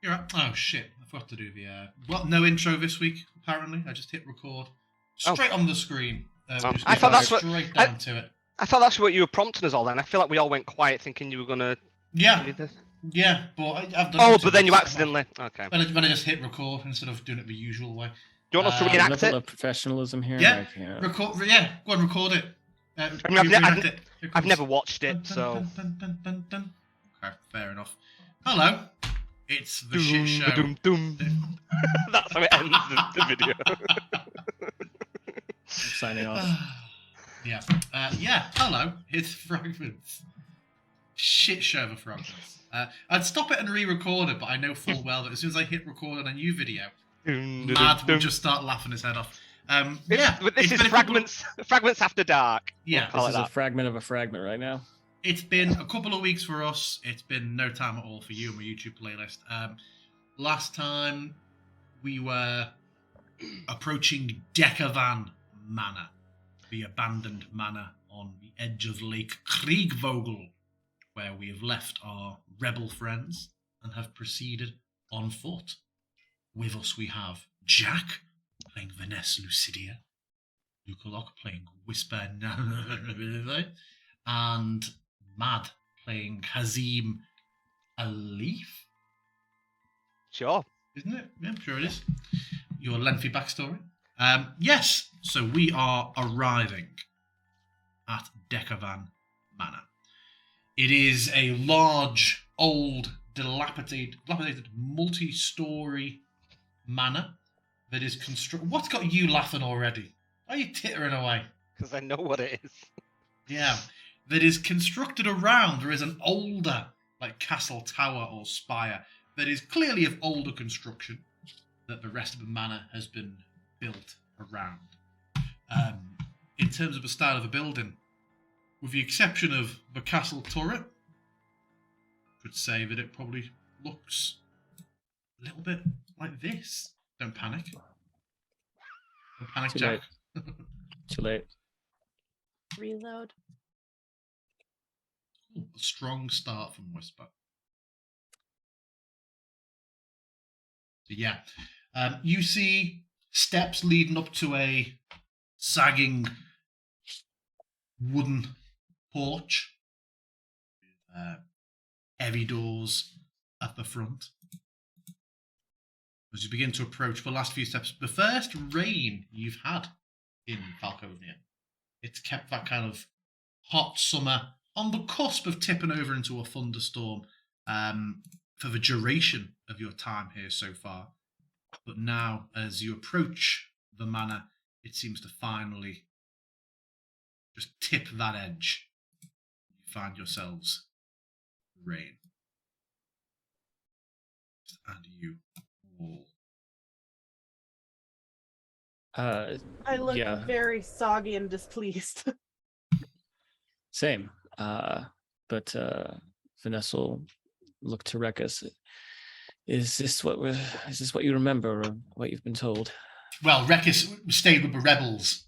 You're right. Oh shit! I forgot to do the. Well, no intro this week. Apparently, I just hit record straight on the screen. I thought that's what. Straight down to it. I thought that's what you were prompting us all. Then I feel like we all went quiet, thinking you were gonna. Yeah. Yeah, but I've done. Oh, but then you accidentally. Okay. When I just hit record instead of doing it the usual way. Do you want us to reenact it? Level of professionalism here. Yeah. Record. Yeah. Go and record it. I've never watched it, so. Okay, fair enough. Hello. It's the shit show. That's how it ends the video. I'm signing off. Yeah. Hello. It's Fragments. Shit show of Fragments. I'd stop it and re-record it, but I know full well that as soon as I hit record on a new video, Mad will just start laughing his head off. This is Fragments. Fragments After Dark. Yeah. This is a fragment of a fragment right now. It's been a couple of weeks for us. It's been no time at all for you and my YouTube playlist. Last time we were approaching Dekavan Manor, the abandoned manor on the edge of Lake Kriegvogel, where we have left our rebel friends and have proceeded on foot. With us we have Jack playing Vanessa Lucidia, Lukalok playing Whisper, and Mad playing Hazim Alif. Sure. Isn't it? Yeah, sure it is. Your lengthy backstory. Yes, so we are arriving at Dekavan Manor. It is a large, old, dilapidated multi-story manor that is constructed. What's got you laughing already? Why are you tittering away? Because I know what it is. Yeah. That is constructed around. There is an older, like castle, tower, or spire that is clearly of older construction that the rest of the manor has been built around. In terms of the style of the building, with the exception of the castle turret, I could say that it probably looks a little bit like this. Don't panic. Don't panic, Too Jack. Too late. Reload. Ooh, a strong start from Whisper. So yeah, you see steps leading up to a sagging wooden porch. Heavy doors at the front. As you begin to approach the last few steps, the first rain you've had in Falcovnia. It's kept that kind of hot summer on the cusp of tipping over into a thunderstorm for the duration of your time here so far. But now, as you approach the manor, it seems to finally just tip that edge. You find yourselves rain. And you all. I look very soggy and displeased. Same. But Vanessa will look to Rekus. Is this what you remember, or what you've been told? Well, Rekus stayed with the rebels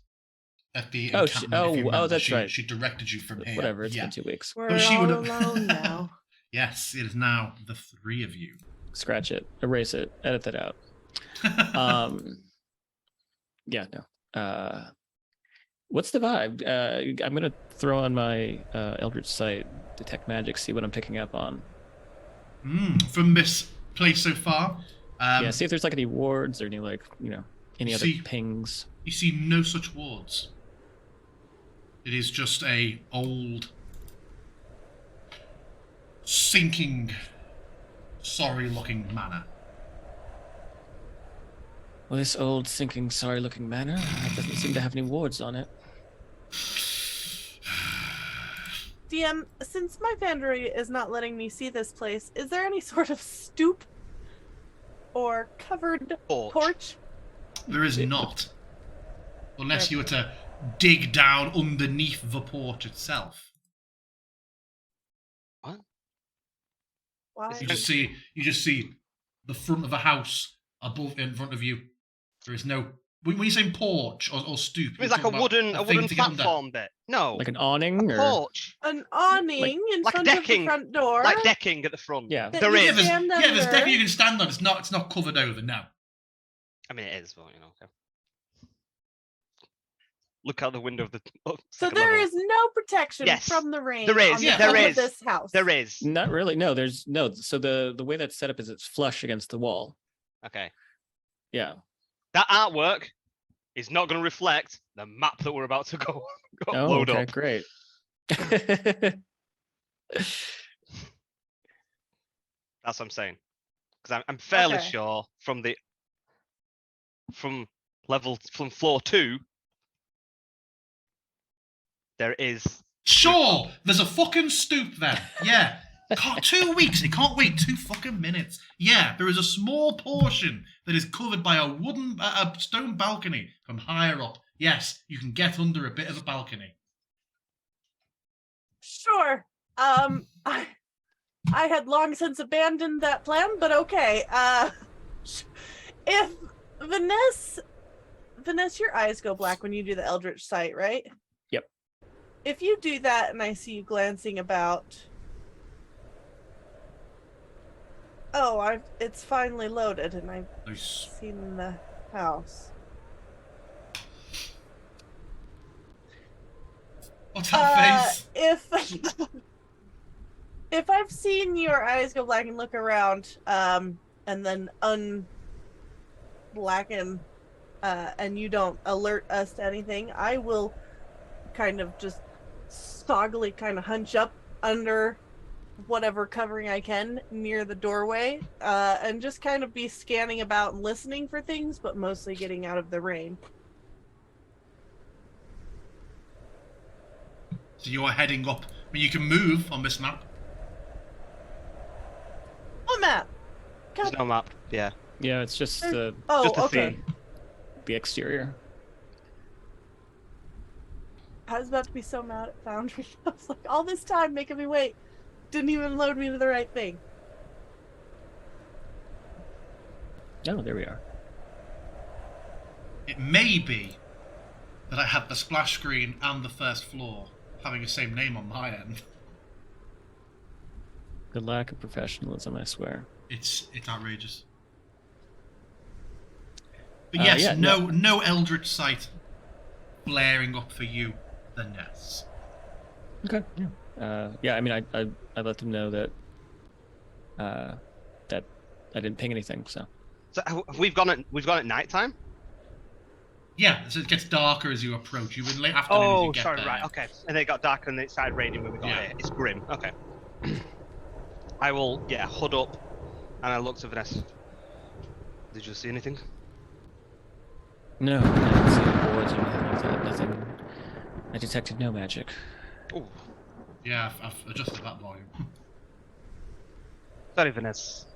at the encampment. That's right. She directed you from here. Whatever. It's been 2 weeks. We're all alone now. Yes, it is now the three of you. Scratch it, erase it, edit that out. Yeah, no. What's the vibe? I'm gonna throw on my Eldritch Sight, detect magic, see what I'm picking up on. From this place so far. See if there's like any wards or any any other pings. You see no such wards. It is just a old, sinking, sorry-looking manor. Well, this old, sinking, sorry-looking manor doesn't seem to have any wards on it. DM, since my Vandry is not letting me see this place, is there any sort of stoop or covered porch? There is not. Unless you were to dig down underneath the porch itself. What? Why? You just see the front of a house in front of you. There is no When you say porch or stoop, It's like a wooden platform bit. No. Like an awning a or porch. An awning in like front decking, of the front door. Like decking at the front. Yeah. that There you is. stand there's under. decking you can stand on. It's not covered over. No. I mean, it is, but okay. Look out the window of the. So there is no protection Yes, from the rain. there is, On the yeah, front there of is. this house. There is. not really. No, there's no. So the way that's set up is it's flush against the wall. Okay. Yeah. That artwork is not going to reflect the map that we're about to go Oh, load okay, up. great. That's what I'm saying. Because I'm fairly Okay. sure from floor 2, there is. Sure, there's a fucking stoop then. Yeah. 2 weeks. It can't wait 2 fucking minutes. Yeah, there is a small portion that is covered by a stone balcony from higher up. Yes, you can get under a bit of a balcony. Sure. I had long since abandoned that plan, but okay. If Vanessa, your eyes go black when you do the Eldritch Sight, right? Yep. If you do that and I see you glancing about. Oh, it's finally loaded and I've Nice. seen the house. What's that face? If I've seen your eyes go black and look around, and then unblacken, and you don't alert us to anything, I will kind of just soggily kind of hunch up under whatever covering I can near the doorway, and just kind of be scanning about and listening for things, but mostly getting out of the rain. So you're heading up. I mean, you can move on this map. Oh, map! There's no map. Yeah. Yeah, it's just the Oh, just a okay. theme. the exterior. I was about to be so mad at Foundry. I was like, all this time making me wait. Didn't even load me to the right thing. Oh, there we are. It may be that I have the splash screen and the first floor having the same name on my end. The lack of professionalism, I swear. It's outrageous. But yes, yeah, no Eldritch Sight blaring up for you, the Ness. Okay. Yeah. Yeah. I mean, I let them know that that I didn't ping anything. So. So we've gone at nighttime. Yeah, so it gets darker as you approach. You in late afternoon as Oh, you get sorry, there. right, okay. And then it got darker and it started raining when we got Yeah. here. It's grim. Okay. I will, hood up, and I looked at Vanessa. Did you see anything? No, I didn't see any boards or anything like that. Nothing. I detected no magic. Oh, Yeah, I've adjusted that volume. sorry, Vanessa.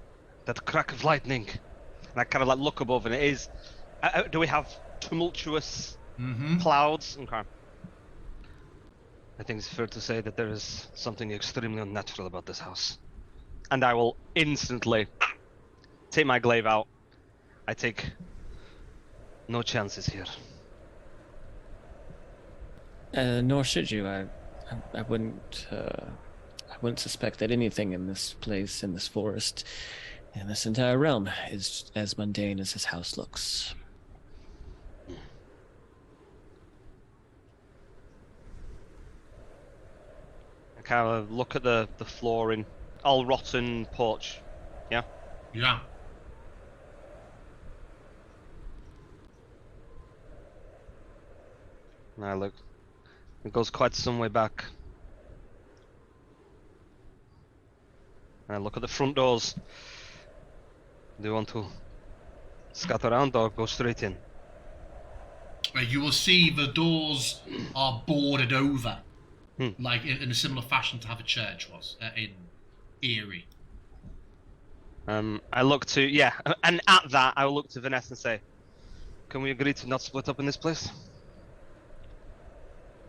That crack of lightning. And I kind of look above, and it is. Do we have tumultuous Mm-hmm. clouds? Okay. I think it's fair to say that there is something extremely unnatural about this house. And I will instantly take my glaive out. I take no chances here. Nor should you. I wouldn't suspect that anything in this place, in this forest, in this entire realm is as mundane as this house looks. I kind of look at the flooring, all rotten porch. Yeah. Yeah. And I look. It goes quite some way back. And I look at the front doors. Do you want to scatter around or go straight in? You will see the doors are boarded over, Hmm. like in a similar fashion to how the church was in Erie. I look to and at that I will look to Vanessa and say, "Can we agree to not split up in this place?"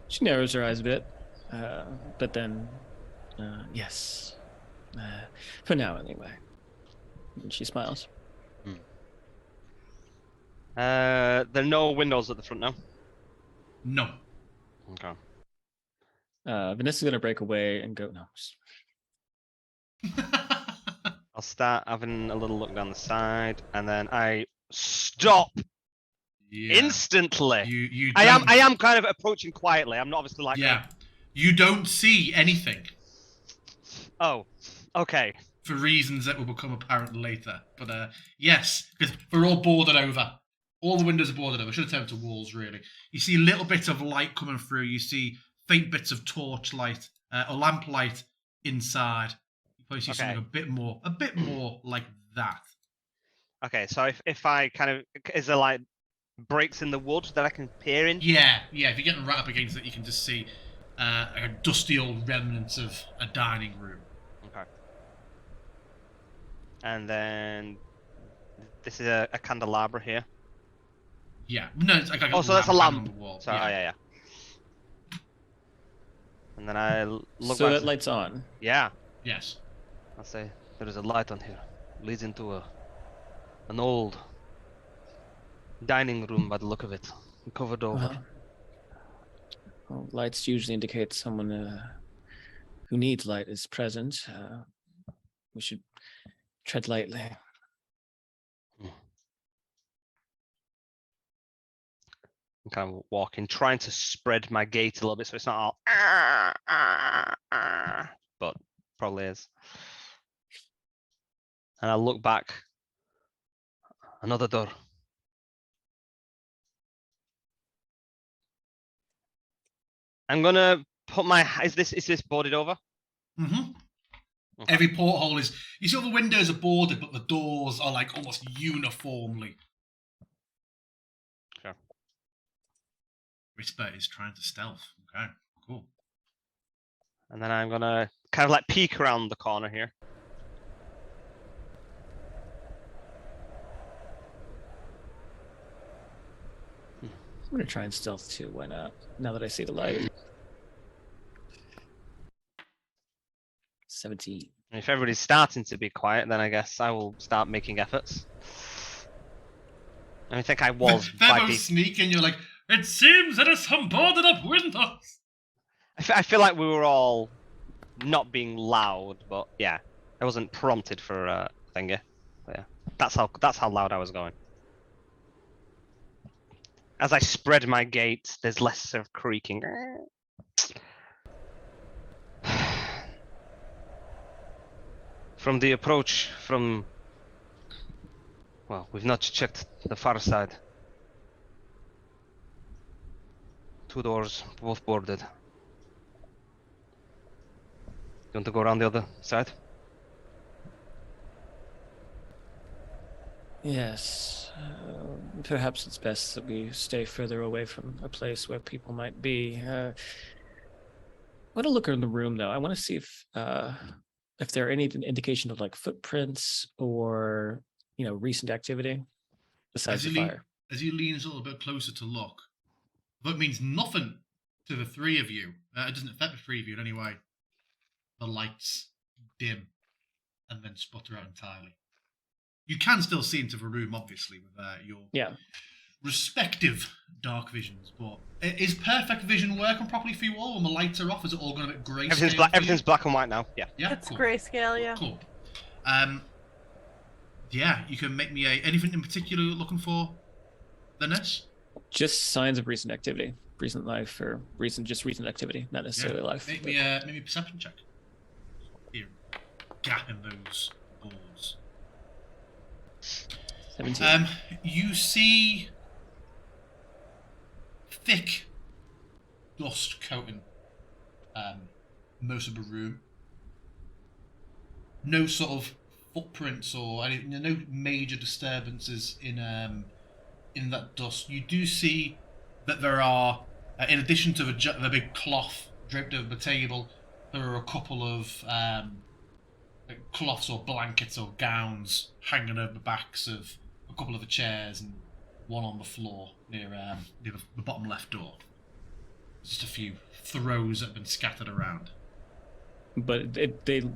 She narrows her eyes a bit, but then, yes, for now anyway. And she smiles. There are no windows at the front now. No. Okay. Vanessa's gonna break away and go. No. I'll start having a little look down the side, and then I stop Yeah. instantly. You I don't, am kind of approaching quietly. I'm not obviously like. Yeah. You don't see anything Oh, okay. for reasons that will become apparent later. But yes, because we're all boarded over. All the windows are boarded over. I should have turned to walls, really. You see little bits of light coming through. You see faint bits of torchlight or lamplight inside. You probably see something a bit more like that. Okay, so if I kind of, is there like breaks in the wood that I can peer in? Yeah. If you're getting right up against it, you can just see a dusty old remnants of a dining room. Okay. And then this is a candelabra here. Yeah. No, it's like so that's a lamp on the wall. So, yeah. And then I look. So that light's on. Yeah. Yes. I'll say there is a light on here. Leads into an old dining room by the look of it, covered over. Well, lights usually indicate someone who needs light is present. We should tread lightly. I'm kind of walking, trying to spread my gait a little bit so it's not all. But probably is. And I look back. Another door. I'm gonna put my. Is this boarded over? Mm-hmm. Okay. Every porthole is. You see, all the windows are boarded, but the doors are like almost uniformly. Sure. Whisper is trying to stealth. Okay, cool. And then I'm gonna kind of like peek around the corner here. I'm gonna try and stealth too. Why not? Now that I see the light. 17. And if everybody's starting to be quiet, then I guess I will start making efforts. I think I was. They're both sneaking. You're like, it seems there are some boarded up windows. I feel like we were all not being loud, but yeah, I wasn't prompted for a thingy. But yeah, that's how loud I was going. As I spread my gait, there's less of creaking. From the approach from... Well, we've not checked the far side. 2 doors, both boarded. You want to go around the other side? Yes. Perhaps it's best that we stay further away from a place where people might be. I want to look in the room, though. I want to see if there are any indication of like footprints or recent activity besides the fire. As you lean a little bit closer to look, that means nothing to the three of you. It doesn't affect the three of you in any way. The lights dim and then sputter out entirely. You can still see into the room, obviously, with your respective dark visions. But is perfect vision working properly for you all when the lights are off? Is it all going a bit grey? Everything's black and white now. Yeah. It's cool. grayscale, yeah. Cool. Yeah, you can make me anything in particular you're looking for, Vanessa? Just signs of recent activity, recent life, or recent activity, not necessarily life. Make me a perception check. Here, gap in those boards. 17. You see thick dust coating most of the room. No sort of footprints or no major disturbances in that dust. You do see that there are, in addition to the big cloth draped over the table, there are a couple of cloths or blankets or gowns hanging over the backs of a couple of the chairs and one on the floor near the bottom left door. Just a few throws that have been scattered around. But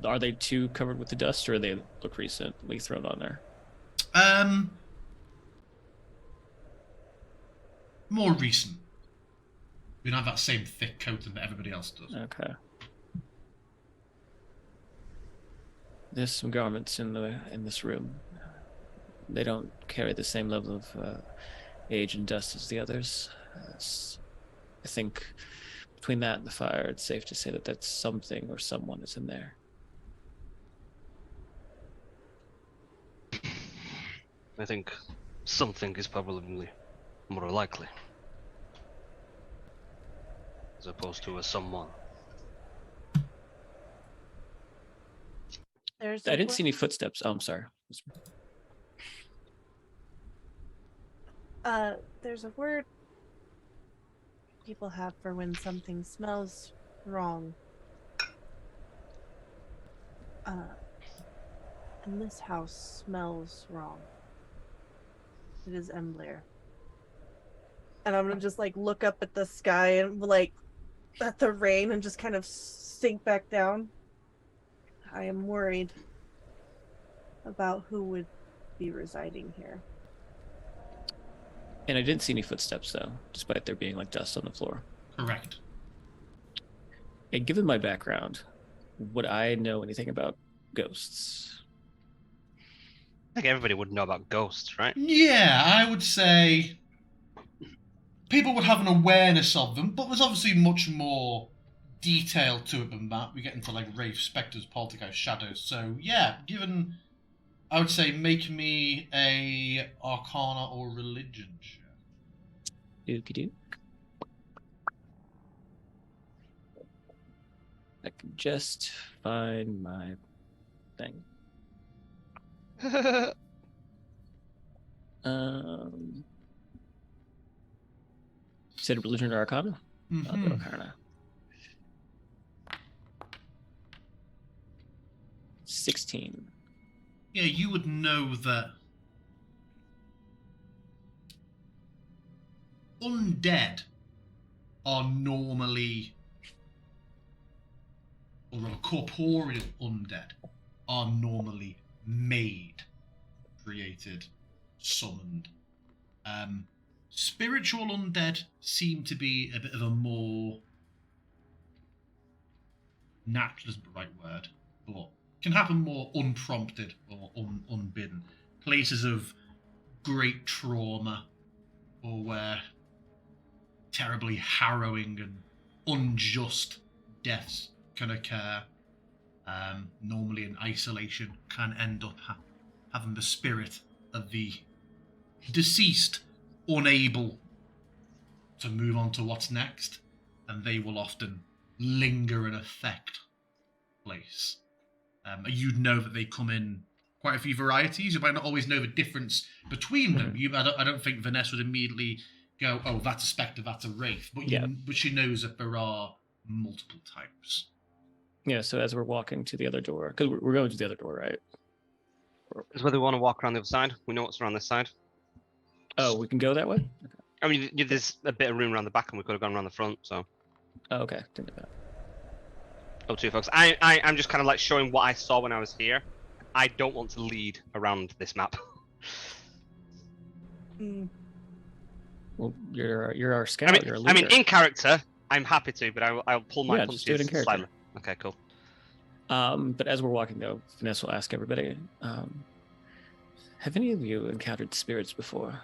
are they too covered with the dust, or they look recently thrown on there? more recent. We don't have that same thick coating that everybody else does. Okay. There's some garments in this room. They don't carry the same level of age and dust as the others. I think between that and the fire, it's safe to say that that's something or someone is in there. I think something is probably more likely, as opposed to a someone. There's I didn't see any footsteps. Oh, I'm sorry. There's a word people have for when something smells wrong. And this house smells wrong. It is Emblair. And I'm gonna just like look up at the sky and like at the rain and just kind of sink back down. I am worried about who would be residing here. And I didn't see any footsteps, though, despite there being like dust on the floor. Correct. And given my background, would I know anything about ghosts? I think everybody would know about ghosts, right? Yeah, I would say people would have an awareness of them, but there's obviously much more detail to it than that. We get into like wraith, specters, poltergeist, shadows. So yeah, given, I would say make me a Arcana or Religion check. Dookie doo. I can just find my thing. You said Religion or Arcana? I'll do Arcana. 16. Yeah, you would know that undead are normally, or rather corporeal undead, are normally made, created, summoned. Spiritual undead seem to be a bit of a more natural, isn't the right word, but can happen more unprompted or unbidden. Places of great trauma, or where terribly harrowing and unjust deaths can occur, normally in isolation, can end up having the spirit of the deceased unable to move on to what's next, and they will often linger and affect place. You'd know that they come in quite a few varieties. You might not always know the difference between them. I don't think Vanessa would immediately go, "Oh, that's a spectre, that's a wraith," but but she knows that there are multiple types. Yeah. So as we're walking to the other door, because we're going to the other door, right? Is whether we want to walk around the other side. We know what's around this side. Oh, we can go that way? Okay. I mean, there's a bit of room around the back, and we could have gone around the front. So. Oh, okay. Didn't do that. Oh, two folks. I'm just kind of like showing what I saw when I was here. I don't want to lead around this map. Well, you're our scout. You're a leader. I mean, in character, I'm happy to, but I'll pull my punches just do it in character. slightly. Okay, cool. But as we're walking, though, Vanessa will ask everybody, have any of you encountered spirits before?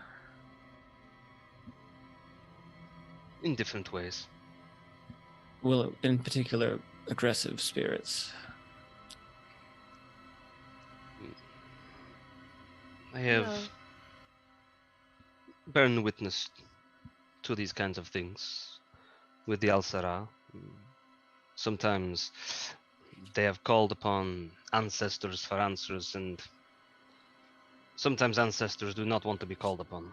In different ways. Well, in particular, aggressive spirits. I have borne witness to these kinds of things with the Al-Sara. Sometimes they have called upon ancestors for answers, and sometimes ancestors do not want to be called upon.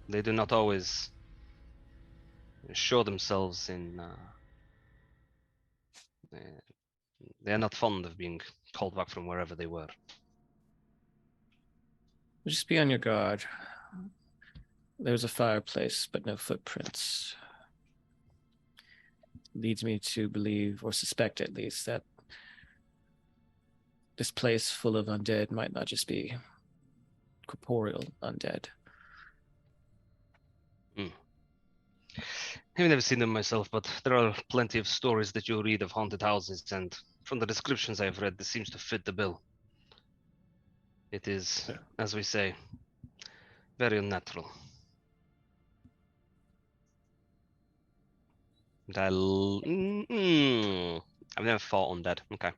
They do not always show themselves in... they are not fond of being called back from wherever they were. Just be on your guard. There's a fireplace, but no footprints. Leads me to believe, or suspect at least, that this place full of undead might not just be corporeal undead. I've never seen them myself, but there are plenty of stories that you read of haunted houses, and from the descriptions I've read, this seems to fit the bill. It is, as we say, very unnatural. And I've never fought undead. Okay.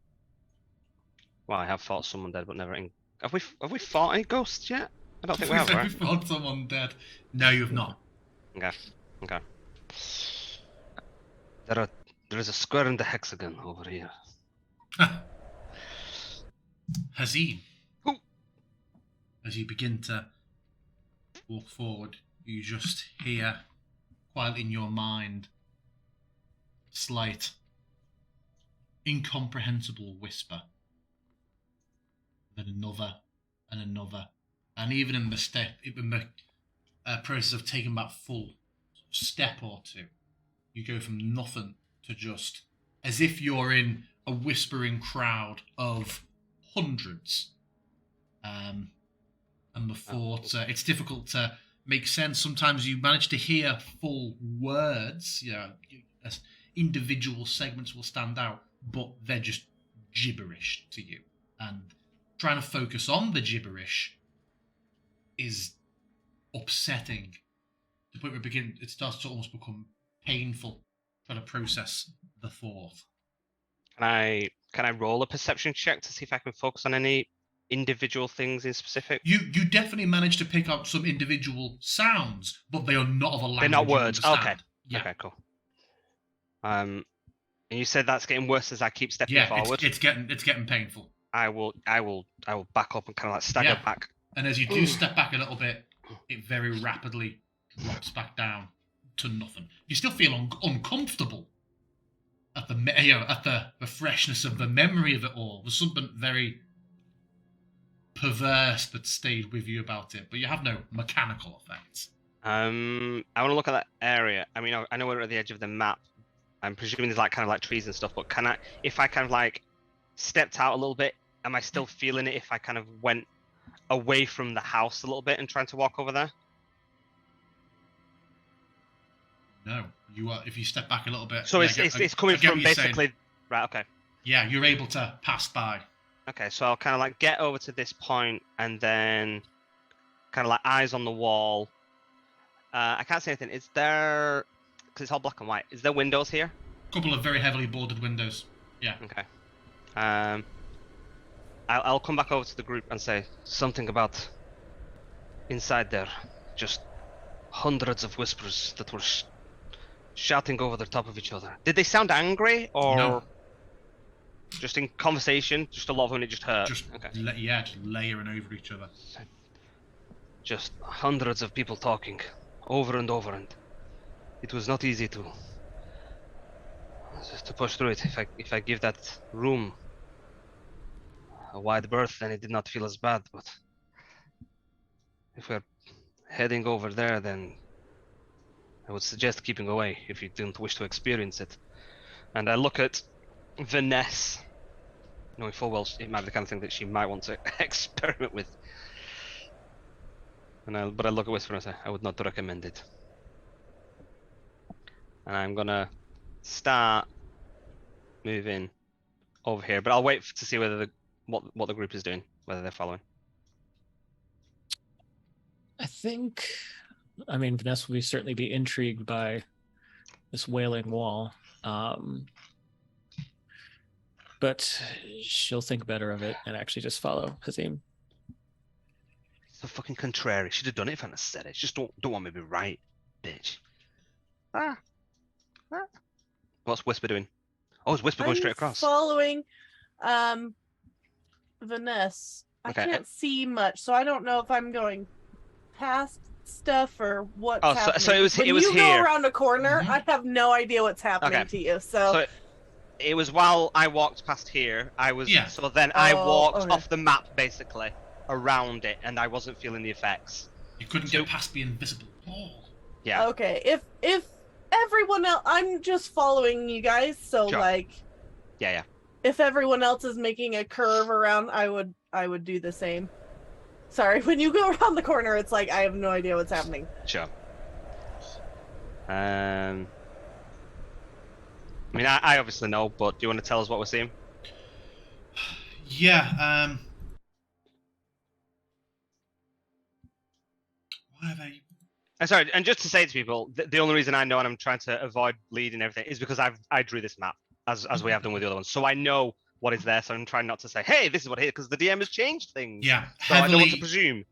Well, I have fought some undead, but never. Have we fought any ghosts yet? I don't think we have, right? We've fought someone dead. No, you've not. Okay. Okay. There is a square in the hexagon over here. Hazim. Who? As you begin to walk forward, you just hear, quietly in your mind, slight, incomprehensible whisper. Then another, and another, and even in the process of taking that full step or two, you go from nothing to just as if you're in a whispering crowd of hundreds. And the thought, it's difficult to make sense. Sometimes you manage to hear full words, as individual segments will stand out, but they're just gibberish to you. And trying to focus on the gibberish is upsetting. The point where it starts to almost become painful trying to process the thought. Can I roll a perception check to see if I can focus on any individual things in specific? You definitely managed to pick up some individual sounds, but they are not of a language. They're not you words. understand. Okay. Yeah. Okay. Cool. And you said that's getting worse as I keep stepping forward. It's getting painful. I will back up and kind of like stagger back. And as you do step back a little bit, it very rapidly drops back down to nothing. You still feel uncomfortable at the freshness of the memory of it all. There's something very perverse that stayed with you about it, but you have no mechanical effects. I want to look at that area. I mean, I know we're at the edge of the map. I'm presuming there's kind of trees and stuff, but if I kind of stepped out a little bit, am I still feeling it if I kind of went away from the house a little bit and trying to walk over there? No, you are. If you step back a little bit, so it's coming from basically right. Okay. Yeah, you're able to pass by. Okay, so I'll kind of get over to this point and then kind of eyes on the wall. I can't see anything. Is there? Because it's all black and white. Is there windows here? A couple of very heavily boarded windows. Yeah. Okay. I'll come back over to the group and say something about inside there. Just hundreds of whispers that were shouting over the top of each other. Did they sound angry or no. Just in conversation? Just a lot of them it just hurt. Just just layering over each other. Just hundreds of people talking over and over, and it was not easy to push through it. If I give that room a wide berth, then it did not feel as bad. But if we're heading over there, then I would suggest keeping away if you didn't wish to experience it. And I look at Vanessa, knowing full well it might be the kind of thing that she might want to experiment with. But I look at Whisper and say, I would not recommend it. And I'm gonna start moving over here, but I'll wait to see whether what the group is doing, whether they're following. I mean, Vanessa will certainly be intrigued by this wailing wall. But she'll think better of it and actually just follow Hazim. So fucking contrary. She'd have done it if I hadn't said it. Just don't want me to be right, bitch. What's Whisper doing? Oh, is Whisper going straight across? Following Vanessa. Okay. I can't see much, so I don't know if I'm going past stuff or what's happening. So it was when it was you here. go around a corner, I have no idea what's happening to you. So it was while I walked past here. I was so then I walked off the map basically around it, and I wasn't feeling the effects. You couldn't get past the invisible wall. Yeah. Okay. If everyone else, I'm just following you guys. So Sure. Yeah. If everyone else is making a curve around, I would do the same. Sorry, when you go around the corner, it's like I have no idea what's happening. Sure. I mean, I obviously know, but do you want to tell us what we're seeing? Yeah. Why have I? Sorry, and just to say to people, the only reason I know and I'm trying to avoid bleeding everything is because I drew this map as we have done with the other ones, so I know what is there. So I'm trying not to say, hey, this is what it is, because the DM has changed things. Yeah. So I don't want to presume.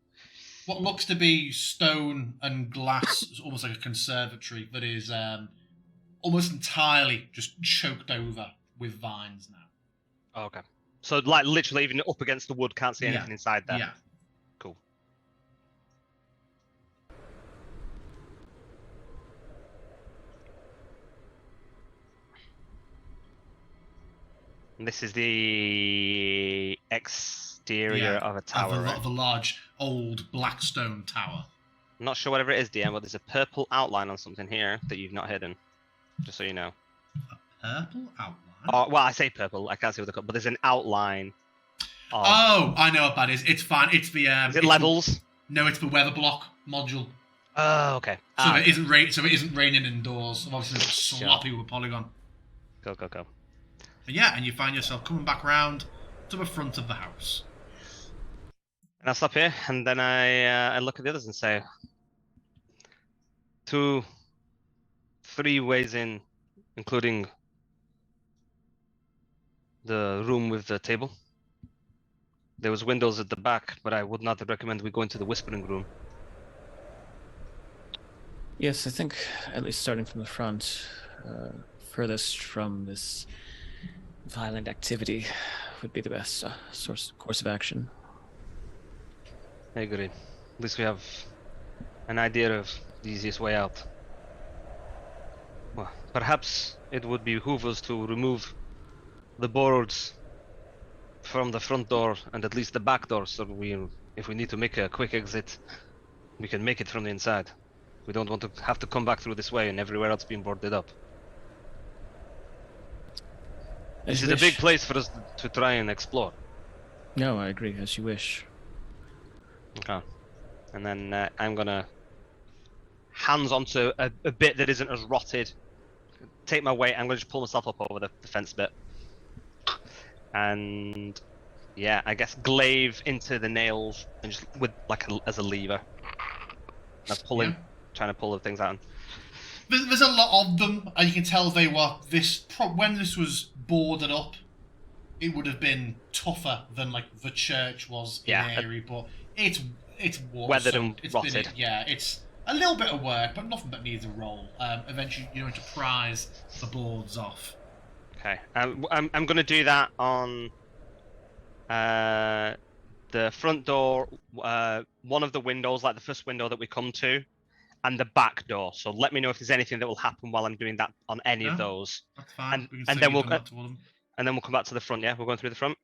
What looks to be stone and glass, almost like a conservatory, that is almost entirely just choked over with vines now. Oh, okay. So like literally even up against the wood, can't see anything inside there. Yeah. Cool. And this is the exterior of a tower, right? Of a large old black stone tower. I'm not sure whatever it is, DM, but there's a purple outline on something here that you've not hidden. Just so you know. A purple outline? Oh, well, I say purple. I can't see what they're called, but there's an outline. Oh, I know what that is. It's fine. It's the. Is it levels? No, it's the weather block module. Oh, okay. So it isn't rain. So it isn't raining indoors. Obviously, it's sloppy with a polygon. Go. And yeah, and you find yourself coming back round to the front of the house. And I stop here, and then I look at the others and say, 2, 3 ways in, including the room with the table. There was windows at the back, but I would not recommend we go into the whispering room. Yes, I think at least starting from the front, furthest from this violent activity would be the best course of action. I agree. At least we have an idea of the easiest way out. Well, perhaps it would behoove us to remove the boards from the front door and at least the back door, so if we need to make a quick exit, we can make it from the inside. We don't want to have to come back through this way and everywhere else being boarded up. This is a big place for us to try and explore. No, I agree, as you wish. Okay. And then I'm gonna hands onto a bit that isn't as rotted. Take my weight, I'm gonna just pull myself up over the fence bit. And yeah, I guess glaive into the nails and just with as a lever. I'm pulling, trying to pull the things out. There's a lot of them, and you can tell they were when this was boarded up. It would have been tougher than like the church was in Erie, but it's weathered and rotted. It's a little bit of work, but nothing that needs a roll. Eventually, you're going to prise the boards off. Okay, I'm going to do that on the front door, one of the windows, like the first window that we come to, and the back door. So let me know if there's anything that will happen while I'm doing that on any of those. That's fine. And then we'll come back to the front. Yeah, we're going through the front.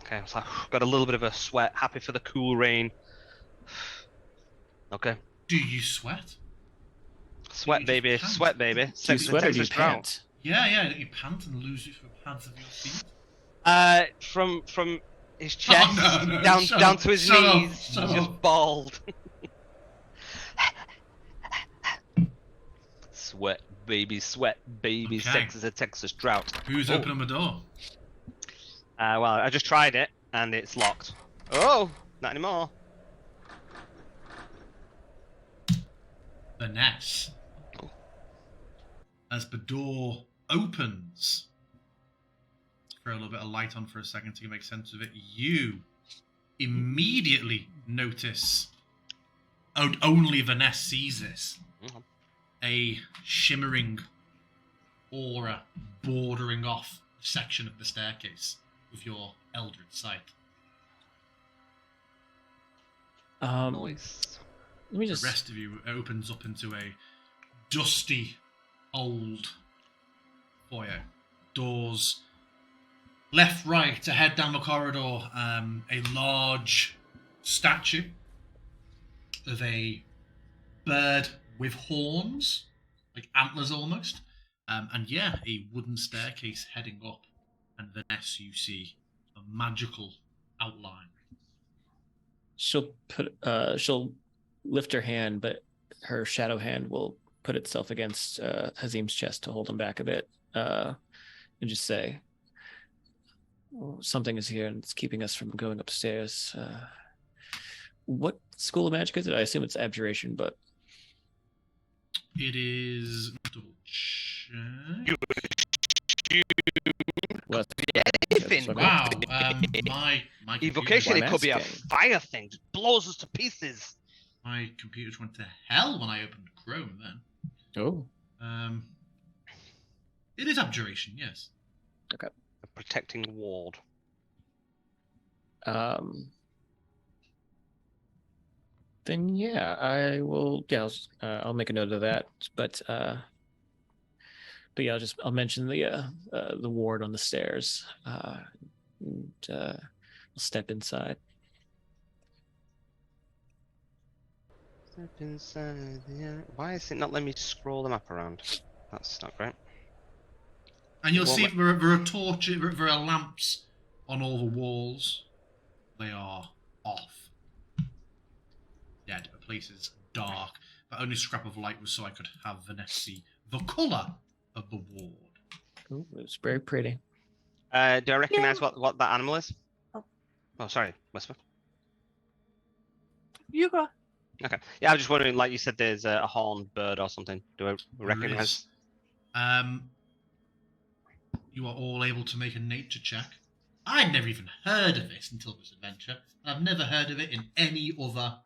Okay, so I've got a little bit of a sweat. Happy for the cool rain. Okay. Do you sweat? Sweat, baby. Sweat, baby. Do you sweat or do you pant? Yeah. You pant and lose it from the pads of your feet. From his chest down to his knees, just bald. Sweat, baby. Okay. Sex is a Texas drought. Who's opening the door? Well, I just tried it and it's locked. Oh, not anymore. Vanessa. As the door opens, throw a little bit of light on for a second to make sense of it, you immediately notice, only Vanessa sees this, a shimmering aura bordering off a section of the staircase with your eldritch sight. Nice. Let me just... The rest of you opens up into a dusty, old foyer. Doors left, right, to head down the corridor. A large statue of a bird with horns, like antlers almost. And yeah, a wooden staircase heading up. And Vanessa, you see a magical outline. She'll lift her hand, but her shadow hand will put itself against Hazim's chest to hold him back a bit, and just say, something is here and it's keeping us from going upstairs. What school of magic is it? I assume it's abjuration, but It is. Double check. well, Anything. Wow. My Evocation, computer, it could be a Masking. fire thing. Just blows us to pieces. my computers went to hell when I opened Chrome. Then. Oh, It is abjuration. Yes. A protecting ward. then yeah, I will. Yeah, I'll make a note of that. But yeah, I'll mention the ward on the stairs, and I'll step inside. Step inside. Yeah. Why is it not letting me scroll the map around? That's not great. And you'll Well, see there are torches, there are lamps on all the walls. They are off. Dead. The place is dark. The only scrap of light was so I could have Vanessa see the colour of the ward. Ooh, it's very pretty. Do I recognise what that animal is? Oh. Sorry, Whisper. You go. Okay. Yeah, I was just wondering, like you said, there's a horned bird or something. Do I recognise? You are all able to make a nature check. I'd never even heard of this until this adventure. I've never heard of it in any other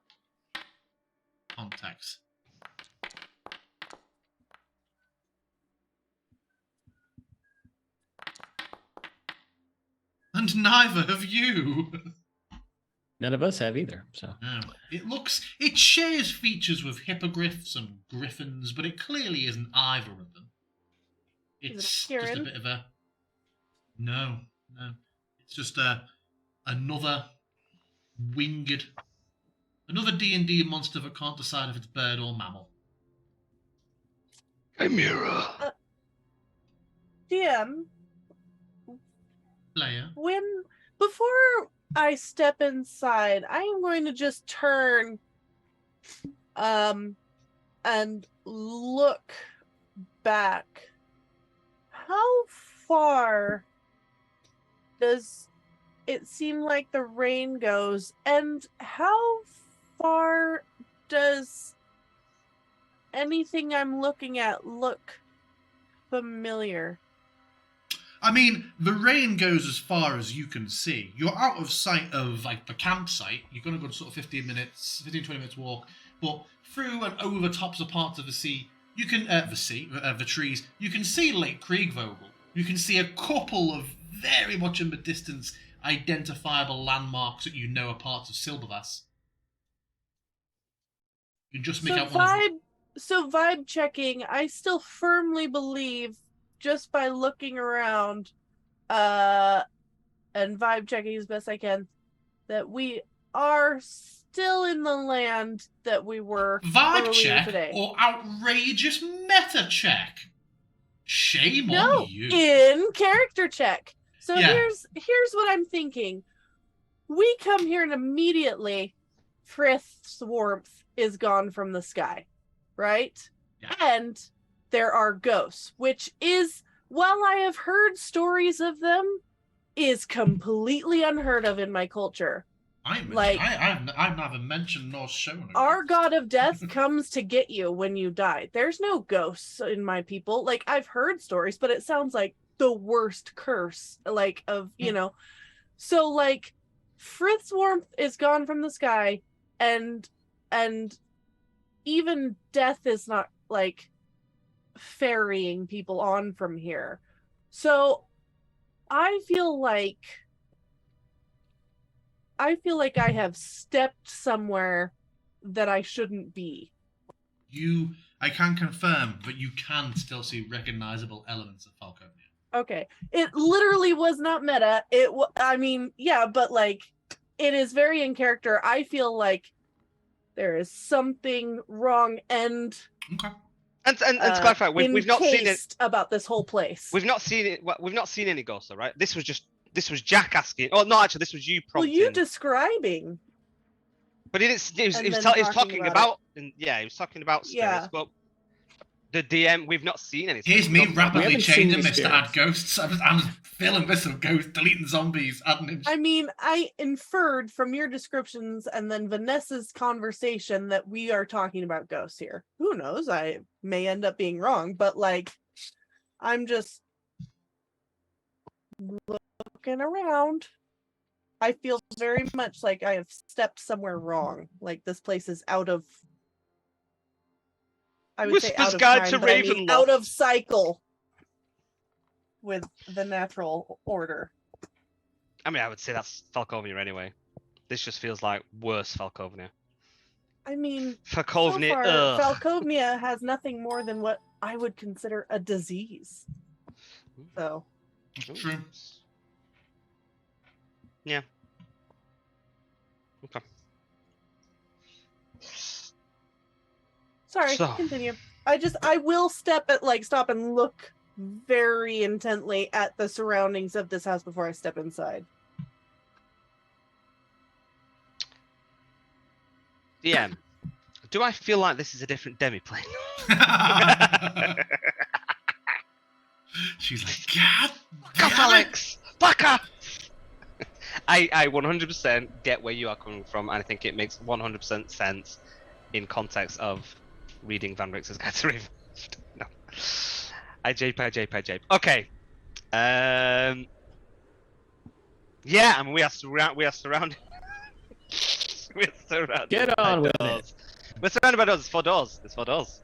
context. And neither have you. None of us have either. So No. It shares features with hippogriffs and griffins, but it clearly isn't either of them. It's just a Kieran? bit of a... No. It's just another winged... Another D&D monster that can't decide if it's bird or mammal. Chimera. DM, Player. before I step inside, I am going to just turn and look back. How far does it seem like the rain goes, and how far does anything I'm looking at look familiar? I mean, the rain goes as far as you can see. You're out of sight of like the campsite. You're going to go sort of 15, 20 minutes walk. But through and over tops of parts of the sea, you can the trees. You can see Lake Kriegvogel. You can see a couple of very much in the distance identifiable landmarks that you know are parts of Silbervass. You can just make out one of them. So vibe checking, I still firmly believe, just by looking around, and vibe checking as best I can, that we are still in the land that we were Vibe earlier check today. or outrageous meta check? Shame No, on you. in character check. So Yeah. here's what I'm thinking. We come here and immediately Frith's warmth is gone from the sky, right? Yeah. And there are ghosts, which is, while I have heard stories of them, is completely unheard of in my culture. I've never mentioned nor shown it. Our god of death comes to get you when you die. There's no ghosts in my people. Like, I've heard stories, but it sounds like the worst curse, like, of, you know. So, like, Frith's warmth is gone from the sky, and even death is not, like, ferrying people on from here. So I feel like I have stepped somewhere that I shouldn't be. I can confirm that you can still see recognizable elements of Falconia. Okay. It literally was not meta. I mean, yeah, but like, it is very in character. I feel like there is something wrong and Okay. And to clarify, we've not seen it about this whole place. We've not seen it. We've not seen any ghosts, though, right? This was Jack asking. Oh no, actually, this was you Well, prompting. you describing. But he didn't. He was, And he was, then he was talking talking about about. He was talking about spirits. Yeah. But the DM, we've not seen any spirits. Here's We me don't know about We rapidly haven't seen changing any this to add spirits. ghosts. I'm just filling this with ghosts, deleting zombies, adding in. I mean, I inferred from your descriptions and then Vanessa's conversation that we are talking about ghosts here. Who knows? I may end up being wrong, but like, I'm just looking around. I feel very much like I have stepped somewhere wrong. Like this place is out of. I would say Whisper's out of Guide time, to but I mean Ravenloft. out of cycle with the natural order. I mean, I would say that's Falcovnia anyway. This just feels like worse Falcovnia. I mean, Falcovnia, so far, ugh. Falcovnia has nothing more than what I would consider a disease. So, True. Yeah. Okay. sorry, So- continue. I will stop and look very intently at the surroundings of this house before I step inside. DM, do I feel like this is a different Demiplane? She's like, God Fuck damn it! Alex! Fucker! I 100% get where you are coming from, and I think it makes 100% sense in context of reading Van Rix's Guide to Ravenloft. No. I jape. Okay. Yeah, I mean, we are surrounded. We're surrounded Get by on with doors. We're surrounded by doors. There's 4 doors. There's 4 doors.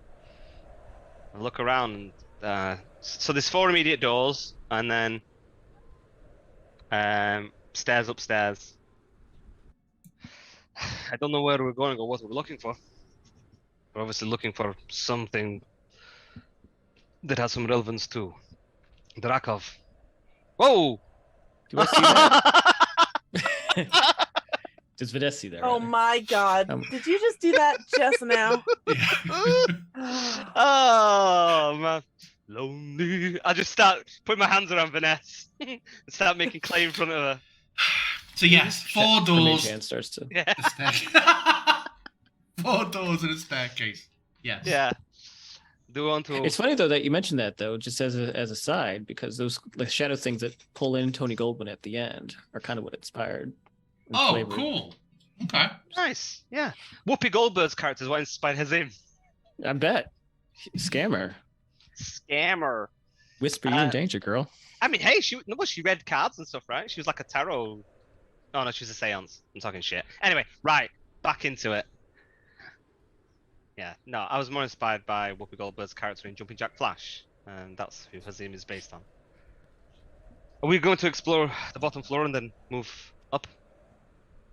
I look around, and so there's 4 immediate doors, and then stairs upstairs. I don't know where we're going or what we're looking for. We're obviously looking for something that has some relevance to Drakov. Whoa! Do I see that? Does Vanessa see that? Oh rather? my god. Did you just do that just now? Oh man, lonely. I just start putting my hands around Vanessa and start making clay in front of her. So yes, 4 The mage doors. hand starts to. Yeah, A staircase. 4 doors and a staircase. Yes. yeah. Do you want to? It's funny though that you mentioned that though, just as a side, because those like shadow things that pull in Tony Goldwyn at the end are kind of what inspired. and Oh, flavored. cool. Okay. Nice, yeah. Whoopi Goldberg's character is what inspired him. I bet. Scammer. Scammer. Whisper you in danger, girl. I mean, hey, she read cards and stuff, right? She was like a tarot. Oh no, she was a seance. I'm talking shit. Anyway, right, back into it. Yeah, no, I was more inspired by Whoopi Goldberg's character in Jumping Jack Flash, and that's who Hazim is based on. Are we going to explore the bottom floor and then move up?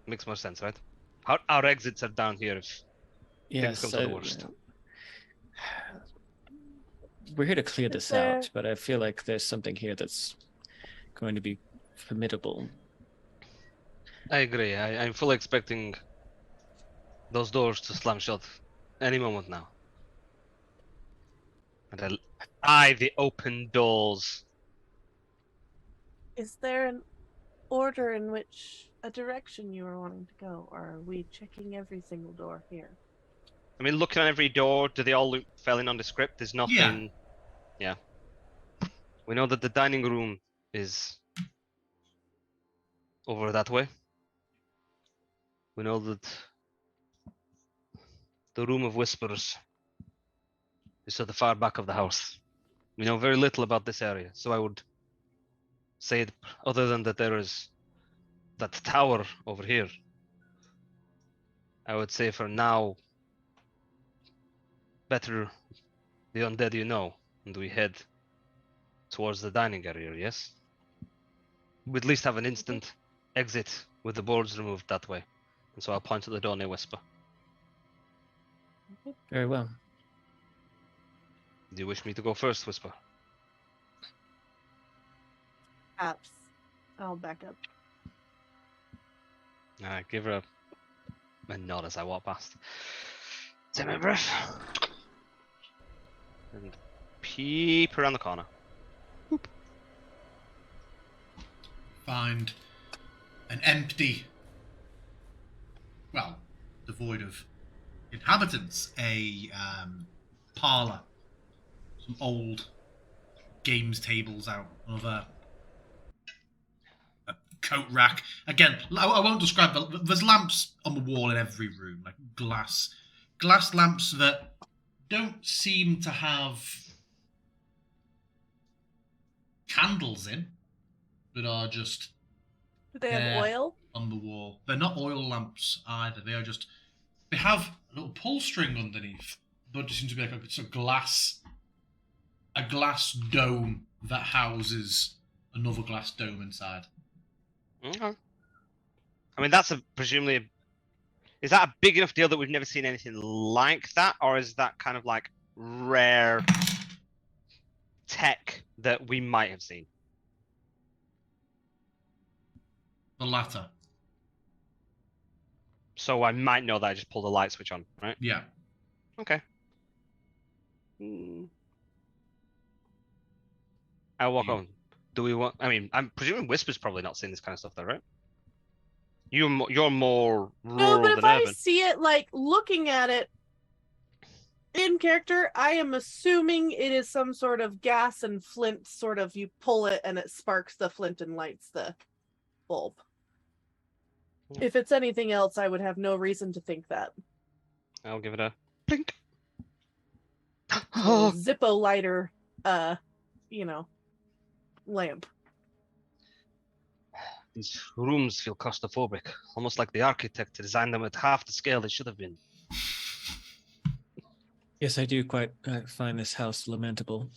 Makes more sense, right? Our exits are down here if things come to the worst. We're here to clear this there- out, but I feel like there's something here that's going to be formidable. I agree. I'm fully expecting those doors to slam shut any moment now. And I eye the open doors. Is there an order in which a direction you are wanting to go, or are we checking every single door here? I mean, looking at every door, do they all look fairly nondescript? There's nothing. Yeah. We know that the dining room is over that way. We know that the room of whispers is at the far back of the house. We know very little about this area, so I would say, other than that there is that tower over here, I would say for now, better the undead you know, and we head towards the dining area, yes? We at least have an instant exit with the boards removed that way. And so I'll point at the door near Whisper. Very well. Do you wish me to go first, Whisper? Perhaps. I'll back up. I give her a nod as I walk past. Take my breath. And peep around the corner. Find an empty, well, devoid of inhabitants. A parlour, some old games tables out of a coat rack. Again, I won't describe there's lamps on the wall in every room, like glass lamps that don't seem to have candles in, but are just Do they have there oil? on the wall. They're not oil lamps either. They have a little pull string underneath, but it seems to be like a glass dome that houses another glass dome inside. Okay. I mean, that's presumably. Is that a big enough deal that we've never seen anything like that, or is that kind of like rare tech that we might have seen? The latter. So I might know that I just pulled a light switch on, right? Yeah. Okay. I'll walk on. Do we want? I mean, I'm presuming Whisper's probably not seeing this kind of stuff, though, right? You're more rural No, but if than I urban. see it, like, looking at it in character, I am assuming it is some sort of gas and flint sort of, you pull it and it sparks the flint and lights the bulb. If it's anything else, I would have no reason to think that. I'll give it a blink. Zippo lighter, lamp. These rooms feel claustrophobic, almost like the architect designed them at half the scale they should have been. Yes, I do quite find this house lamentable.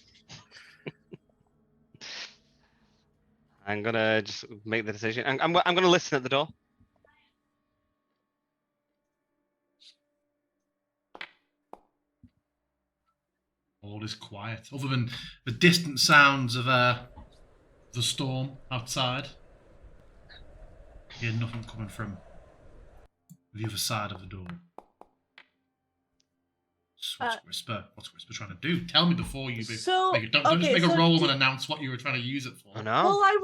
I'm gonna just make the decision. I'm gonna listen at the door. All is quiet, other than the distant sounds of the storm outside. You hear nothing coming from the other side of the door. What's Whisper trying to do? Tell me before you make it. Don't just make a roll and announce what you were trying to use it for. Oh no. Well, I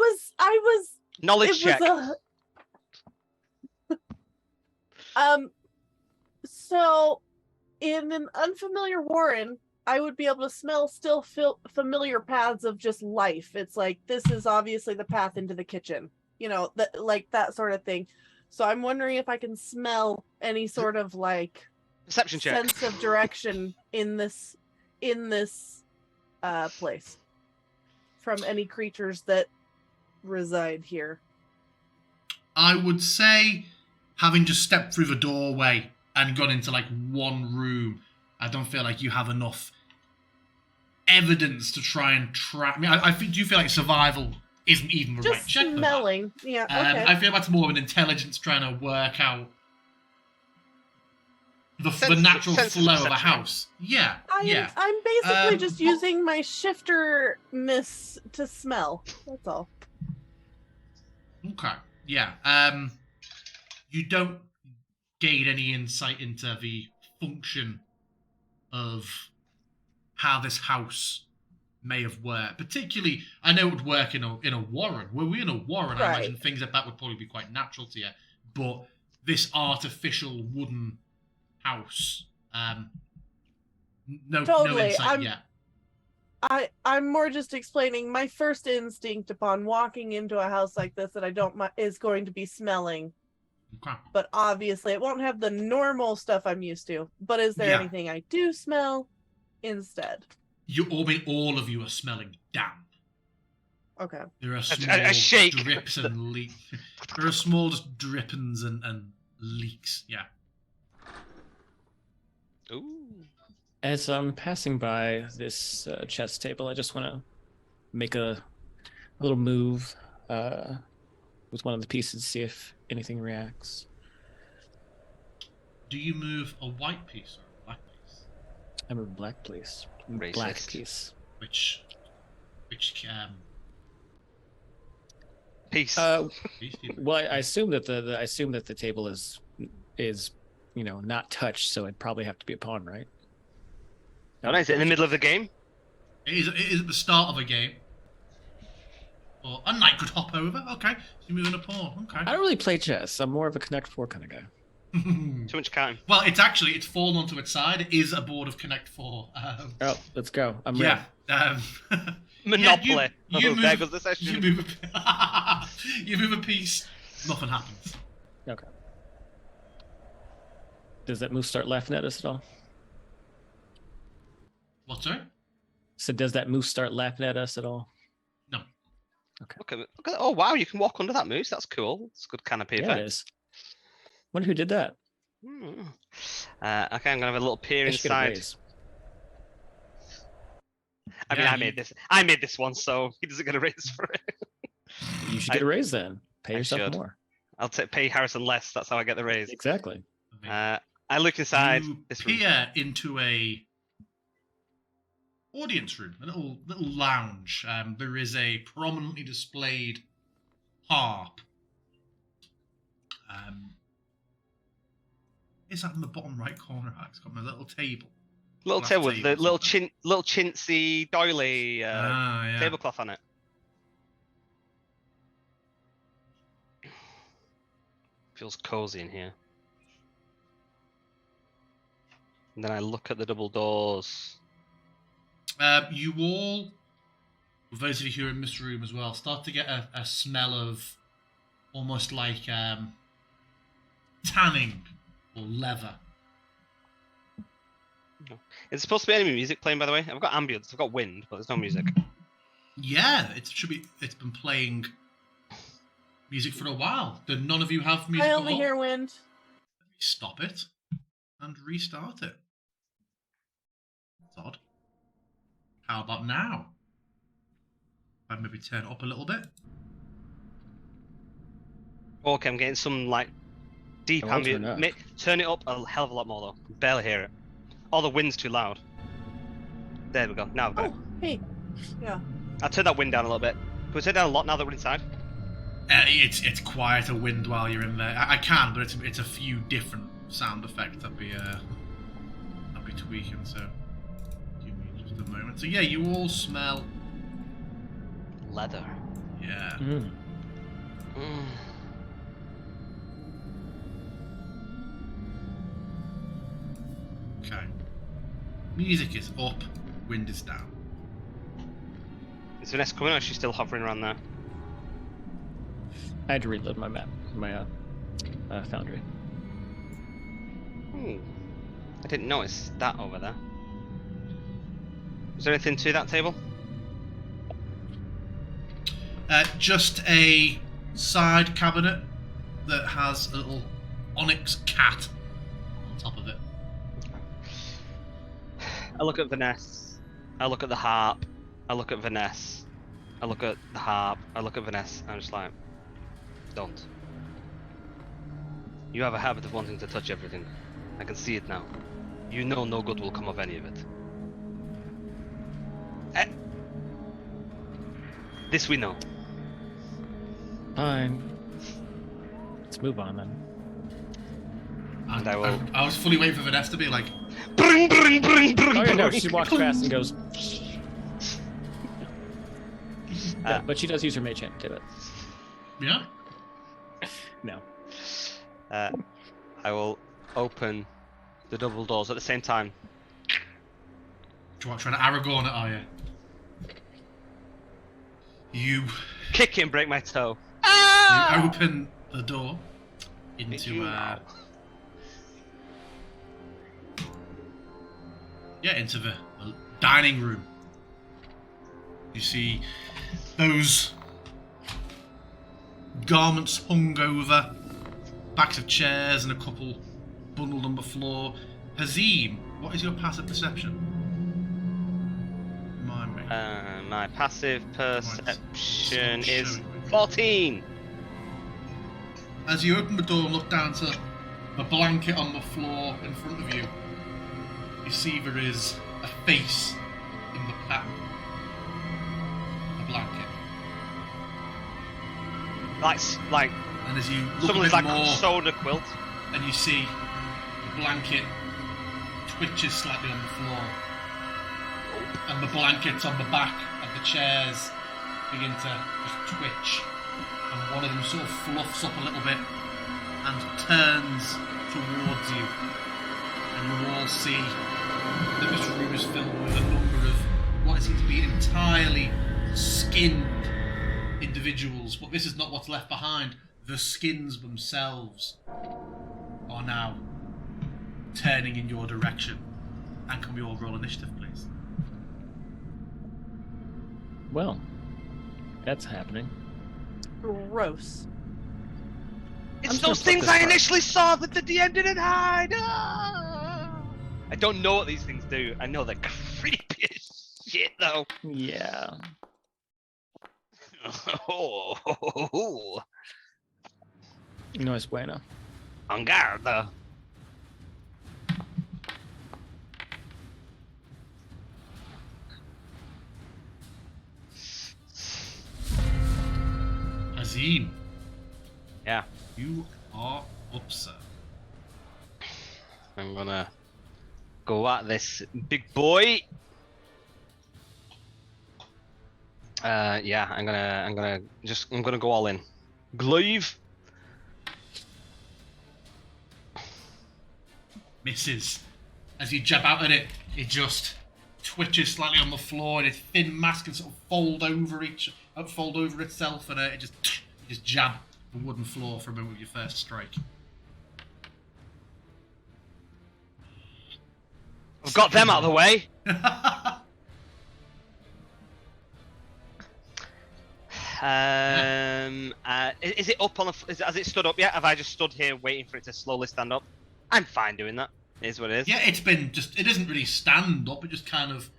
was Knowledge check. So in an unfamiliar warren, I would be able to smell still familiar paths of just life. It's like, this is obviously the path into the kitchen, that sort of thing. So I'm wondering if I can smell any sort of like Perception check. sense of direction in this place from any creatures that reside here. I would say, having just stepped through the doorway and gone into like one room, I don't feel like you have enough evidence to try and track. I mean, do you feel like survival isn't even the right check? Just smelling, yeah. Okay. I feel that's more of an intelligence trying to work out the natural flow of a house. Yeah, I'm basically just using my shifter-ness to smell. That's all. Okay. Yeah. You don't gain any insight into the function of how this house may have worked. Particularly, I know it would work in a warren. Were we in a warren, Right. I imagine things like that would probably be quite natural to you. But this artificial wooden house, no insight yet. I'm more just explaining my first instinct upon walking into a house like this that I don't is going to be smelling. Okay. But obviously it won't have the normal stuff I'm used to. But is there anything I do smell instead? All of you are smelling damp. Okay. There are small a shake. drips and leaks. There are small just drippings and leaks. Yeah. Ooh. As I'm passing by this chess table, I just want to make a little move with one of the pieces to see if anything reacts. Do you move a white piece or a black piece? I move a black piece. Racist. Black piece. Which Peace. piece do you move? Well, I assume that the table is not touched, so it'd probably have to be a pawn, right? Oh, nice. In the middle of the game? It is at the start of a game. Or a knight could hop over. Okay, so you're moving a pawn. Okay. I don't really play chess. I'm more of a Connect 4 kind of guy. Too much counting. Well, it's fallen onto its side. It is a board of Connect 4. Oh, let's go. I'm yeah. ready. Monopoly. You There move, goes the session. you move a piece, nothing happens. Okay. Does that moose start laughing at us at all? What, sorry? So does that moose start laughing at us at all? No. Okay. Oh wow, you can walk under that moose. That's cool. It's a good canopy Yeah, effect. it is. Wonder who did that. Okay, I'm gonna have a little peer They should get a inside. raise. I mean, Yeah, I made this one, so he doesn't get a raise for it. You should get a raise then. Pay I yourself should. more. I'll pay Harrison less. That's how I get the raise. Exactly. I look inside You this room. peer into a audience room, a little lounge. There is a prominently displayed harp. Is that in the bottom right corner? It's got my little table. Little glass table with the table, little something. little chintzy doily Yeah. tablecloth on it. Feels cozy in here. And then I look at the double doors. You all, for those of you who are in this room as well, start to get a smell of almost like tanning or leather. Is it supposed to be any music playing, by the way? I've got ambience, I've got wind, but there's no music. Yeah, it should be. It's been playing music for a while. Did none of you have music? I at only all? hear wind. Stop it and restart it. That's odd. How about now? I'd maybe turn it up a little bit. Okay, I'm getting some like deep I will turn ambient. it up. Turn it up a hell of a lot more though. Barely hear it. All the wind's too loud. There we go. Now I've got it. Oh, hey. Yeah. I'll turn that wind down a little bit. Can we turn down a lot now that we're inside? It's quieter wind while you're in there. I can, but it's a few different sound effects. I'd be tweaking. So give me just a moment. So yeah, you all smell. Leather. Yeah. Mm. Okay. Music is up. Wind is down. Is Vanessa coming or is she still hovering around there? I had to reload my map, my foundry. I didn't notice that over there. Is there anything to that table? Just a side cabinet that has a little onyx cat on top of it. I look at Vanessa. I look at the harp. I look at Vanessa. I look at the harp. I look at Vanessa. I'm just like, don't. You have a habit of wanting to touch everything. I can see it now. You know no good will come of any of it. This we know. Fine. Let's move on then. And I will- I was fully waiting for Vanessa to be like, Bring, bring, bring, bring, Oh yeah, no, bring. she walks past and goes. Yeah, but she does use her mage hand to do it. yeah. No. I will open the double doors at the same time. Trying to Aragorn it, are you? You Kick it and break my toe. you open the door into into the dining room. You see those garments hung over backs of chairs and a couple bundled on the floor. Hazim, what is your passive perception? Remind me. My passive perception Right. is 14. As you open the door and look down to the blanket on the floor in front of you, you see there is a face in the pattern. A blanket. Like And as you look a someone's bit like more, sewed a quilt. and you see the blanket twitches slightly on the floor, and the blankets on the back of the chairs begin to just twitch, and one of them sort of fluffs up a little bit and turns to towards you, and you all see that this room is filled with a number of what seem to be entirely skinned individuals, but this is not what's left behind. The skins themselves are now turning in your direction. And can we all roll initiative, please? Well, that's happening. Gross. It's just gonna those put things this I part- initially saw that the DM didn't hide! I don't know what these things do. I know they're creepy as shit, though. Yeah. Oh, No es bueno. on guard. Azim, Yeah, you are up, sir. I'm gonna go at this big boy. Yeah, I'm gonna go all in. Glaive. Misses. As you jab out at it, it just twitches slightly on the floor, and its thin mask can sort of fold over itself, and you just jab the wooden floor for a moment with your first strike. I've got them out of the way. Is it up on the? Has it stood up yet? Have I just stood here waiting for it to slowly stand up? I'm fine doing that. It is what it is. Yeah, it doesn't really stand up, it just kind of,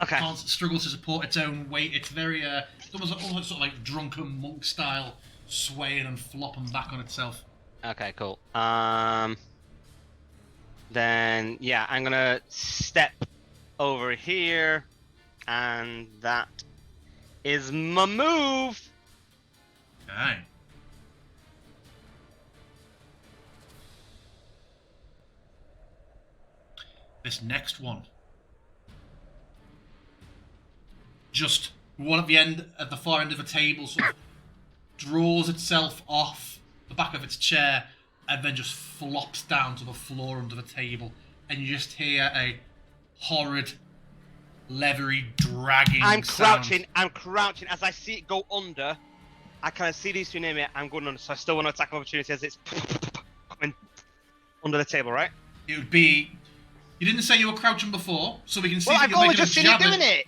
Okay. struggles to support its own weight. It's very, it's almost sort of like drunken monk style, swaying and flopping back on itself. Okay, cool. Then yeah, I'm gonna step over here, and that is my move. Okay. This next one, just one at the far end of the table, sort of draws itself off the back of its chair and then just flops down to the floor under the table, and you just hear a horrid, leathery, dragging I'm sound. crouching as I see it go under. I kind of see these two near me. I'm going under, so I still want to attack opportunity as it's coming under the table, right? It would be. You didn't say you were crouching before, so we can see Well, that I've you're only making just a seen you jab doing at- it.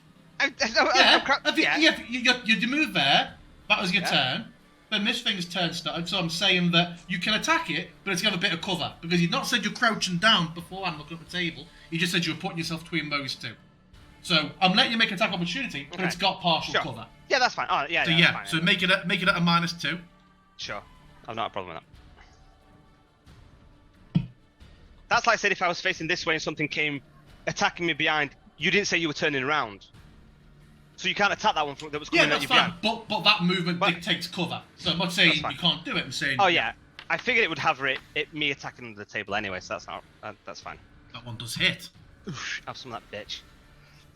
You move there. That was your Yeah. turn. Then this thing's turn started, so I'm saying that you can attack it, but it's got a bit of cover. Because you've not said you're crouching down beforehand looking at the table. You just said you were putting yourself between those two. So I'm letting you make an attack opportunity, but Okay. it's got partial Sure. cover. Yeah, that's fine. Oh, yeah, So yeah, yeah, that's so fine. make it at a -2. Sure, I've not a problem with that. That's like I said, if I was facing this way and something came attacking me behind, you didn't say you were turning around. So you can't attack that one that was Yeah, coming at that's you fine. behind. But that movement But- dictates cover. So I'm not saying That's fine. you can't do it. I'm saying Oh yeah, I figured it would have me attacking under the table anyway, so that's fine. that one does hit. Oof, have some of that bitch.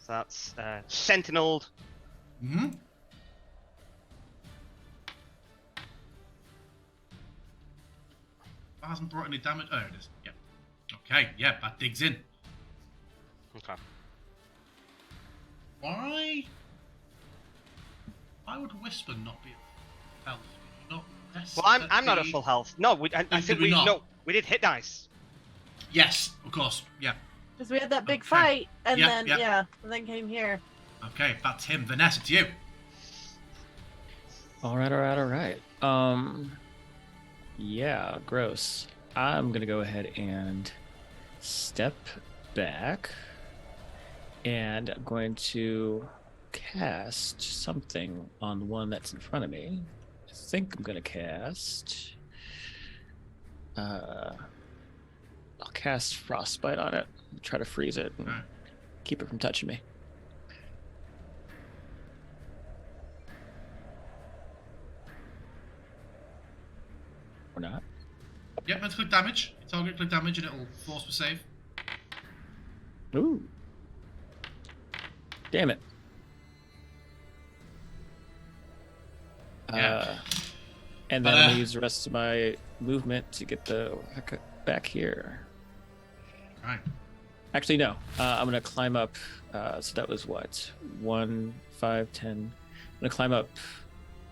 So that's Sentineled. Hmm. That hasn't brought any damage. Oh, it is. Yeah. Okay. Yeah, that digs in. Okay. Why would Whisper not be at health? Not rest Well, I'm not at full health. No, I Did think we not? no, we did hit dice. Yes, of course. Yeah. Because we had that big Okay. fight, and Yeah, then yeah. and then came here. Okay, that's him. Vanessa, it's you. All right. Yeah, gross. I'm gonna go ahead and step back, and I'm going to cast something on the one that's in front of me. I think I'm gonna cast. I'll cast Frostbite on it. Try to freeze it and Alright. keep it from touching me. Or not. Yep, let's click damage. Target click damage and it'll force for save. Ooh. Damn it. Yeah. And then I'm gonna use the rest of my movement to get the heck back here. Right. Actually, no. I'm gonna climb up. So that was what? 1, 5, 10. I'm gonna climb up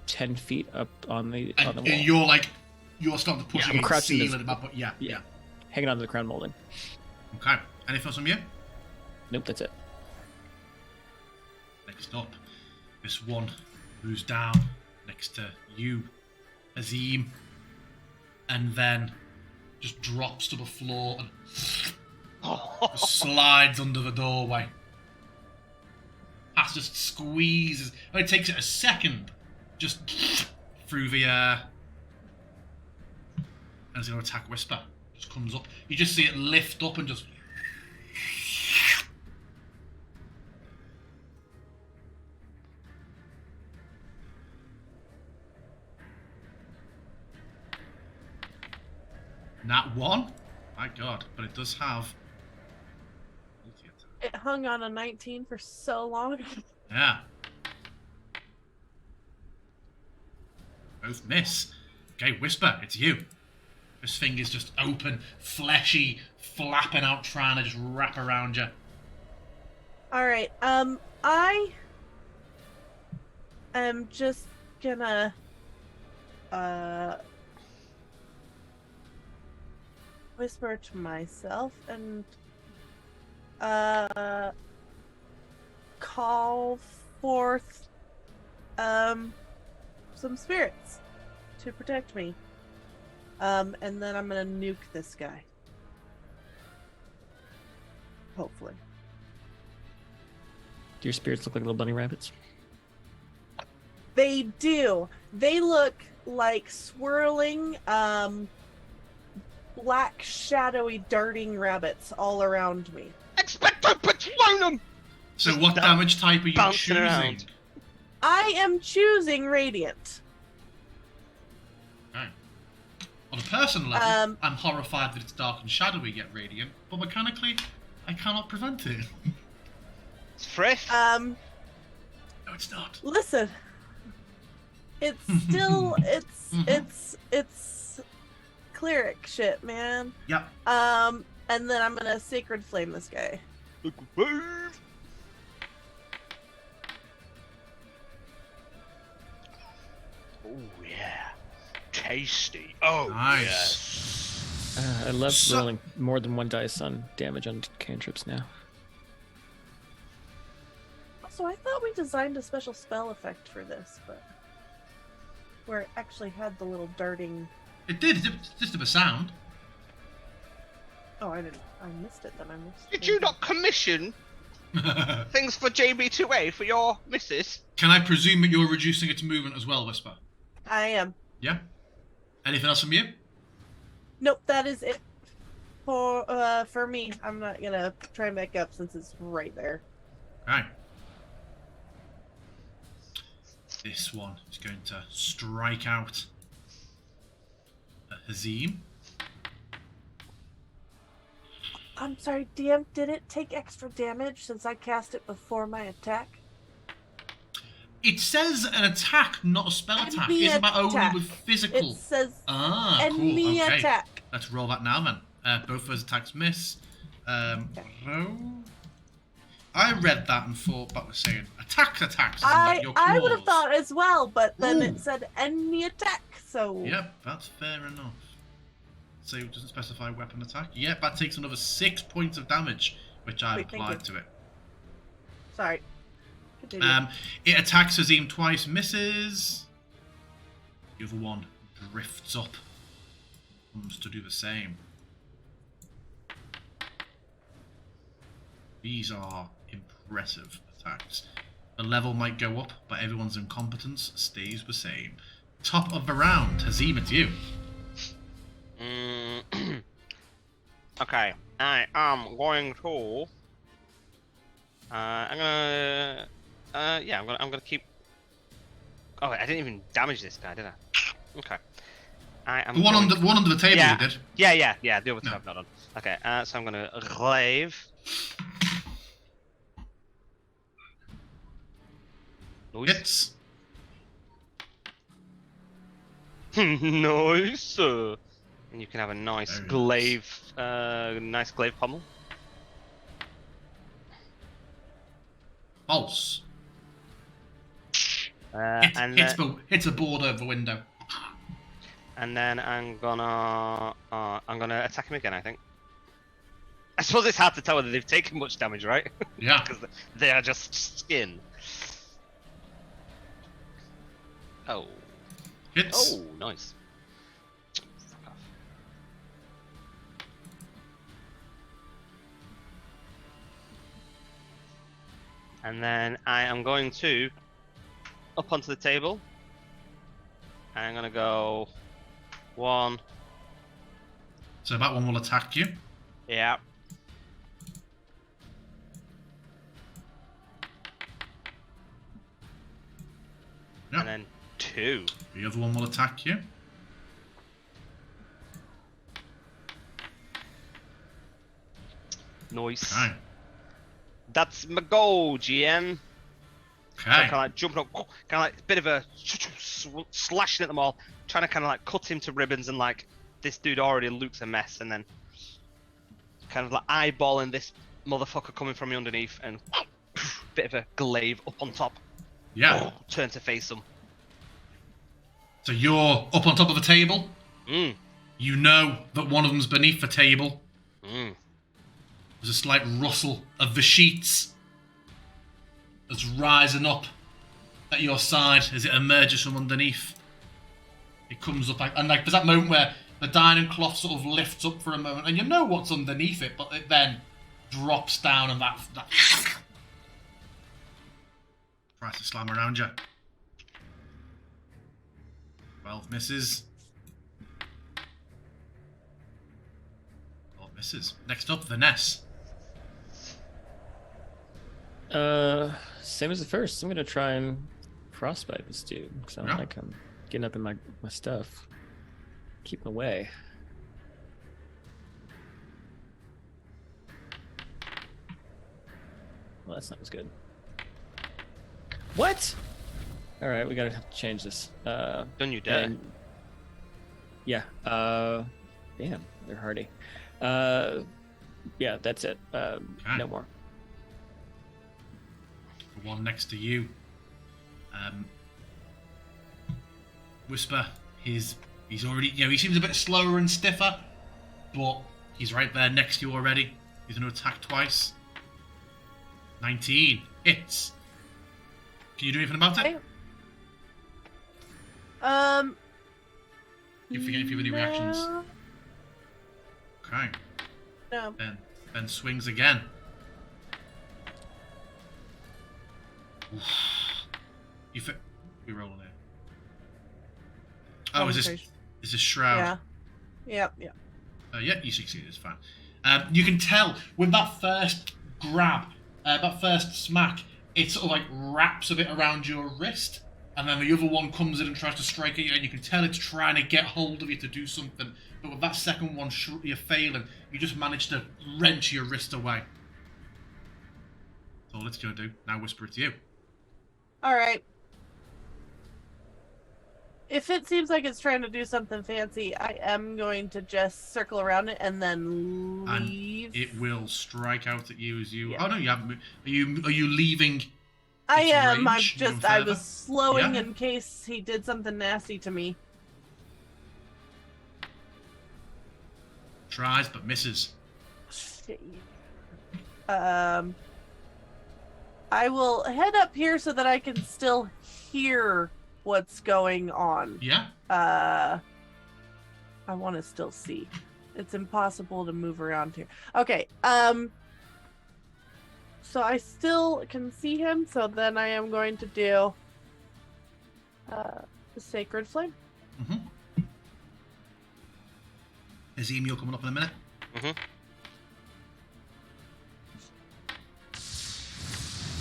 10 feet up on the wall. And you're starting to push I'm against the crouching ceiling. Yeah. Hanging on to the crown molding. Okay. Anything else from you? Nope, that's it. Next up, this one moves down next to you, Azim, and then just drops to the floor and slides under the doorway. Has just squeezes. It takes it a second, just through the air. And it's going to attack Whisper. Just comes up. You just see it lift up and just. Nat 1? My god, but it does have. It hung on a 19 for so long. Yeah. Both miss. Okay, Whisper, it's you. His finger's just open, fleshy, flapping out, trying to just wrap around you. Alright, I am just gonna whisper to myself and call forth some spirits to protect me. And then I'm gonna nuke this guy. Hopefully. Do your spirits look like little bunny rabbits? They do. They look like swirling, black, shadowy, darting rabbits all around me. Expecto Patronum! So what damage type are you bouncing choosing? around. I am choosing Radiant. Okay. On a personal level, I'm horrified that it's dark and shadowy yet radiant, but mechanically, I cannot prevent it. It's fresh. No, it's not. Listen. It's still it's cleric shit, man. Yep. And then I'm gonna sacred flame this guy. Oh yeah, tasty. Oh Nice. yes. I love So- rolling more than one dice on damage on cantrips now. So I thought we designed a special spell effect for this, but where it actually had the little darting. It did. It just of a sound. Oh, I didn't. I missed it. Then I missed. Did you not commission things for JB2A for your missus? Can I presume that you're reducing its movement as well, Whisper? I am. Yeah. Anything else from you? Nope. That is it for me. I'm not gonna try and back up since it's right there. Right. This one is going to strike out at Hazim. I'm sorry, DM. Did it take extra damage since I cast it before my attack? It says an attack, not a spell attack. Isn't that only attack. with physical? It says Cool. enemy Okay. attack. Let's roll that now then. Both those attacks miss. Roll. I read that and thought that was saying attacks. Isn't that your I would have claws? thought as well, but then Ooh. it said enemy attack. So Yep, that's fair enough. So it doesn't specify weapon attack. Yep, that takes another 6 points of damage, which I've Wait, thank applied you. to it. sorry. Continue. It attacks Azim twice, misses. The other one drifts up, comes to do the same. These are impressive attacks. The level might go up, but everyone's incompetence stays the same. Top of the round, Hazim, it's you. Okay, I am going to. I'm gonna keep. Oh, I didn't even damage this guy, did I? Okay. I am. The one under the table Yeah. you did. Yeah. The other two No. I've not done. Okay, so I'm gonna glaive. Noise. Hits. Nice. And you can have a nice Very glaive, nice glaive pommel. False. Hits a board over the window. And then I'm gonna attack him again. I think. I suppose it's hard to tell whether they've taken much damage, right? Yeah. Because they are just skin. Oh. Hits. Oh, nice. Fuck off. And then I am going to up onto the table. And I'm gonna go 1. So that one will attack you. Yeah. Yeah. And then 2. The other one will attack you. Nice. Okay. That's my goal, GM. So Okay. kind of like jumping up, kind of like bit of a slashing at them all, trying to kind of like cut him to ribbons, and like this dude already looks a mess, and then kind of like eyeballing this motherfucker coming from underneath, and bit of a glaive up on top. Yeah. Turn to face him. So you're up on top of a table. Mm. You know that one of them's beneath the table. Mm. There's a slight rustle of the sheets that's rising up at your side as it emerges from underneath. It comes up and there's that moment where the dining cloth sort of lifts up for a moment, and you know what's underneath it, but it then drops down, and that tries to slam around you. 12 misses. 12 misses. Next up, Vanessa. Same as the first. I'm gonna try and frostbite this dude because I don't Yeah. like him getting up in my stuff. Keep him away. Well, that's not as good. What? All right, we gotta change this. Don't you dare. Yeah. Damn, they're hardy. Yeah, that's it. No more. The one next to you. Whisper, he's already, he seems a bit slower and stiffer, but he's right there next to you already. He's going to attack twice. 19 hits. Can you do anything about it? You forget if you have any reactions. Okay. No. Ben swings again. Oof. We rolling here. Oh, is this Shroud? Yeah. Yep. Yeah, you succeeded. It's fine. You can tell with that first grab, that first smack, it sort of like wraps a bit around your wrist, and then the other one comes in and tries to strike at you, and you can tell it's trying to get hold of you to do something. But with that second one, you're failing. You just manage to wrench your wrist away. That's all it's going to do. Now whisper it to you. All right. If it seems like it's trying to do something fancy, I am going to just circle around it and then leave. And it will strike out at you as you. Yeah. Oh no, you haven't. Are you leaving? I its am. range? I was slowing Yeah. in case he did something nasty to me. Tries but misses. Shit. I will head up here so that I can still hear what's going on. Yeah. I want to still see. It's impossible to move around here. Okay. So I still can see him. So then I am going to do the Sacred Flame. Mm-hmm. Is Emil coming up in a minute? Mm-hmm.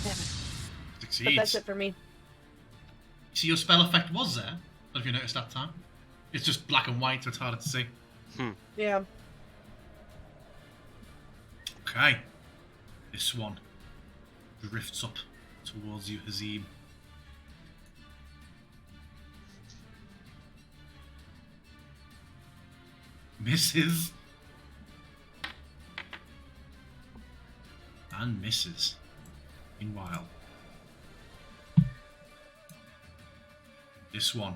Damn it. But Succeeds. that's it for me. See, your spell effect was there. I don't know if you noticed that time. It's just black and white, so it's harder to see. Yeah. Okay. This one drifts up towards you, Hazim. Misses. And misses. Meanwhile, this one.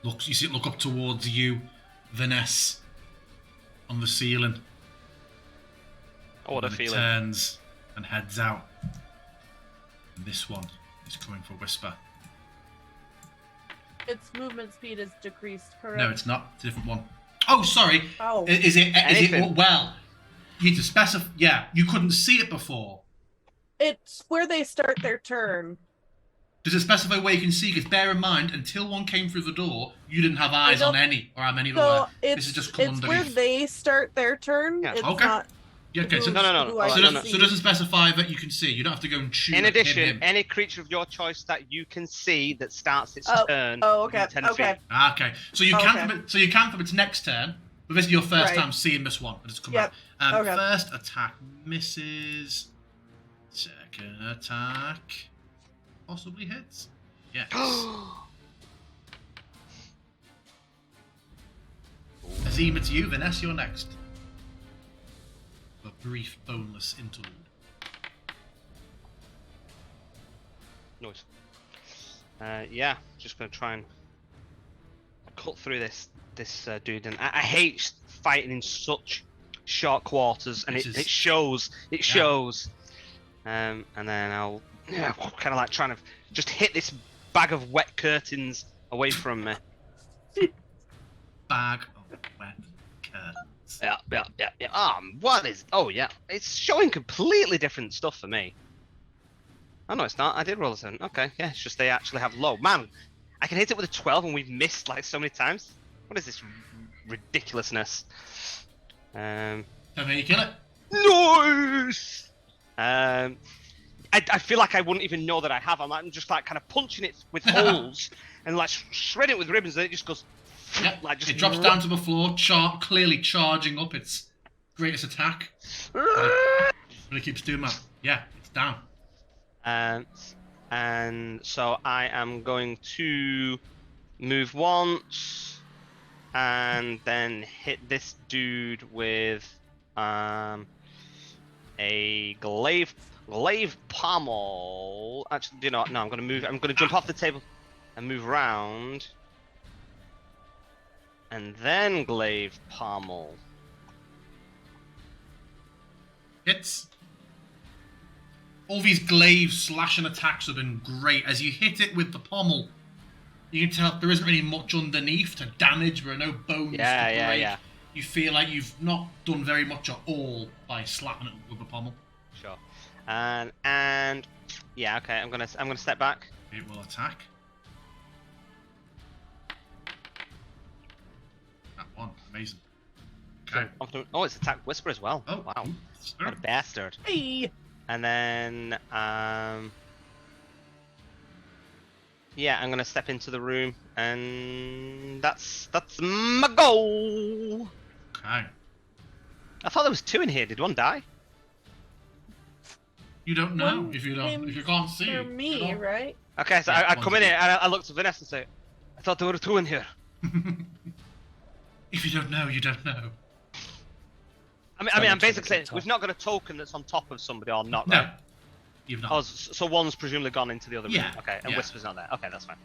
Looks, you see it look up towards you, Vanessa, on the ceiling. Oh, what a And it feeling. turns and heads out. And this one is coming for Whisper. Its movement speed is decreased, correct? No, it's not. It's a different one. Oh, sorry. Oh. Is it? Anything. Well, you need to specify. Yeah, you couldn't see it before. It's where they start their turn. Does it specify where you can see? Because bear in mind, until one came through the door, you didn't have eyes on any, or how many there So were. it's, This is just come it's where underneath. they start their turn. Yeah. It's Okay. not Yeah, okay, so, who- No. who I so, can doesn't, see. so it doesn't specify that you can see. You don't have to go and shoot. In at addition, him. any creature of your choice that you can see that starts its turn. Oh, okay. within 10 Okay. feet. Okay, so you Okay. can from its next turn. But this is your first Right. time seeing this one. It's come Yep. out. Okay. First attack misses. Second attack possibly hits. Yes. Azim, it's you. Vanessa, you're next. A brief boneless interlude. Nice. Yeah, just gonna try and cut through this dude, and I hate fighting in such short quarters, and This it is- shows. It shows. And then I'll kind of like trying to just hit this bag of wet curtains away from me. Bag of wet curtains. Yeah. What is? Oh yeah, it's showing completely different stuff for me. Oh no, it's not. I did roll a 7. Okay, yeah, it's just they actually have low. Man, I can hit it with a 12 and we've missed like so many times. What is this ridiculousness? Tell me you kill it. Nice! I feel like I wouldn't even know that I have. I'm just like kind of punching it with holes and like shredding it with ribbons, and it just goes. Yep. Like just It drops down to the floor, clearly charging up its greatest attack. But it keeps doing that. Yeah, it's down. And so I am going to move once and then hit this dude with a glaive pommel. Actually, do you know what? No, I'm gonna move. I'm gonna jump off the table and move round, and then glaive pommel. Hits. All these glaive slashing attacks have been great. As you hit it with the pommel, you can tell there isn't really much underneath to damage. There are no bones to break. Yeah. You feel like you've not done very much at all by slapping it with the pommel. Sure. And yeah, okay. I'm gonna step back. It will attack. That one, amazing. Okay. Oh, it's attack whisper as well. Oh, Wow. oops. What a bastard. Hey. And then, yeah, I'm gonna step into the room, and that's my goal. Okay. I thought there was 2 in here. Did one die? You don't know One if you came can't see. For you me, don't. right? Okay, so Yeah, I one come in did. here and I look to Vanessa and say, I thought there were 2 in here. If you don't know, you don't know. I mean, Someone I'm basically took saying it top. we've not got a token that's on top of somebody or not, No, right? you've not. Oh, so one's presumably gone into the other room. Yeah, Okay, and yeah. Whisper's not there. Okay, that's fine.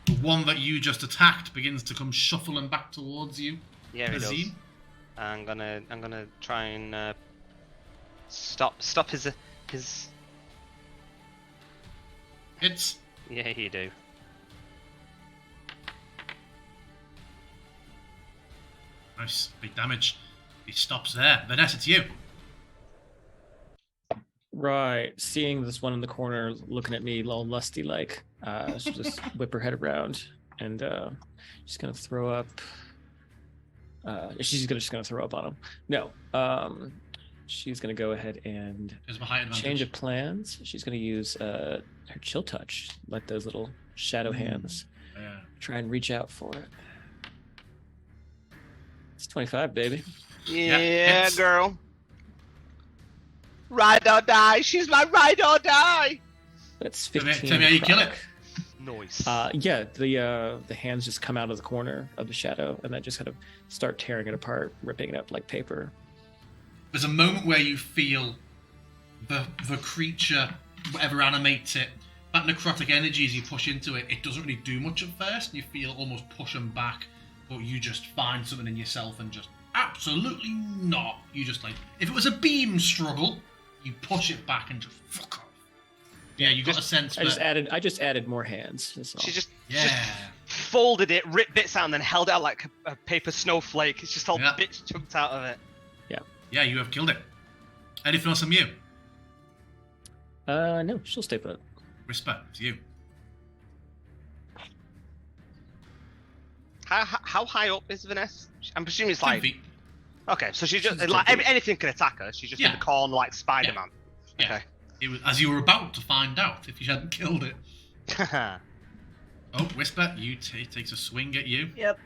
The one that you just attacked begins to come shuffling back towards you. Yeah, he does. Azim. I'm gonna try and stop his. Hits. Yeah, you do. Nice, big damage. He stops there. Vanessa, it's you. Right, seeing this one in the corner looking at me all lusty like, she'll just whip her head around and she's gonna throw up. She's just gonna throw up on him. No, she's gonna go ahead and There's my height advantage. change of plans. She's gonna use her chill touch, like those little shadow hands. Yeah. Try and reach out for it. It's 25, baby. Yeah, hits. girl. Ride or die. She's my ride or die. That's Tell me- 15. tell me how you kill it. proc. noise? Yeah, the hands just come out of the corner of the shadow, and then just kind of start tearing it apart, ripping it up like paper. There's a moment where you feel the creature, whatever animates it, that necrotic energy as you push into it, it doesn't really do much at first. You feel almost pushing back, but you just find something in yourself and just absolutely not. You just like, if it was a beam struggle, you push it back and just fuck off. Yeah, you got a sense. I just added more hands. That's all. She just Yeah. folded it, ripped bits out, and then held it out like a paper snowflake. It's just all Yeah. bits chunked out of it. Yeah, you have killed it. Anything else from you? No, she'll stay put. Whisper, it's you. How high up is Vanessa? I'm presuming it's 10 like... feet. Okay, so she just... She's like 10 feet. anything can attack her. She's just in Yeah. the corner like Spider-Man. Yeah. Okay. It was as you were about to find out if you hadn't killed it. Oh, Whisper, takes a swing at you. Yep.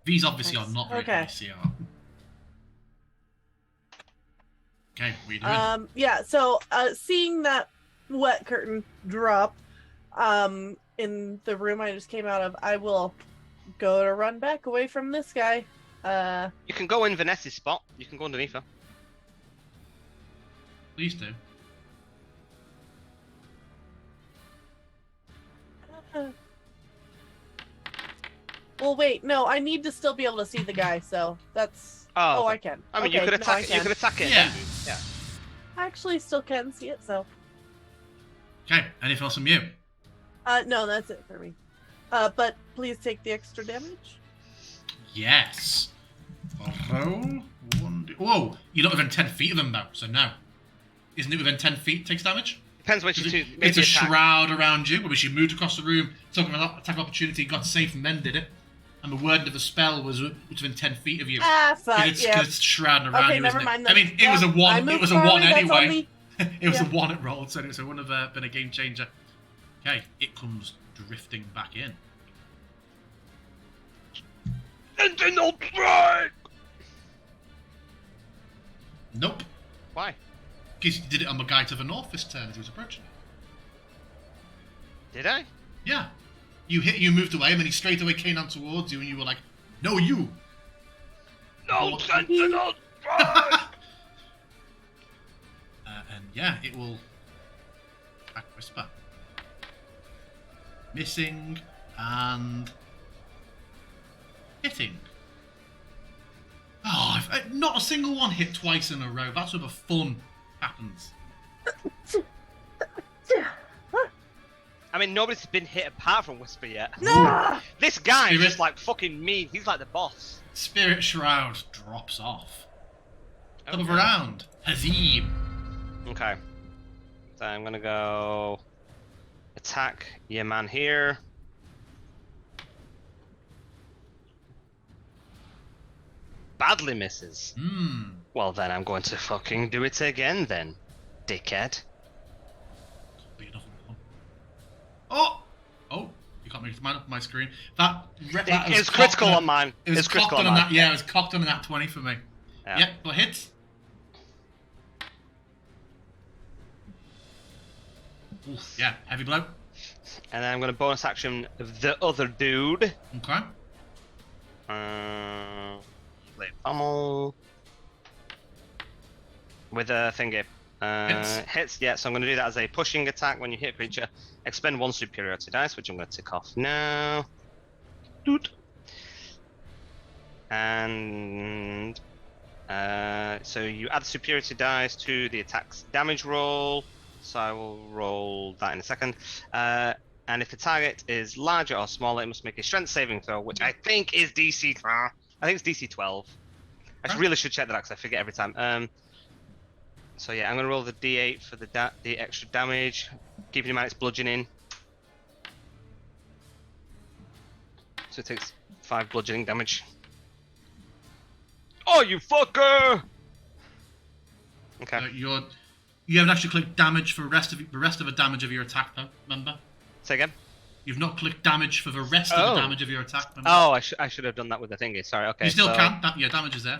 These obviously Nice. are not very Okay. high CR. Okay, what are you doing? Yeah, so seeing that wet curtain drop in the room I just came out of, I will go to run back away from this guy. You can go in Vanessa's spot. You can go underneath her. Please do. Well, wait, no, I need to still be able to see the guy, so that's... Oh, I can. I mean, Okay, you could no, attack I it. You can. could attack it. Yeah. Yeah. I actually still can see it, so... Okay, anything else from you? No, that's it for me. But please take the extra damage. Yes. Roll. Whoa, you're not within 10 feet of them though, so no. Isn't it within 10 feet takes damage? Depends which you It's a shroud around you, but she moved across the room, took an attack opportunity, got safe, and then did it. And the word of the spell was within 10 feet of you. Fuck, Because yeah. it's shrouding around Okay, you, never isn't mind it? then. I mean, it Yeah, was a one. I It moved was a farther, one that's on anyway. me. It was Yeah. a one it rolled, so it wouldn't have been a game changer. Okay, it comes drifting back in. Sentinel strike! Nope. Why? Because you did it on the guy to the north this turn as he was approaching. Did I? Yeah. You moved away, and then he straight away came down towards you, and you were like, no, you! No sentinel strike! And yeah, it will attack Whisper. Missing and hitting. Oh, not a single one hit twice in a row. That's where the fun happens. I mean, nobody's been hit apart from Whisper yet. No! This guy is Spirit. just like fucking mean. He's like the boss. Spirit Shroud drops off. Top of Okay. round. Hazim. Okay. So I'm gonna go attack your man here. Badly misses. Hmm. Well then I'm going to fucking do it again then, dickhead. Be another one. Oh! Oh! You can't make it up my screen. That It was critical on mine. It was critical cocked on on mine. that. Yeah, it was cocked on that 20 for me. Yeah. Yep, but hits. Oof, yeah, heavy blow. And then I'm gonna bonus action the other dude. Okay. Late pummel. With a thingy. Hits, yeah, so I'm going to do that as a pushing attack when you hit a creature. Expend one superiority dice, which I'm going to tick off now. Doot. And so you add superiority dice to the attack's damage roll. So I will roll that in a second. And if the target is larger or smaller, it must make a strength saving throw, which I think is DC. I think it's DC 12. I really should check that because I forget every time. So yeah, I'm gonna roll the D8 for the extra damage. Keeping in mind it's bludgeoning. So it takes 5 bludgeoning damage. Oh, you fucker! Okay. You haven't actually clicked damage for the rest of the damage of your attack, though. Remember? Say again. You've not clicked damage for the rest of the damage of your attack. Remember? Oh, I should have done that with the thingy. Sorry. Okay. You still so... can. Your damage is there.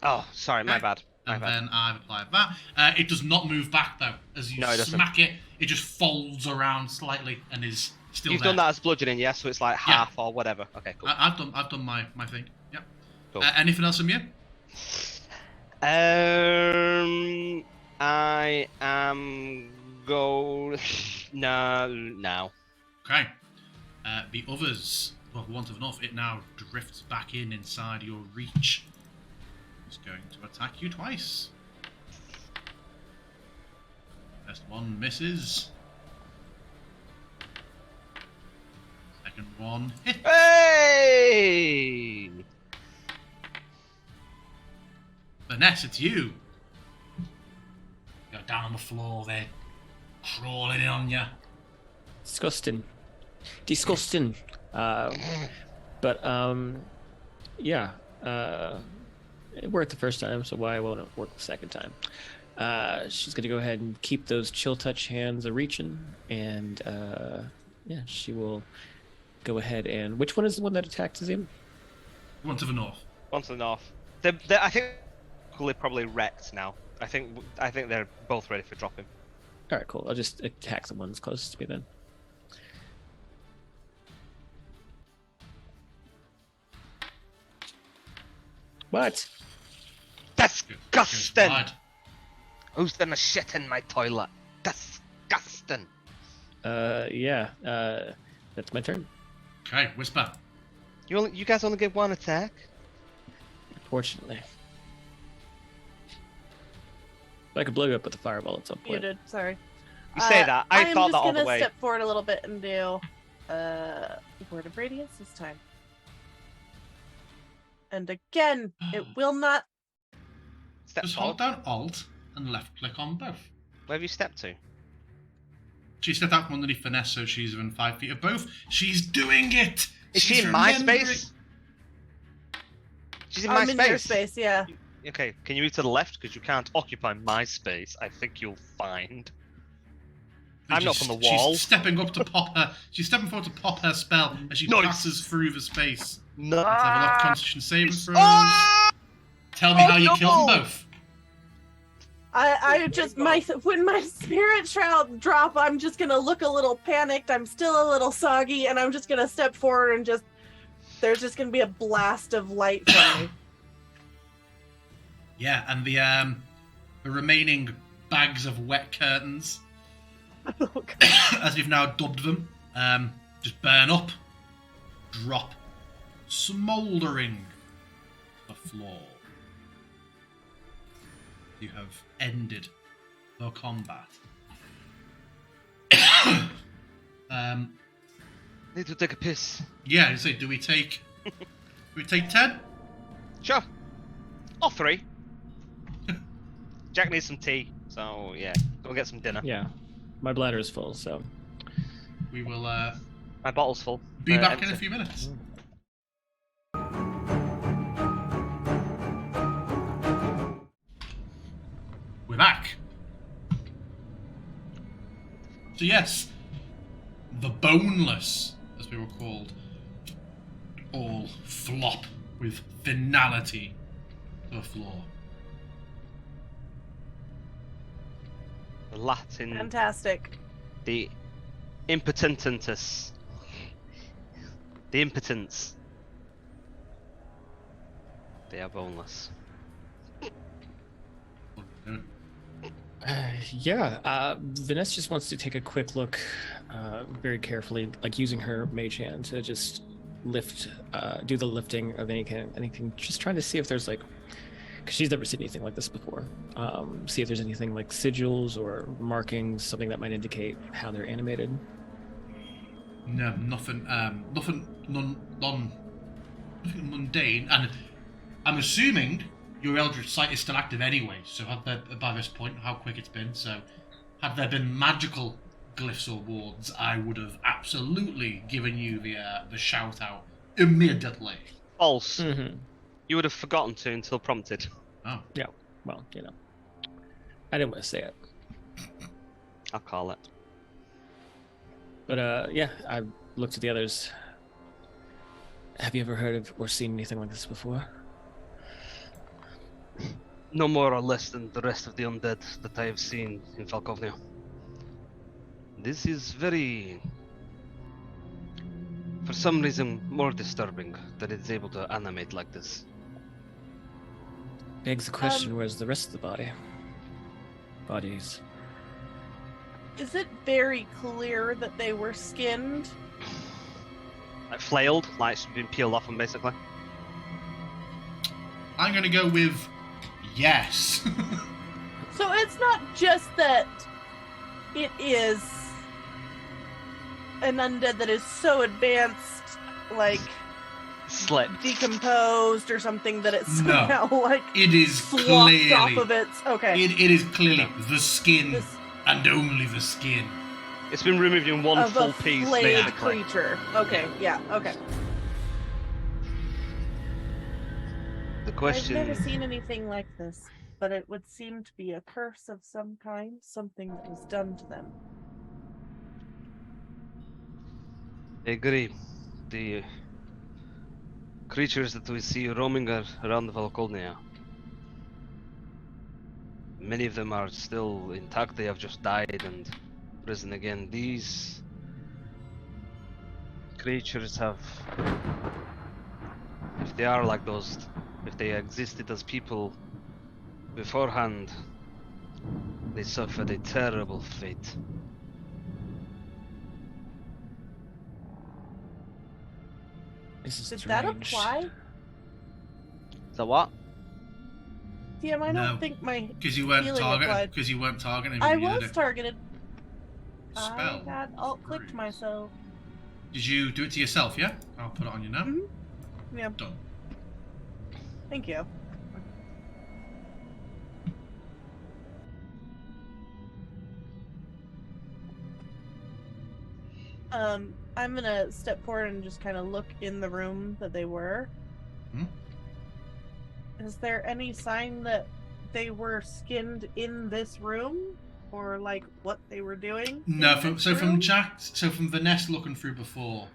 Oh, sorry, my bad. And My bad. then I've applied that. It does not move back though. As you No, it doesn't. smack it, it just folds around slightly and is still You've there. done that as bludgeoning, yeah? So it's like Yeah. half or whatever. Okay, cool. I've done my thing. Yep. Cool. Anything else from you? I am go. No. Okay. The others, well, for want of enough, it now drifts back inside your reach. It's going to attack you twice. First one misses. Second one hits. Hey! Vanessa, it's you. You're down on the floor, they're crawling in on you. Disgusting. Disgusting. Yeah. It worked the first time, so why won't it work the second time? She's gonna go ahead and keep those chill touch hands a reaching, and yeah, she will go ahead and. Which one is the one that attacked Azim? One to the north. One to the north. I think they're probably wrecked now. I think they're both ready for dropping. All right, cool. I'll just attack the ones closest to me then. What? Disgusting! Right. Who's gonna shit in my toilet? Disgusting! Yeah. That's my turn. Okay, Whisper. You guys only get one attack? Unfortunately. But I could blow you up with a fireball at some point. You did. Sorry. You say that. I thought that all the I'm just way. gonna step forward a little bit and do word of radius this time. And again, it will not. Step Just forward. hold down Alt and left click on both. Where have you stepped to? She stepped out from underneath Vanessa, so she's within 5 feet of both. She's doing it! Is She's she in my remembering- space? She's in my I'm in space. your space, yeah. Okay, can you move to the left? Because you can't occupy my space. I think you'll find. I'm not from the wall. She's stepping up to pop her. She's stepping forward to pop her spell as she Nice. passes through the space. No. Let's have a look. Constitution saving throws. Ah! Tell me Oh, how you no. killed them both. I just when my spirit shroud drop, I'm just gonna look a little panicked. I'm still a little soggy, and I'm just gonna step forward and there's just gonna be a blast of light from me. Yeah, and the remaining bags of wet curtains, Oh, God. as we've now dubbed them, just burn up, drop, smouldering the floor. You have ended the combat. Need to take a piss. Yeah, I say, do we take 10? Sure. Or 3. Jack needs some tea, so yeah, go get some dinner. Yeah. My bladder is full, so. We will My bottle's full. be back in empty. a few minutes. We're back. So yes, the boneless, as we were called, all flop with finality to the floor. The Latin, Fantastic. the impotentus. The impotence. They are boneless. Yeah. Vanessa just wants to take a quick look, very carefully, like using her mage hand to just lift, do the lifting of anything. Just trying to see if there's like, because she's never seen anything like this before. See if there's anything like sigils or markings, something that might indicate how they're animated. No, nothing mundane, and I'm assuming your Eldritch Sight is still active anyway, so by this point, how quick it's been, so had there been magical glyphs or wards, I would have absolutely given you the shout out immediately. False. Mm-hmm. You would have forgotten to until prompted. Oh. Yeah. Well, I didn't want to say it. I'll call it. But yeah, I looked at the others. Have you ever heard of or seen anything like this before? no more or less than the rest of the undead that I have seen in Falkovnia. This is very, for some reason, more disturbing that it's able to animate like this. Begs the question, where's the rest of the bodies? Is it very clear that they were skinned? Like flailed, like it's been peeled off them basically. I'm going to go with yes. So it's not just that it is an undead that is so advanced, like Slipped. decomposed or something, that it's No. somehow like It is sloughed clearly... off of its. Okay. It is clearly the skin This- and only the skin. It's been removed in one of full a piece, flayed basically. creature. Okay, yeah, okay. The question. I've never seen anything like this, but it would seem to be a curse of some kind, something that was done to them. I agree. The creatures that we see roaming around the Valkolnia, many of them are still intact. They have just died and risen again. These creatures have, if they are like those, if they existed as people beforehand, they suffered a terrible fate. This is Did strange. that apply? So what? DM, I No, don't think my Because you weren't feeling targeted. applied. Because you weren't targeting. I when you did was it. targeted. Spell. I got alt-clicked Freeze. myself. Did you do it to yourself? Yeah. I'll put it on you now. Mhm. Yeah, Done. thank you. I'm gonna step forward and just kind of look in the room that they were. Hmm? Is there any sign that they were skinned in this room, or like what they were doing? No. in this From room? Jack. So from Vanessa looking through before.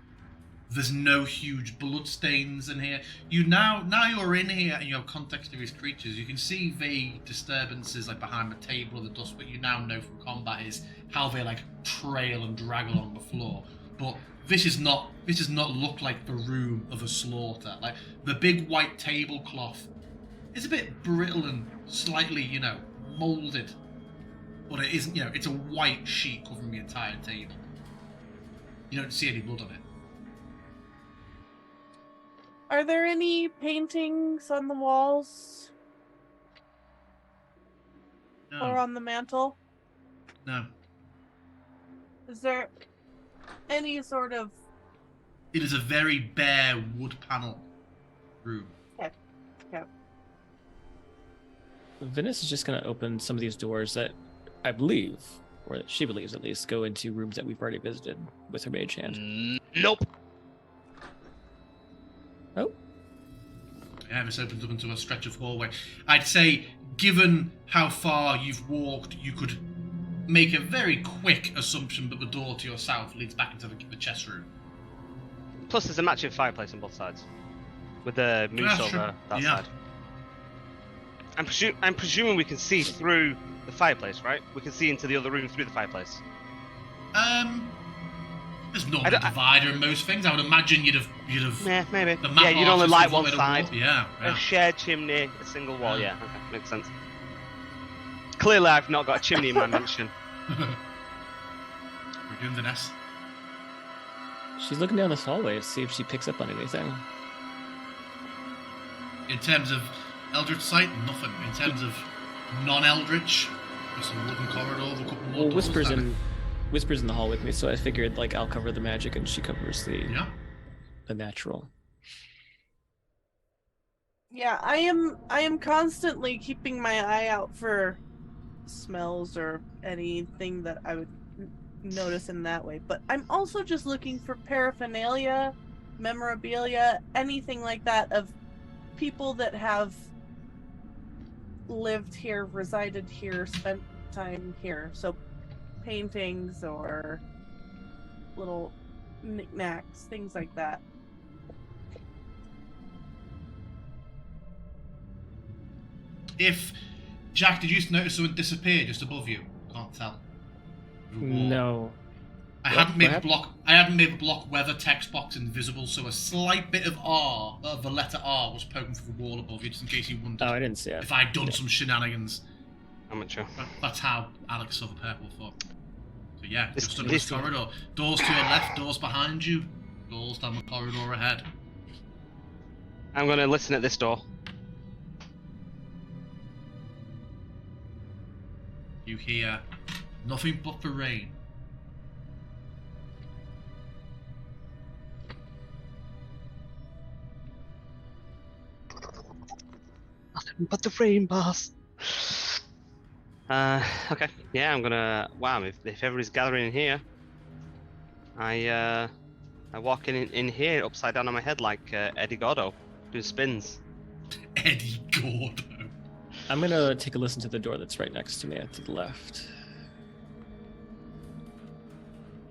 There's no huge blood stains in here. You now you're in here and you have context of these creatures. You can see vague disturbances like behind the table or the dust. What you now know from combat is how they like trail and drag along the floor. But this does not look like the room of a slaughter. Like the big white tablecloth is a bit brittle and slightly, molded. But it isn't, it's a white sheet covering the entire table. You don't see any blood on it. Are there any paintings on the walls No. or on the mantle? No. Is there any sort of... It is a very bare wood panel room. Okay. Vanessa's just gonna open some of these doors that I believe, or that she believes at least, go into rooms that we've already visited with her mage hand. Nope. Oh, Yeah, this opens up into a stretch of hallway. I'd say, given how far you've walked, you could make a very quick assumption that the door to your south leads back into the chest room. Plus, there's a matching fireplace on both sides, with the moose Yeah, over sure. that Yeah. side. I'm presuming we can see through the fireplace, right? We can see into the other room through the fireplace. There's normally a don't- divider in most things. I would imagine you'd have. Yeah, maybe. The map Yeah, you'd only artist light was one the way to side. walk. Yeah. A shared chimney, a single wall. Yeah. Yeah, okay, makes sense. Clearly, I've not got a chimney in my mansion. We're doing the nest. she's looking down this hallway to see if she picks up on anything. In terms of Eldritch sight, nothing. In terms of non-Eldritch, just a wooden corridor, a couple more Well, doors. whispers in the hall with me, so I figured like I'll cover the magic and she covers Yeah. the natural. Yeah, I am constantly keeping my eye out for smells or anything that I would notice in that way. But I'm also just looking for paraphernalia, memorabilia, anything like that of people that have lived here, resided here, spent time here. So paintings or little knickknacks, things like that. If Jack, did you notice someone disappear just above you? Can't tell. The wall. No. I What? hadn't made What the block. I hadn't made the block weather text box invisible, so a slight bit of R, of the letter R, was poking through the wall above you, just in case you wondered Oh, I didn't see it. if I'd done some shenanigans. Amateur. That's how Alex saw the purple for. So yeah, This- just under this this- corridor. Doors to your left, doors behind you, doors down the corridor ahead. I'm gonna listen at this door. You hear nothing but the rain. Nothing but the rain, boss. Okay. Yeah, I'm gonna. Wow, if everybody's gathering in here, I walk in here upside down on my head like Eddie Gordo, doing spins. Eddie Gordo. I'm gonna take a listen to the door that's right next to me to the left.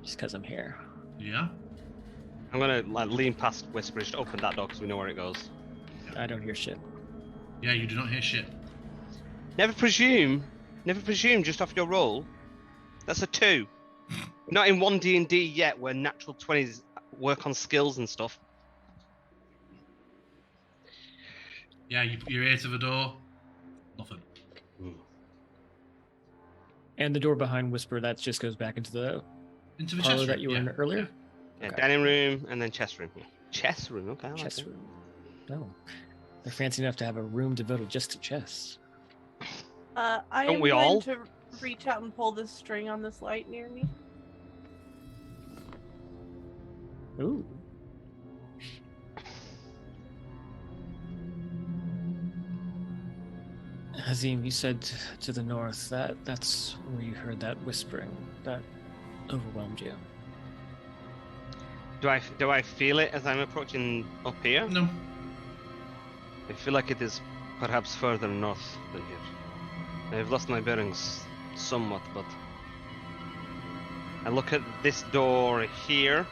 Just because I'm here. Yeah. I'm gonna like lean past Whisper, just open that door because we know where it goes. I don't hear shit. Yeah, you do not hear shit. Never presume just off your roll. That's a 2. Not in 1D&D yet, where natural 20s work on skills and stuff. Yeah, you put your ear to the door. Nothing. And the door behind Whisper, that just goes back into the Into the parlor chest that room, you were yeah. in earlier? Yeah, Okay. dining room and then chest room. Chess room, okay. I like Chess it. room. No. They're fancy enough to have a room devoted just to chess. I Don't am we going all? to reach out and pull this string on this light near me. Ooh. Hazim, you said to the north that's where you heard that whispering that overwhelmed you. Do I feel it as I'm approaching up here? No. I feel like it is perhaps further north than here. I've lost my bearings somewhat, but I look at this door here.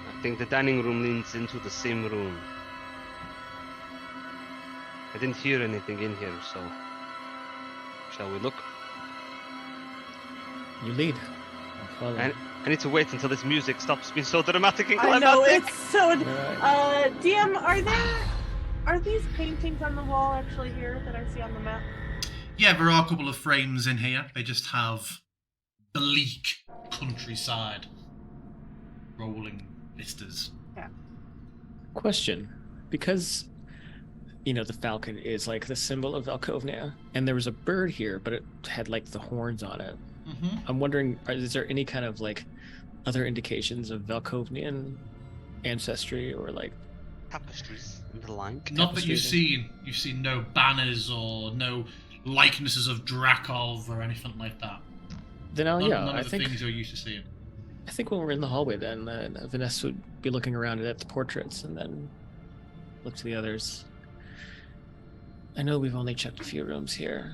I think the dining room leads into the same room. I didn't hear anything in here, so shall we look? You lead. I'll follow. I need to wait until this music stops being so dramatic and I climactic. know it's so. Alright. DM, are these paintings on the wall actually here that I see on the map? Yeah, there are a couple of frames in here. They just have bleak countryside, rolling vistas. Question. Because, you know, the falcon is like the symbol of Valkovnia, and there was a bird here, but it had like the horns on it. Mm-hmm. I'm wondering, is there any kind of like other indications of Valkovnian ancestry or like Tapestries and the like. Not that you've Tapestries. seen. You've seen no banners or no likenesses of Drakov or anything like that. then I'll, None, yeah, none I of the think things you're used to seeing. I think when we're in the hallway then Vanessa would be looking around at the portraits and then look to the others. I know we've only checked a few rooms here,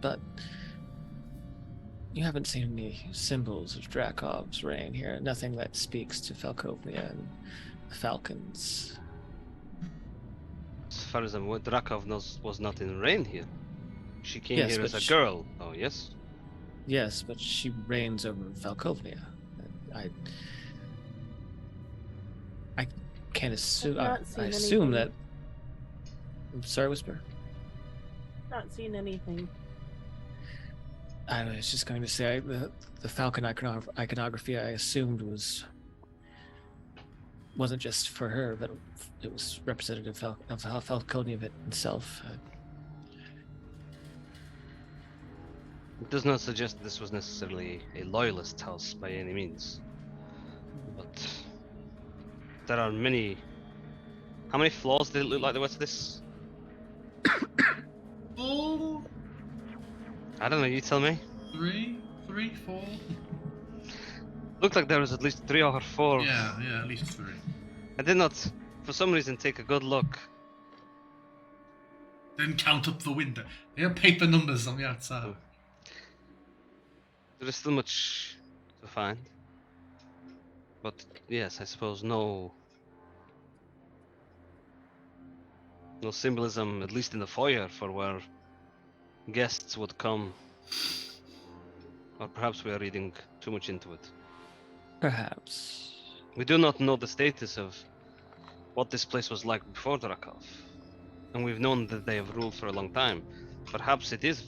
but you haven't seen any symbols of Drakov's reign here. Nothing that speaks to Falkovnia and the Falcons. As far as I'm aware, Drakov was not in reign here. She came Yes, here but as a she- girl. Oh, yes? Yes, but she reigns over Falkovnia. I can't assume. I've not I seen assume anything. that. I'm sorry, Whisper. Not seen anything. I was just going to say the Falcon iconography I assumed wasn't just for her, but it was representative of Falconia itself. It does not suggest that this was necessarily a loyalist house by any means. But there are many. How many floors did it look like there were to this? 4, I don't know, you tell me. 3, 4. Looked like there was at least 3 or 4. Yeah, at least 3. I did not, for some reason, take a good look. Then count up the window. They have paper numbers on the outside. There is still much to find. But yes, I suppose no No symbolism, at least in the foyer, for where guests would come. Or perhaps we are reading too much into it. Perhaps. We do not know the status of what this place was like before Drakov. And we've known that they have ruled for a long time. Perhaps it is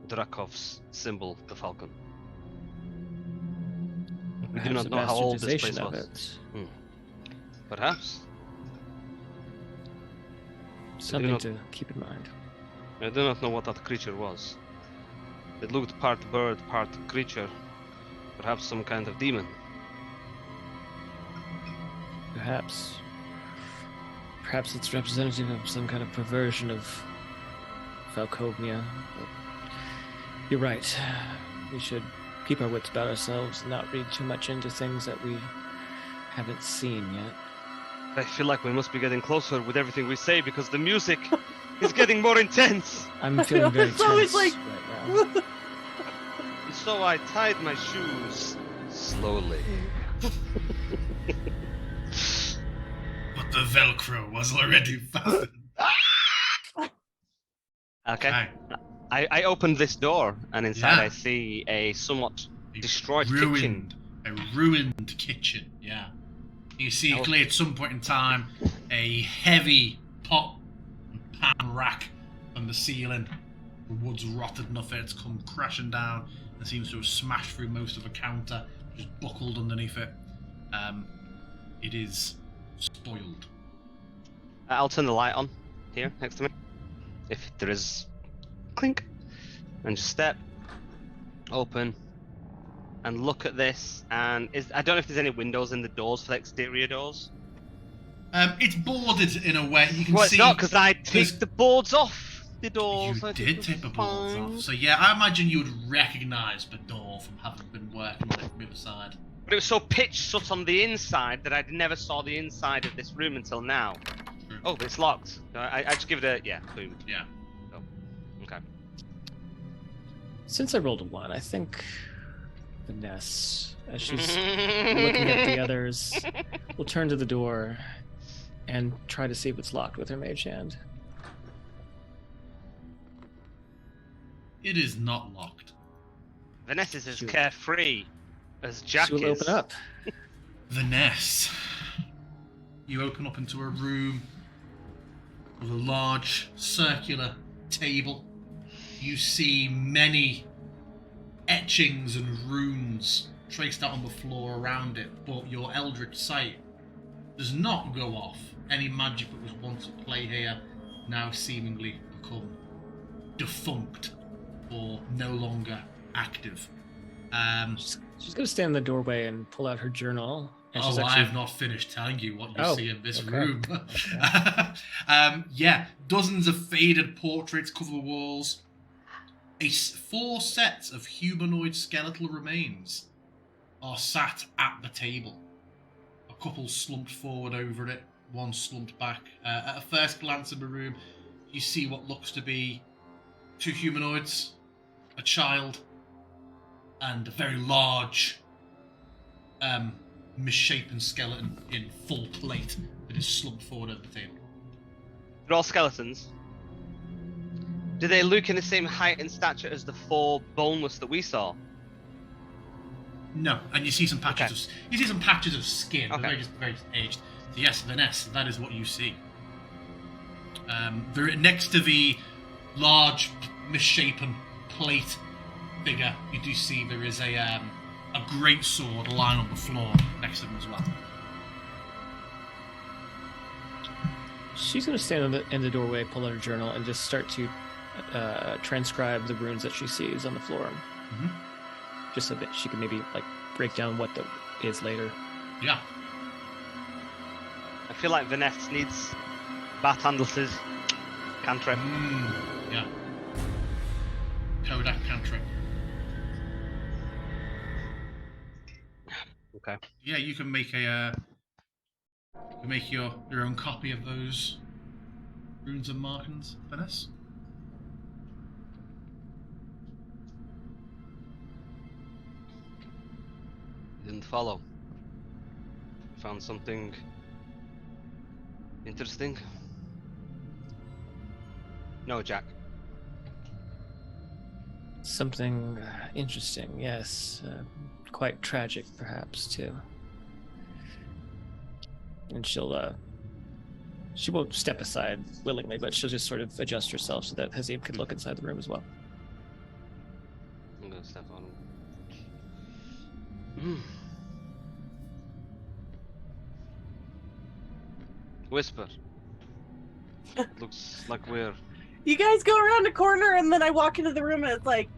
Drakov's symbol, the falcon. We do Perhaps not a know how old this place bastardization of was. it. Perhaps. Something not- to keep in mind. I do not know what that creature was. It looked part bird, part creature. Perhaps some kind of demon. Perhaps. Perhaps it's representative of some kind of perversion of Falcovnia. But you're right. We should keep our wits about ourselves and not read too much into things that we haven't seen yet. I feel like we must be getting closer with everything we say because the music is getting more intense. I'm feeling very It's always tense like- right now. And so I tied my shoes slowly. But the Velcro was already fastened. Okay. I opened this door, and inside Yeah. I see a somewhat A destroyed ruined, A ruined kitchen, yeah. You see Oh. clearly at some point in time a heavy pot and pan rack from the ceiling. The wood's rotted enough that it's come crashing down and seems to have smashed through most of the counter, just buckled underneath it. It is spoiled. I'll turn the light on here next to me. If there is clink. And just step, open, and look at this. And I don't know if there's any windows in the doors for the exterior doors. It's boarded in a way you can Well, see. it's not because I there's- take the boards off the doors. You I did think take the it's boards fine. off. So yeah, I imagine you would recognise the door from having been working on it from the other side. But it was so pitch shut on the inside that I never saw the inside of this room until now. True. Oh, it's locked. I just give it a boom. Yeah. Oh, okay. Since I rolled a 1, I think Vanessa, as she's looking at the others, will turn to the door and try to see if it's locked with her mage hand. It is not locked. Vanessa's as She- carefree as Jack She will is. open up. Vanessa, you open up into a room with a large circular table. You see many etchings and runes traced out on the floor around it, but your eldritch sight does not go off. Any magic that was once at play here now seemingly become defunct or no longer active. She's going to stand in the doorway and pull out her journal. And she's I actually have not finished telling you what you Oh, see in this okay. room. Yeah, dozens of faded portraits cover the walls. 4 sets of humanoid skeletal remains are sat at the table. A couple slumped forward over it, one slumped back. At a first glance in the room, you see what looks to be 2 humanoids, a child, and a very large, misshapen skeleton in full plate that is slumped forward over the table. They're all skeletons. Do they look in the same height and stature as the 4 boneless that we saw? No, and you see some patches Okay. of skin, but Okay. very aged. So yes, Vanessa, that is what you see. They're next to the large, misshapen plate figure. You do see there is a great sword lying on the floor next to them as well. She's going to stand in the doorway, pull out her journal, and just start to transcribe the runes that she sees on the floor. Mhm. Just so that she can maybe break down what the is later. Yeah. I feel like Vanessa needs Bat Handles's cantrip. Yeah. Kodak cantrip. Okay. Yeah, you can make your own copy of those runes and markings, Vanessa. Didn't follow. Found something interesting. No, Jack. Something interesting, yes. Quite tragic, perhaps, too. And she won't step aside willingly, but she'll just sort of adjust herself so that Hazim can look inside the room as well. I'm gonna step on him. Whisper. Looks like we're... You guys go around a corner, and then I walk into the room, and it's like.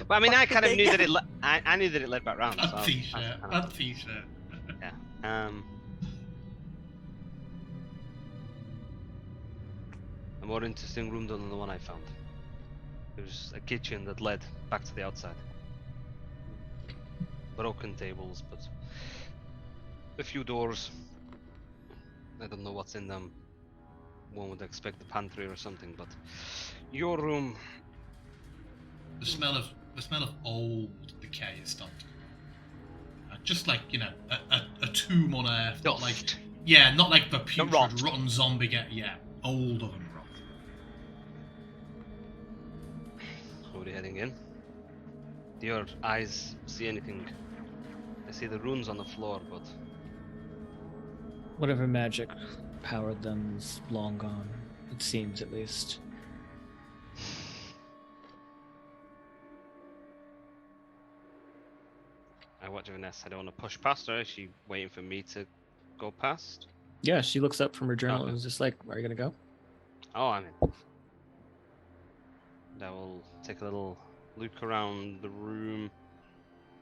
Well, I mean, I fuck kind of did knew they that get? I knew that it led back round. That So t-shirt. That t-shirt. yeah. A more interesting room than the one I found. It was a kitchen that led back to the outside. Broken tables, but a few doors. I don't know what's in them. One would expect the pantry or something, but your room. The smell of old decay is starting to come. Just like, you know, a tomb on Earth. Not like, Dust. yeah, not like the putrid, rot. rotten zombie older than rot. Already heading in. Do your eyes see anything? I see the runes on the floor, but Whatever magic powered them is long gone. It seems, at least. I watch Vanessa. I don't want to push past her. Is she waiting for me to go past? Yeah, she looks up from her journal Okay. and is just like, "Are you gonna go?" Oh, I'm in. I will take a little look around the room.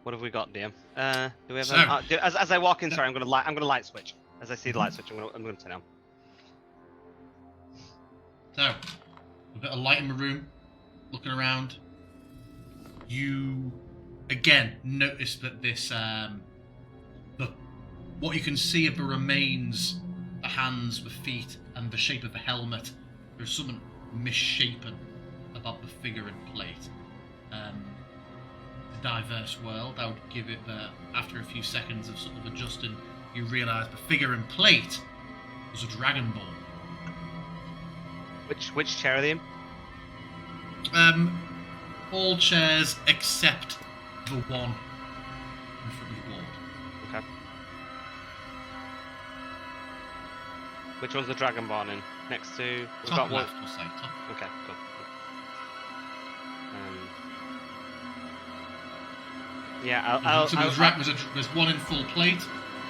What have we got, DM? Do we have? So- As I walk in, sorry, I'm gonna light switch. As I see the light switch, I'm gonna turn on. So, a bit of light in the room, looking around. You again notice that this what you can see of the remains, the hands, the feet, and the shape of the helmet. There's something misshapen about the figure and plate. A diverse world. I would give it after a few seconds of sort of adjusting, you realise the figure and plate was a dragonborn. Which chair are they in? All chairs except the one in front of the wall. Okay. Which one's the dragonborn in? Next to. We've Top got one. left, we'll say. Top. Okay, cool. Yeah, I'll. So there's one in full plate.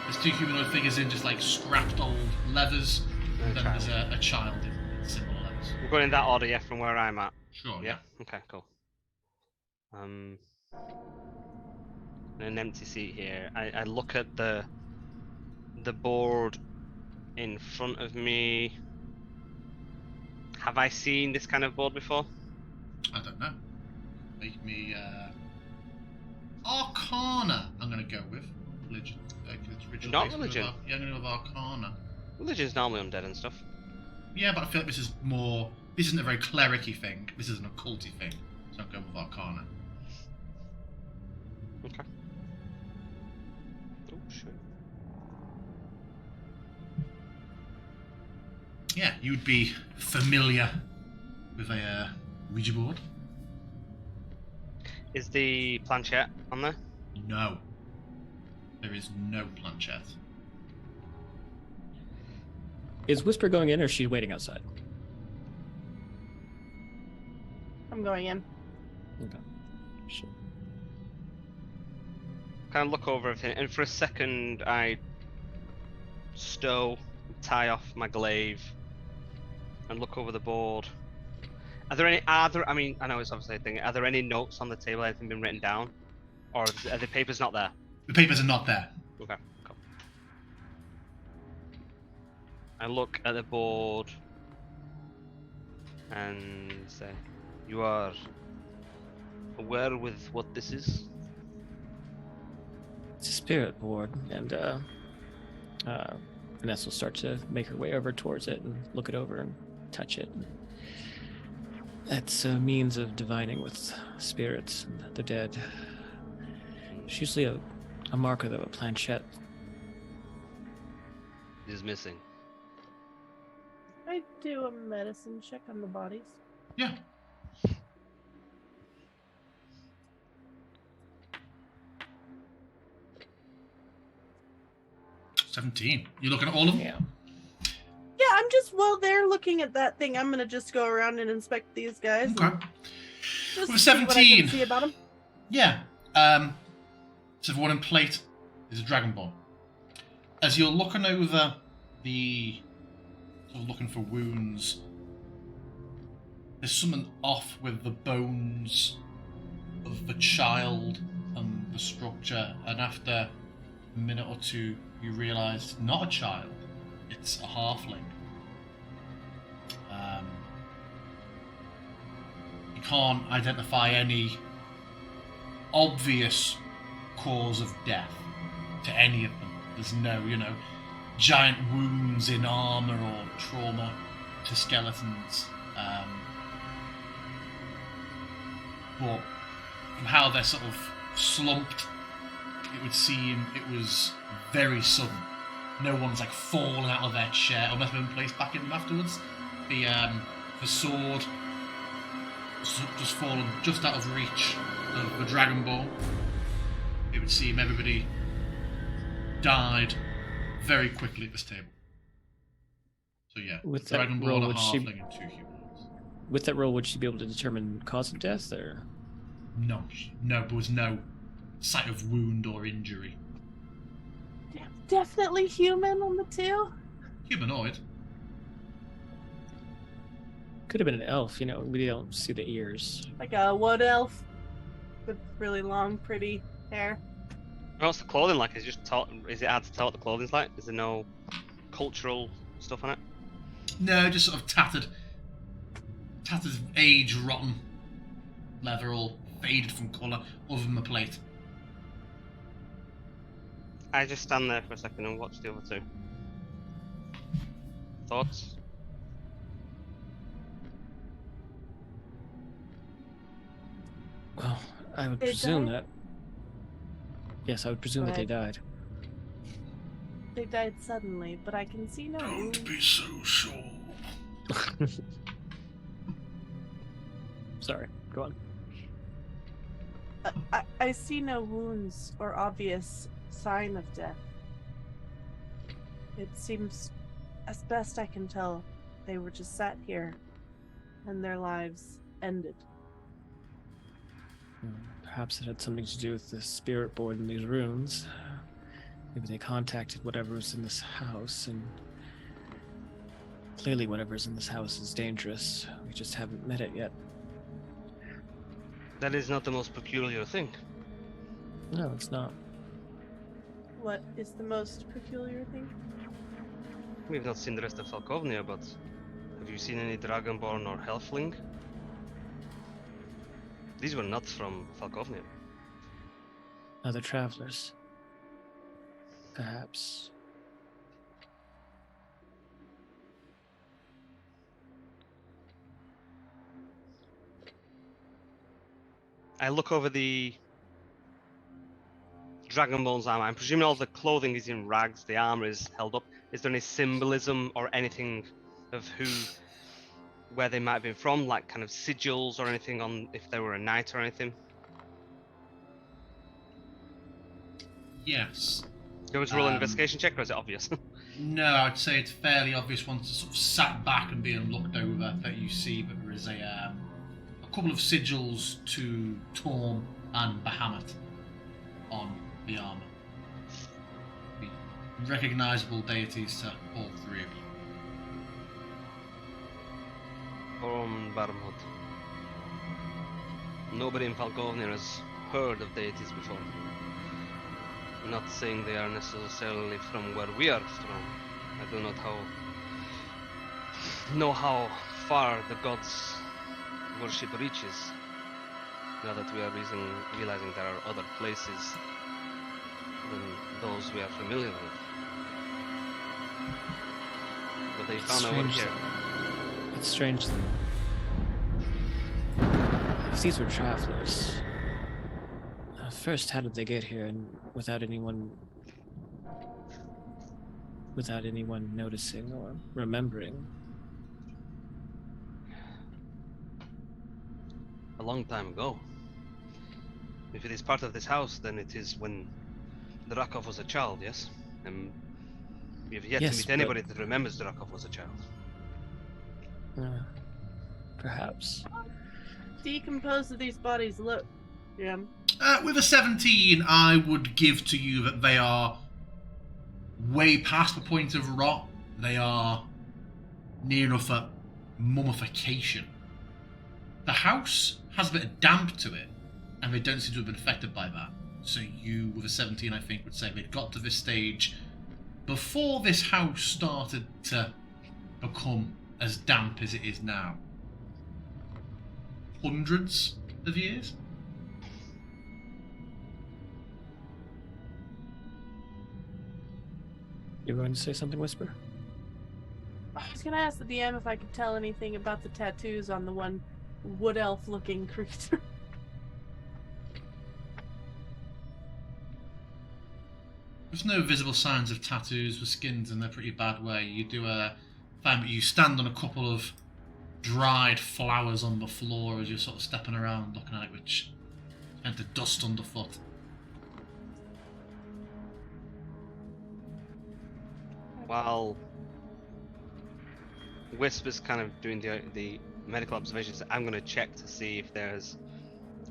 There's two humanoid figures in just like scrapped old leathers. And then there's a child in similar leathers. We're going in that order, yeah, from where I'm at. Sure. Yeah. Okay. Cool. An empty seat here. I look at the board in front of me. Have I seen this kind of board before? I don't know. Make me Arcana. I'm gonna go with religion. It's original Not base with religion. Yeah, I'm gonna go with Arcana. Religion's normally undead and stuff. Yeah, but I feel like this is more. This isn't a very clericy thing. This is an occulty thing. So I'm going with Arcana. Okay. Oh shit. Yeah, you'd be familiar with a Ouija board. Is the planchette on there? No. There is no planchette. Is Whisper going in, or is she waiting outside? I'm going in. Okay. Sure. Kind of look over everything, and for a second I tie off my glaive, and look over the board. Are there? I mean, I know it's obviously a thing. Are there any notes on the table? Anything been written down, or are the papers not there? The papers are not there. Okay, cool. I look at the board and say, "You are aware with what this is?" It's a spirit board, and Vanessa will start to make her way over towards it and look it over and touch it. That's a means of divining with spirits and the dead. It's usually a marker, though, a planchette. Is missing. I do a medicine check on the bodies. Yeah. $17. You looking at all of them? Yeah. Yeah, I'm just while they're looking at that thing, I'm gonna just go around and inspect these guys. Okay. Just With see what I 17. can see about them. Yeah. So the one in plate is a Dragonborn. As you're looking over the, sort of looking for wounds, there's something off with the bones of the child and the structure, and after a minute or two, you realise it's not a child, it's a halfling. You can't identify any obvious cause of death to any of them. There's no, giant wounds in armour or trauma to skeletons. But from how they're sort of slumped, it would seem it was very sudden. No one's like fallen out of their chair unless they've been placed back in them afterwards. The sword just fallen just out of reach of the Dragonborn. It would seem everybody died very quickly at this table. So yeah, With that Dragonborn, roll, a would she- halfling, and 2 humans. With that roll, would she be able to determine cause of death, or? No, there was no sight of wound or injury. Definitely human on the two. Humanoid. Could have been an elf, we don't see the ears. Like a wood elf with really long, pretty hair. What's the clothing like? Is it hard to tell what the clothing's like? Is there no cultural stuff on it? No, just sort of tattered, age-rotten leather, all faded from colour, other than the plate. I just stand there for a second and watch the other two. Thoughts? Well, I would They presume died? that. Yes, I would presume Go that they ahead. died. They died suddenly, but I can see no wounds. Don't be so sure. Sorry, go on. I see no wounds or obvious sign of death. It seems, as best I can tell, they were just sat here and their lives ended. Perhaps it had something to do with the spirit board in these runes. Maybe they contacted whatever was in this house, and clearly whatever's in this house is dangerous. We just haven't met it yet. That is not the most peculiar thing. No, it's not. What is the most peculiar thing? We've not seen the rest of Falkovnia, but have you seen any Dragonborn or Halfling? These were not from Falkovnia. Other travelers. Perhaps. I look over the Dragonborn's armor. I'm presuming all the clothing is in rags, the armor is held up. Is there any symbolism or anything of where they might have been from, like kind of sigils or anything on if they were a knight or anything? Yes. Do you want to roll an investigation check, or is it obvious? No, I'd say it's fairly obvious once it's sort of sat back and being looked over that you see that there is a couple of sigils to Torm and Bahamut on the armour. Recognisable deities to all three of you. From Barmhood. Nobody in Falkovnia has heard of deities before. Not saying they are necessarily from where we are from. I do not know how far the gods' worship reaches. Now that we are realizing there are other places than those we are familiar with. But they found our here. It's strange. If these were travelers, first, how did they get here and without anyone noticing or remembering? a long time ago. If it is part of this house, then it is when Drakov was a child, yes? And we have yet to Yes, meet but- anybody that remembers Drakov was a child. Perhaps. Decomposed of these bodies look, Jim? With a 17, I would give to you that they are way past the point of rot. They are near enough at mummification. The house has a bit of damp to it, and they don't seem to have been affected by that. So you, with a 17, I think, would say they'd got to this stage before this house started to become as damp as it is now. Hundreds of years? You're going to say something, Whisper? I was gonna ask the DM if I could tell anything about the tattoos on the one wood elf looking creature. There's no visible signs of tattoos. The skin's in a pretty bad way. You do find that you stand on a couple of dried flowers on the floor as you're sort of stepping around looking at it, which tend to dust underfoot. While Whisper's kind of doing the medical observations, I'm going to check to see if there's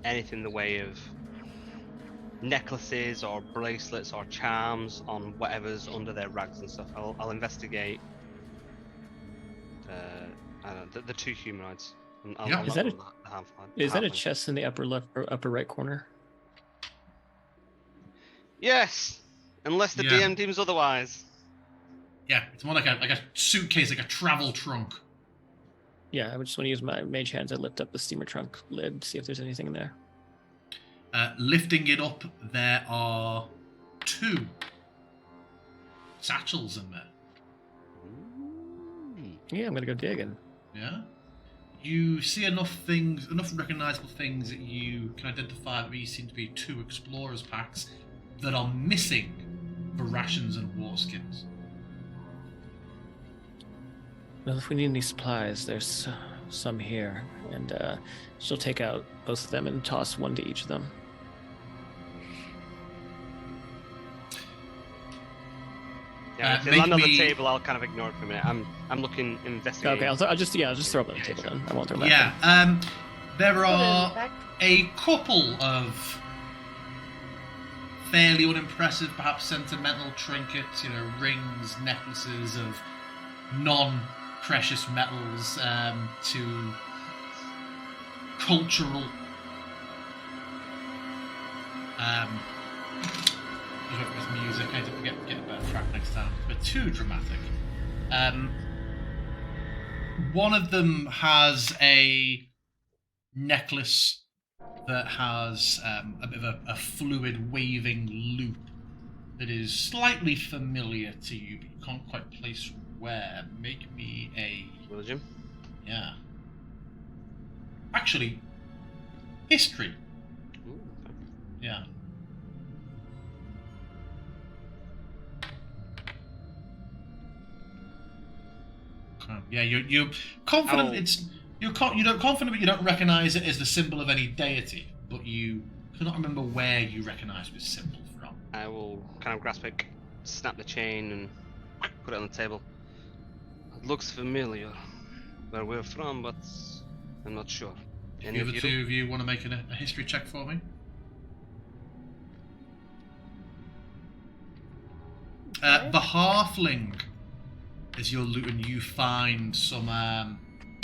anything in the way of necklaces or bracelets or charms on whatever's under their rags and stuff. I'll investigate I don't know, the two humanoids. And Yeah. I'll Is that not a- the half- Is that a halfling. chest in the upper left or upper right corner? Yes, unless the Yeah. DM deems otherwise. Yeah, it's more like a suitcase, like a travel trunk. Yeah, I just want to use my mage hand to lift up the steamer trunk lid, see if there's anything in there. Lifting it up, there are 2 satchels in there. Yeah, I'm gonna go digging. Yeah. You see enough recognizable things that you can identify that these seem to be 2 explorers packs that are missing the rations and water skins. Well, if we need any supplies, there's some here, and she'll take out both of them and toss one to each of them. Yeah, if they make land on the me- table, I'll kind of ignore it for a minute. I'm looking, investigating. Okay, I'll just throw them on the table then. I won't throw them back. Yeah, there are Back. a couple of fairly unimpressive, perhaps sentimental trinkets, rings, necklaces of non-precious metals, to cultural look at this music. I need to get a better track next time. But too dramatic. One of them has a necklace that has a bit of a fluid waving loop that is slightly familiar to you, but you can't quite place where. Make me a... Religion? yeah. Actually, history. Ooh, okay. Yeah. Okay. Yeah, you're confident I'll- you're confident, but you don't recognize it as the symbol of any deity. But you cannot remember where you recognize this symbol from. I will kind of grasp it, snap the chain, and put it on the table. It looks familiar where we're from, but I'm not sure. Any The of other you? 2 of you want to make a history check for me? The halfling, as you're looting, you find some.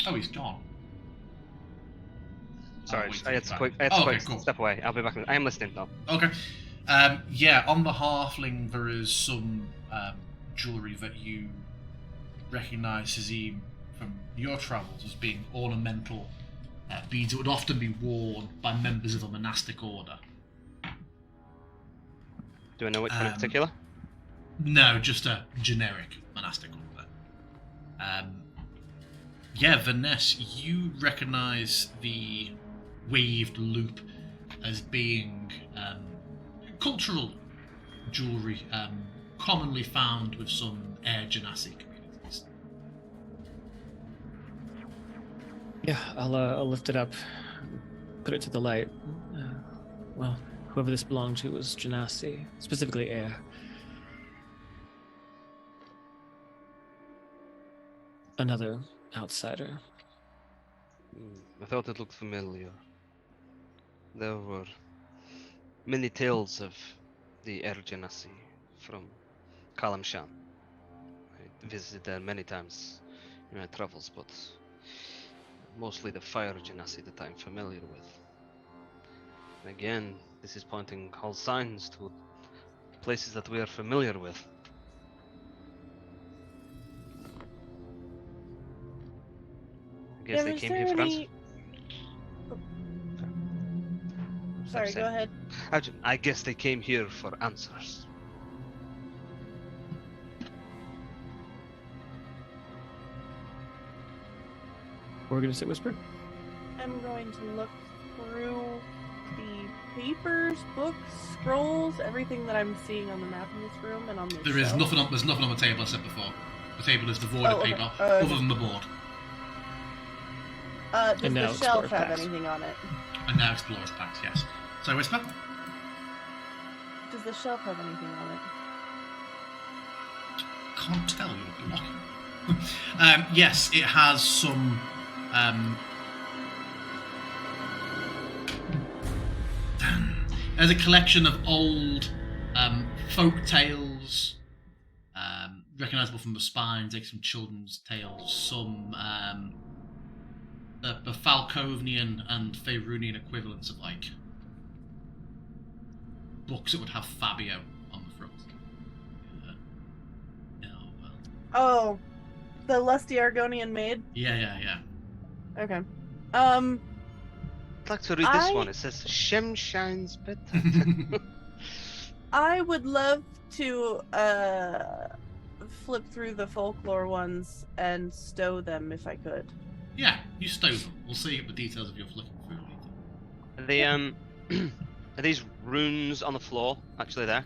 Oh, he's gone. Sorry, wait I had to till quick, he's back. Okay, cool. step away. I'll be back. I am listening though. Okay. Yeah, on the halfling there is some jewellery that you recognise, Hazim, from your travels as being ornamental beads that would often be worn by members of a monastic order. Do I know which one in particular? No, just a generic monastic order. Yeah, Vanessa, you recognise the waved loop as being cultural jewellery, commonly found with some Air Genasi communities. Yeah, I'll lift it up, put it to the light. Well, whoever this belonged to was Genasi, specifically Air. Another outsider. I thought it looked familiar. There were many tales of the Air Genasi from Kalamshan. I visited there many times in my travels, but mostly the Fire Genasi that I'm familiar with. And again, this is pointing all signs to places that we are familiar with. I guess they was came there here for any... Sorry, go ahead. I guess they came here for answers. We're gonna say whisper. I'm going to look through the papers, books, scrolls, everything that I'm seeing on the map in this room and on the There is shelf. nothing on. There's nothing on the table. I said before. The table is devoid of okay. paper, Okay. other than the board. Does And now the shelf Explorer's have Pass. anything on it? And now Explorer's Pact. Yes. So whisper. Does the shelf have anything on it? Can't tell you're blocking. Yes, it has some. There's a collection of old folk tales, recognizable from the spines, like some children's tales, some the Falconian and Faerunian equivalents of like books that would have Fabio on the front. Oh, the lusty Argonian maid? Yeah. Okay. I'd like to read this I- one. It says, Shem shines better. I would love to flip through the folklore ones and stow them if I could. Yeah, you stow them. We'll see the details of your flicking through later. Are they, are these runes on the floor actually there?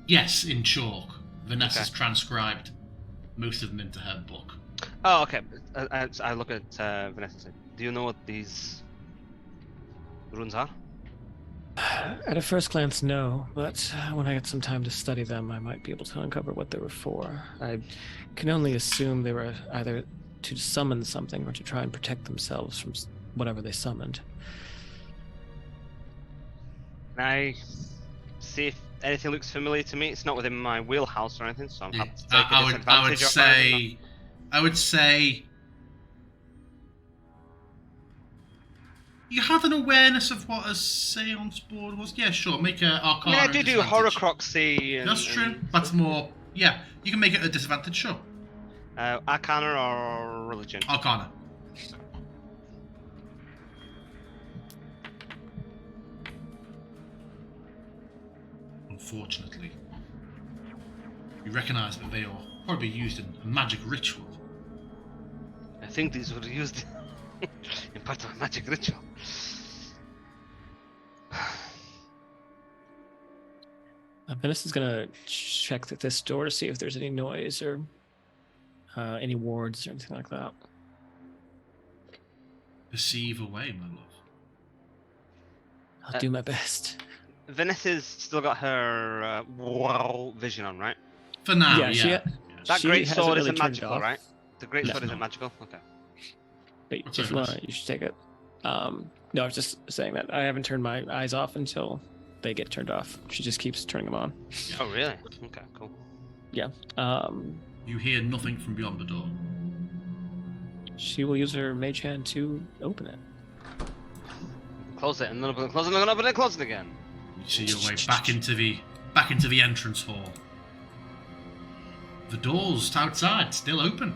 Yes, in chalk. Vanessa's Okay. transcribed most of them into her book. Oh, okay. I look at Vanessa and say, do you know what these runes are? At a first glance, no, but when I get some time to study them, I might be able to uncover what they were for. I can only assume they were either to summon something or to try and protect themselves from whatever they summoned. Can I see if anything looks familiar to me? It's not within my wheelhouse or anything, so I'm happy to take a I would disadvantage of say, I would say, you had an awareness of what a seance board was. Yeah, sure. Make a Arcana. I do disadvantage. Horcruxy. And, That's true. and That's more. Yeah, you can make it a disadvantage. Sure. Arcana or religion? Arcana. Unfortunately, you recognise that they are probably used in a magic ritual. I think these were used in part of a magic ritual. Vanessa's gonna check this door to see if there's any noise or any wards or anything like that. Perceive away, my love. I'll do my best. Vanessa's still got her vision on, right? For now, Yeah, yeah. she- That She great hasn't sword really isn't turned magical, off. right? The great No. sword isn't magical? Okay. But What's if you that? want, you should take it. No, I was just saying that I haven't turned my eyes off until they get turned off. She just keeps turning them on. Oh, really? Okay, cool. Yeah. You hear nothing from beyond the door. She will use her mage hand to open it. Close it, and then open it, close it, and then open it, close it again. You see your way back into the entrance hall. The doors outside still open.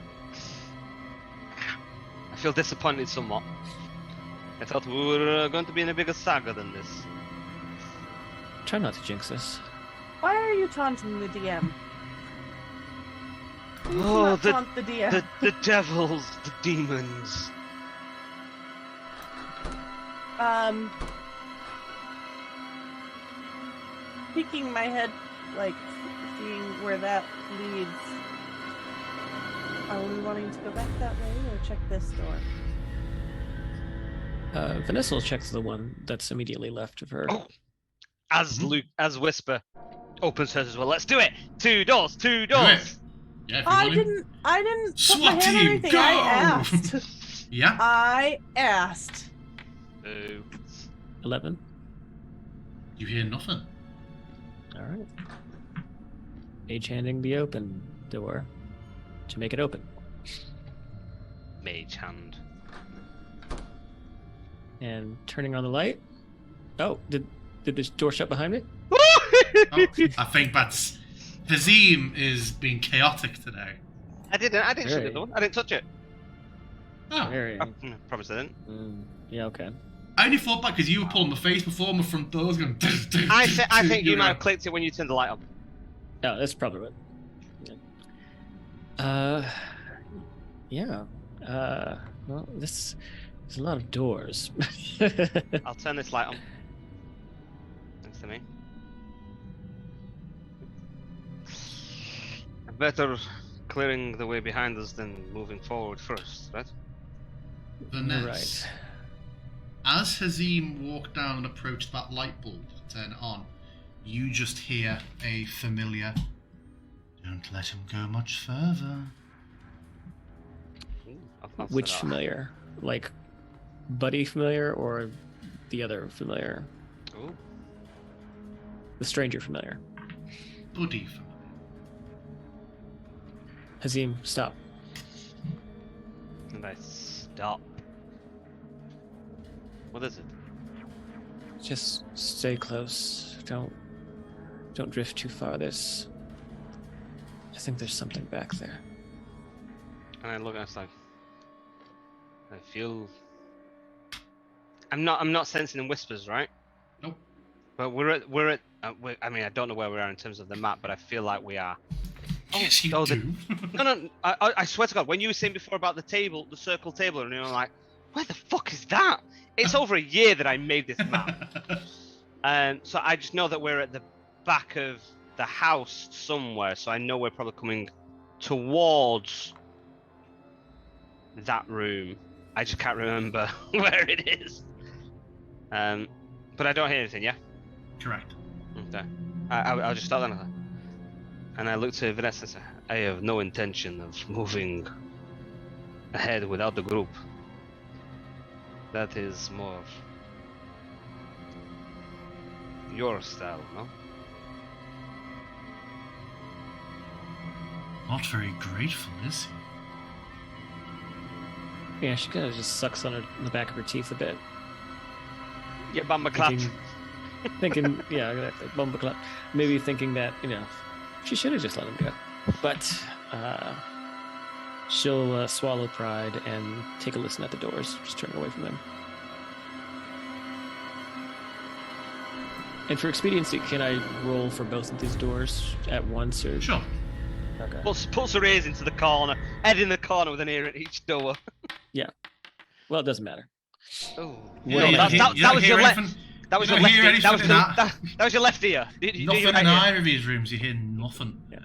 I feel disappointed somewhat. I thought we were going to be in a bigger saga than this. Try not to jinx this. Why are you taunting the DM? Please Oh, not taunt the DM. The devils, the demons. Peeking my head, like, seeing where that leads. Are we wanting to go back that way or check this door? Vanessa will check the one that's immediately left of her. Oh. As Whisper opens hers as well. Let's do it. 2 doors. 2 Do it. doors. Yeah, if you're I willing. didn't put SWAT my hand on team, anything. go! I asked. Yeah. I asked. Ooh. 11. You hear nothing. All right. Mage handing the open door to make it open. Mage hand. And turning on the light. Oh, did this door shut behind me? Oh, I think that's Hazim is being chaotic today. I didn't shut the Very. door. I didn't touch it. Oh, Very. Promise I didn't. Yeah, okay. I only thought back because you were pulling the face before my front doors going. I think you might have clicked it when you turned the light on. Oh, that's probably what. Yeah. Well, there's a lot of doors. I'll turn this light on. Next to me. Better clearing the way behind us than moving forward first, right? Vanessa, Right. as Hazim walked down and approached that light bulb to turn it on, you just hear a familiar, "Don't let him go much further." Ooh, I'll Which set it off. familiar? Like, Buddy familiar or the other familiar? Ooh. The stranger familiar. Buddy familiar. Hazim, stop. And I stop. What is it? Just stay close. Don't drift too far. I think there's something back there. And I look and it's like, I feel. I'm not sensing in whispers, right? Nope. But I mean, I don't know where we are in terms of the map, but I feel like we are. Yes, you oh, do. No, I swear to God, when you were saying before about the table, the circle table, and you're like, where the fuck is that? It's over a year that I made this map. So I just know that we're at the back of the house somewhere, so I know we're probably coming towards that room. I just can't remember where it is. But I don't hear anything, yeah? Correct. Okay. I'll just start then. And I look to Vanessa and say, I have no intention of moving ahead without the group. That is more your style, no? Not very grateful, is he? Yeah, she kind of just sucks on the back of her teeth a bit. Yeah, Bamba clap. Thinking, yeah, exactly. Bumba clap. Maybe thinking that, she should have just let him go. But she'll swallow pride and take a listen at the doors, just turn away from them. And for expediency, can I roll for both of these doors at once? Or Sure. Okay. Pulls her ears into the corner, head in the corner with an ear at each door. Well, it doesn't matter. Oh, Yeah, Well, that was your left. anything. That was You your don't left hear ear. anything in that. That was your left ear. Do Nothing your in right ear. either of these rooms. You hear nothing. Yeah.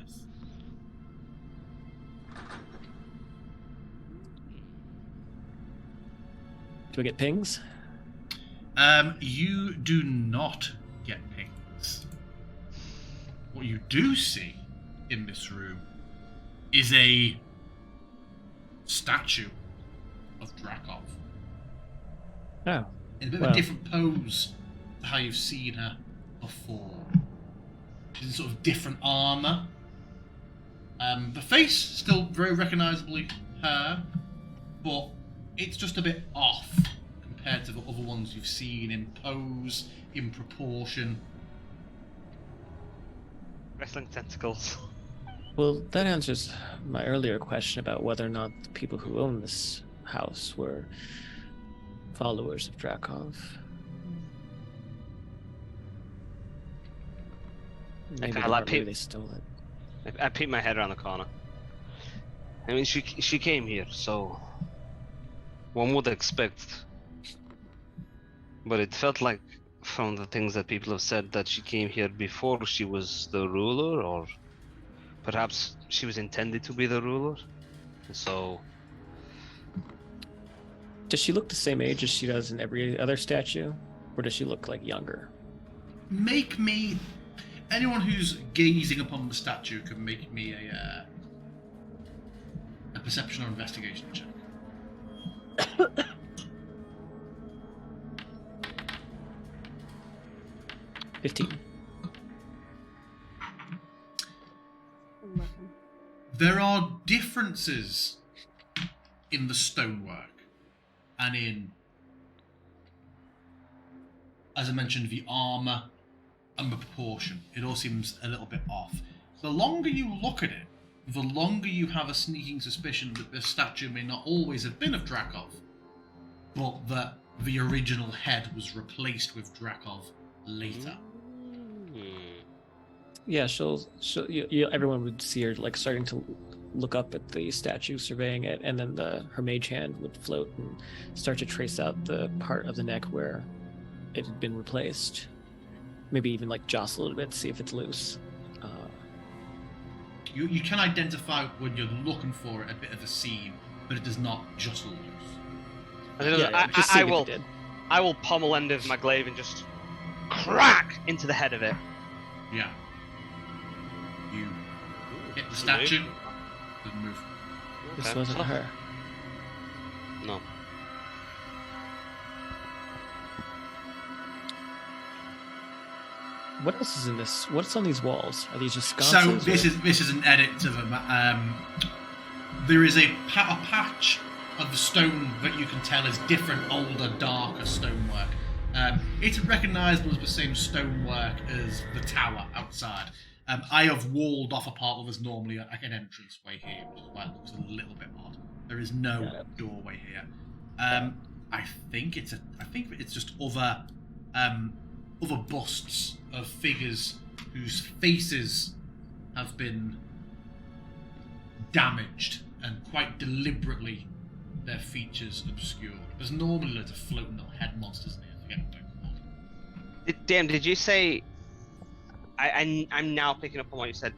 Do I get pings? You do not get pings. What you do see in this room is a statue of Drakov. Oh. In a bit of Well. a different pose to how you've seen her before. She's in sort of different armour. The face, still very recognisably her, but it's just a bit off compared to the other ones you've seen in pose, in proportion. Wrestling tentacles. Well, that answers my earlier question about whether or not the people who own this house were followers of Drakov. Maybe kinda they like weren't, maybe peep- they stole it. I peek my head around the corner. I mean, she came here, so one would expect. But it felt like, from the things that people have said, that she came here before she was the ruler, or perhaps she was intended to be the ruler. So Does she look the same age as she does in every other statue, or does she look like younger? Make me. Anyone who's gazing upon the statue can make me a perception or investigation check. 15. There are differences in the stonework and in, as I mentioned, the armour and the proportion. It all seems a little bit off. The longer you look at it, the longer you have a sneaking suspicion that this statue may not always have been of Drakov, but that the original head was replaced with Drakov later. Yeah, everyone would see her like starting to look up at the statue, surveying it, and then her mage hand would float and start to trace out the part of the neck where it had been replaced. Maybe even like jostle it a bit, see if it's loose. You can identify when you're looking for it a bit of a seam, but it does not jostle loose. I will pommel end of my glaive and just crack into the head of it. Yeah. You hit the statue. Doesn't move. This Okay. wasn't her. No. What else is in this? What's on these walls? Are these just sconces? So this is an edit to them. There is a patch of the stone that you can tell is different, older, darker stonework. It's recognisable as the same stonework as the tower outside. I have walled off a part that was normally like an entranceway here, which is why it looks a little bit odd. There is no doorway here. I think it's just other busts of figures whose faces have been damaged and quite deliberately their features obscured. There's normally loads of floating little head monsters in here. I forget what they're called. Damn, did you say... I'm now picking up on what you said.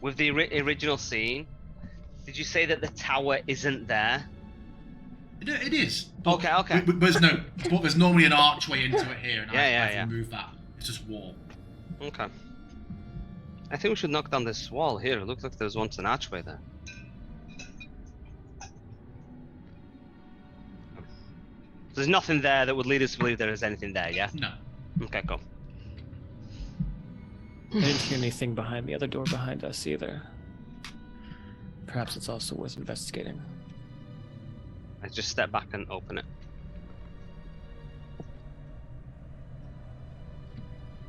With the original scene, did you say that the tower isn't there? It is. But, Okay. But there's normally an archway into it here, and I've Yeah. removed that. It's just wall. Okay. I think we should knock down this wall here. It looks like there was once an archway there. There's nothing there that would lead us to believe there is anything there, yeah? No. Okay, cool. I didn't hear anything behind the other door behind us either. Perhaps it's also worth investigating. I just step back and open it.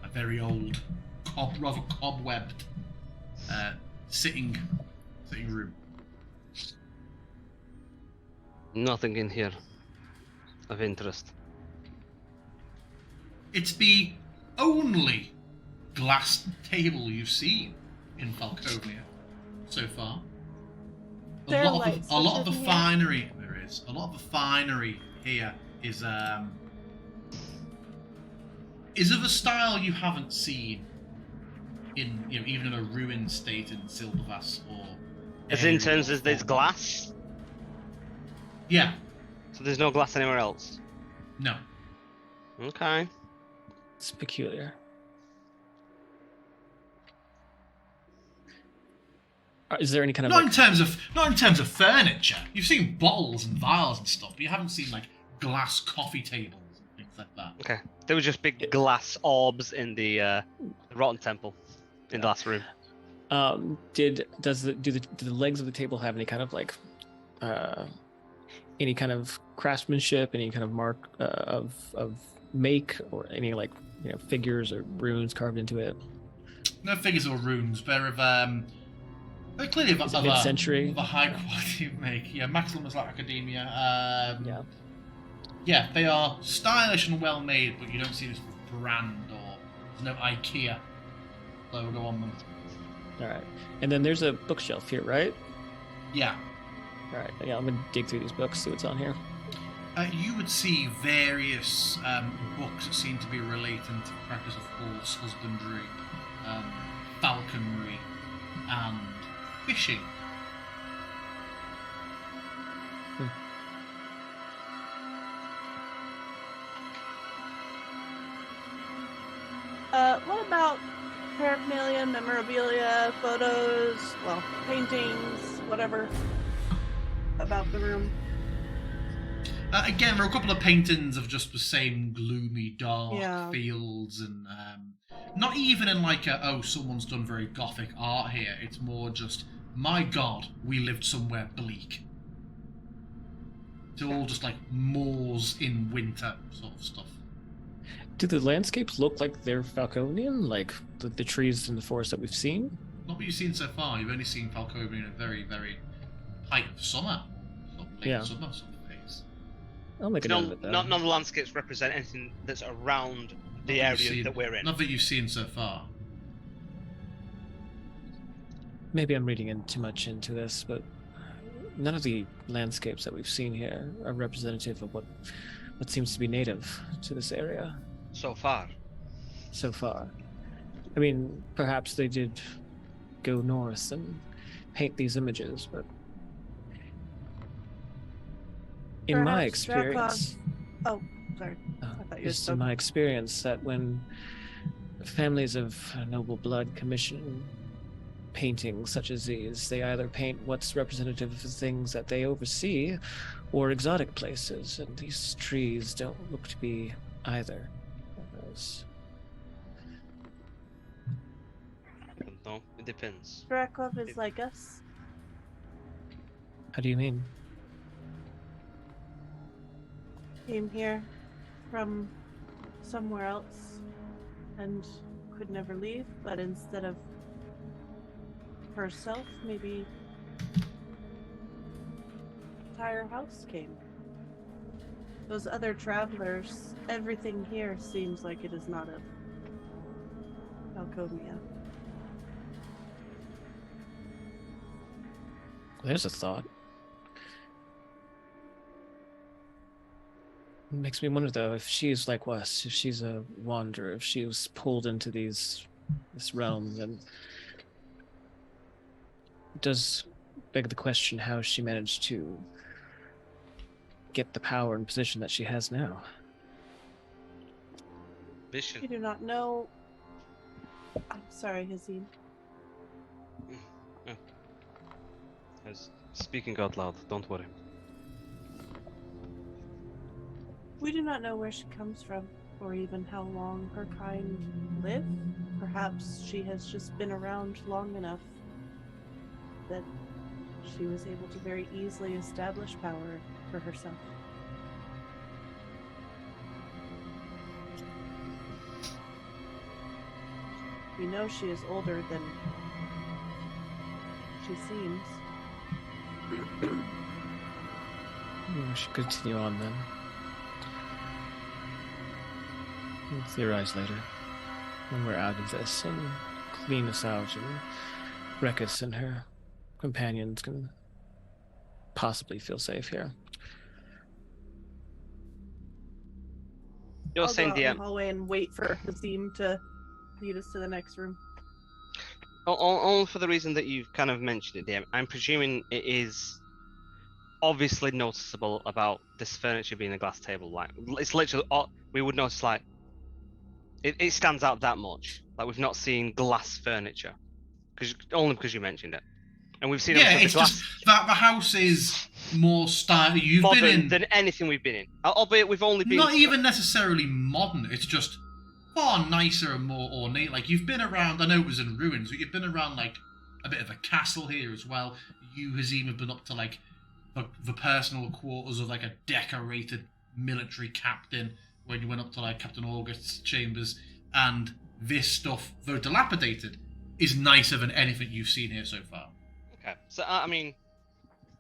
A very old, rather cobwebbed sitting room. Nothing in here of interest. It's the only glass table you've seen in Falconia so far. A lot of the finery here is of a style you haven't seen in even in a ruined state in Silvervass or. As in terms of there's glass? Yeah. So there's no glass anywhere else? No. Okay. It's peculiar. Is there any kind of not in terms of furniture? You've seen bottles and vials and stuff, but you haven't seen like glass coffee tables and things like that. Okay. There were just big glass orbs in the Rotten Temple in the last room. Do the legs of the table have any kind of like any kind of craftsmanship, any kind of mark of make, or any like figures or runes carved into it? No figures or runes. They're clearly of a mid-century. Of a high quality make. Yeah, Maximum is like Academia. Yeah. Yeah, they are stylish and well made, but you don't see this brand or there's no IKEA logo on them. All right, and then there's a bookshelf here, right? Yeah. All right, yeah, I'm gonna dig through these books, see what's on here. You would see various books that seem to be relating to the practice of horse husbandry, falconry, and fishing. What about paraphernalia, memorabilia, photos, well, paintings, whatever about the room? Again, there are a couple of paintings of just the same gloomy, dark Yeah. fields, and not even in like someone's done very gothic art here. It's more just, my God, we lived somewhere bleak. It's all just like moors in winter sort of stuff. Do the landscapes look like they're Falconian, like the trees in the forest that we've seen? Not what you've seen so far. You've only seen Falcobia in a very, very height of summer, sort of late Yeah. summer sort of phase. I'll make a note of it, though. None of the landscapes represent anything that's around the area that we're in. Not that you've seen so far. Maybe I'm reading in too much into this, but none of the landscapes that we've seen here are representative of what seems to be native to this area So far. so far. I mean, perhaps they did go north and paint these images, but in my Perhaps experience, Oh, sorry. I thought you had just in spoken. my experience, that when families of noble blood commission paintings such as these, they either paint what's representative of the things that they oversee or exotic places, and these trees don't look to be either of those. I don't know. It depends. Drakov is like us. How do you mean? Came here from somewhere else and could never leave, but instead of herself, maybe entire house came. Those other travelers, everything here seems like it is not of Falcomia. There's a thought. It makes me wonder, though, if she's like us, if she's a wanderer, if she was pulled into this realm, then it does beg the question how she managed to get the power and position that she has now. You Vision. do not know. I'm sorry, Hazim. I was speaking out loud. Don't worry. We do not know where she comes from, or even how long her kind live. Perhaps she has just been around long enough that she was able to very easily establish power for herself. We know she is older than she seems. We should continue on then. We'll theorize later, when we're out of this, and clean us out, and Rekis and her companions can possibly feel safe here. You're I'll saying go out in the hallway and wait for Hazim to lead us to the next room. Only for the reason that you've kind of mentioned it, DM. I'm presuming it is obviously noticeable about this furniture being a glass table. Like, it's literally, we would notice, like, it stands out that much. Like, we've not seen glass furniture. Only because you mentioned it. And we've seen Yeah, the it's glass just that the house is more style. You've modern been in, than anything we've been in. Albeit we've only been not even necessarily modern. It's just far nicer and more ornate. Like, you've been around. I know it was in ruins, but you've been around like a bit of a castle here as well. You, Hazim, have been up to like the personal quarters of like a decorated military captain when you went up to like Captain August's chambers. And this stuff, though dilapidated, is nicer than anything you've seen here so far. Okay, so I mean,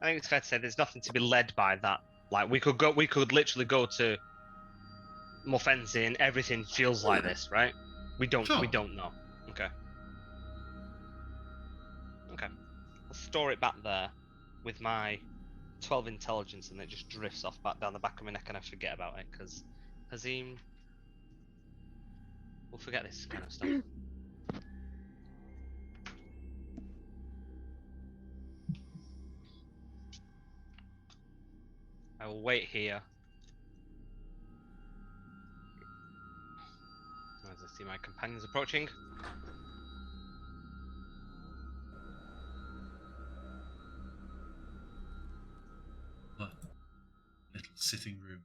I think it's fair to say there's nothing to be led by that. Like, we could literally go to Morfensi and everything feels like this, right? We don't know. Okay. Let's store it back there with my 12 intelligence, and it just drifts off back down the back of my neck, and I forget about it because Hazim will forget this kind of stuff. I will wait here. There's I see my companions approaching. The little sitting room.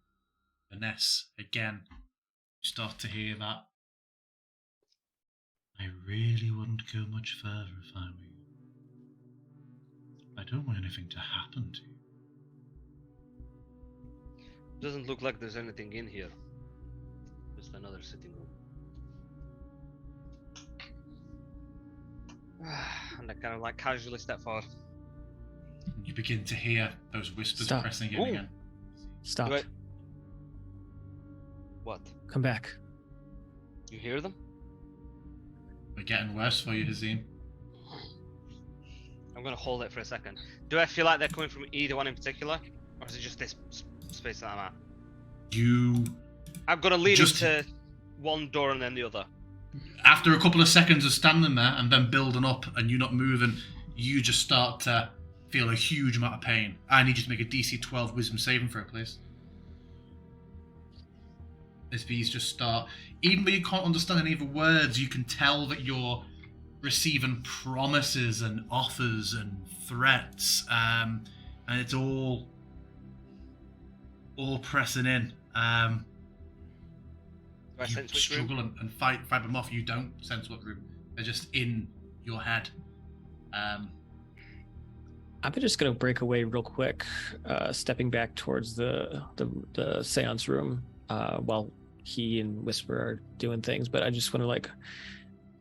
Vanessa, again, you start to hear that. I really wouldn't go much further if I were you. I don't want anything to happen to you. Doesn't look like there's anything in here. Just another sitting room. And I kind of like casually step forward. You begin to hear those whispers Stop. pressing in Ooh. again. Stop. Do I- What? Come back. You hear them? We're getting worse for you, Hazim. I'm gonna hold it for a second. Do I feel like they're coming from either one in particular? Or is it just this space that I'm at? You, I'm gonna lean Just- into one door and then the other. after a couple of seconds of standing there and then building up and you not moving, you just start to feel a huge amount of pain. I need you to make a DC 12 wisdom saving throw, please. As these just start, even though you can't understand any of the words, you can tell that you're receiving promises and offers and threats, and it's all pressing in. Do I You sense which room? struggle and fight them off. You don't sense what room. They're just in your head. I'm just gonna break away real quick, stepping back towards the seance room while he and Whisper are doing things. But I just want to like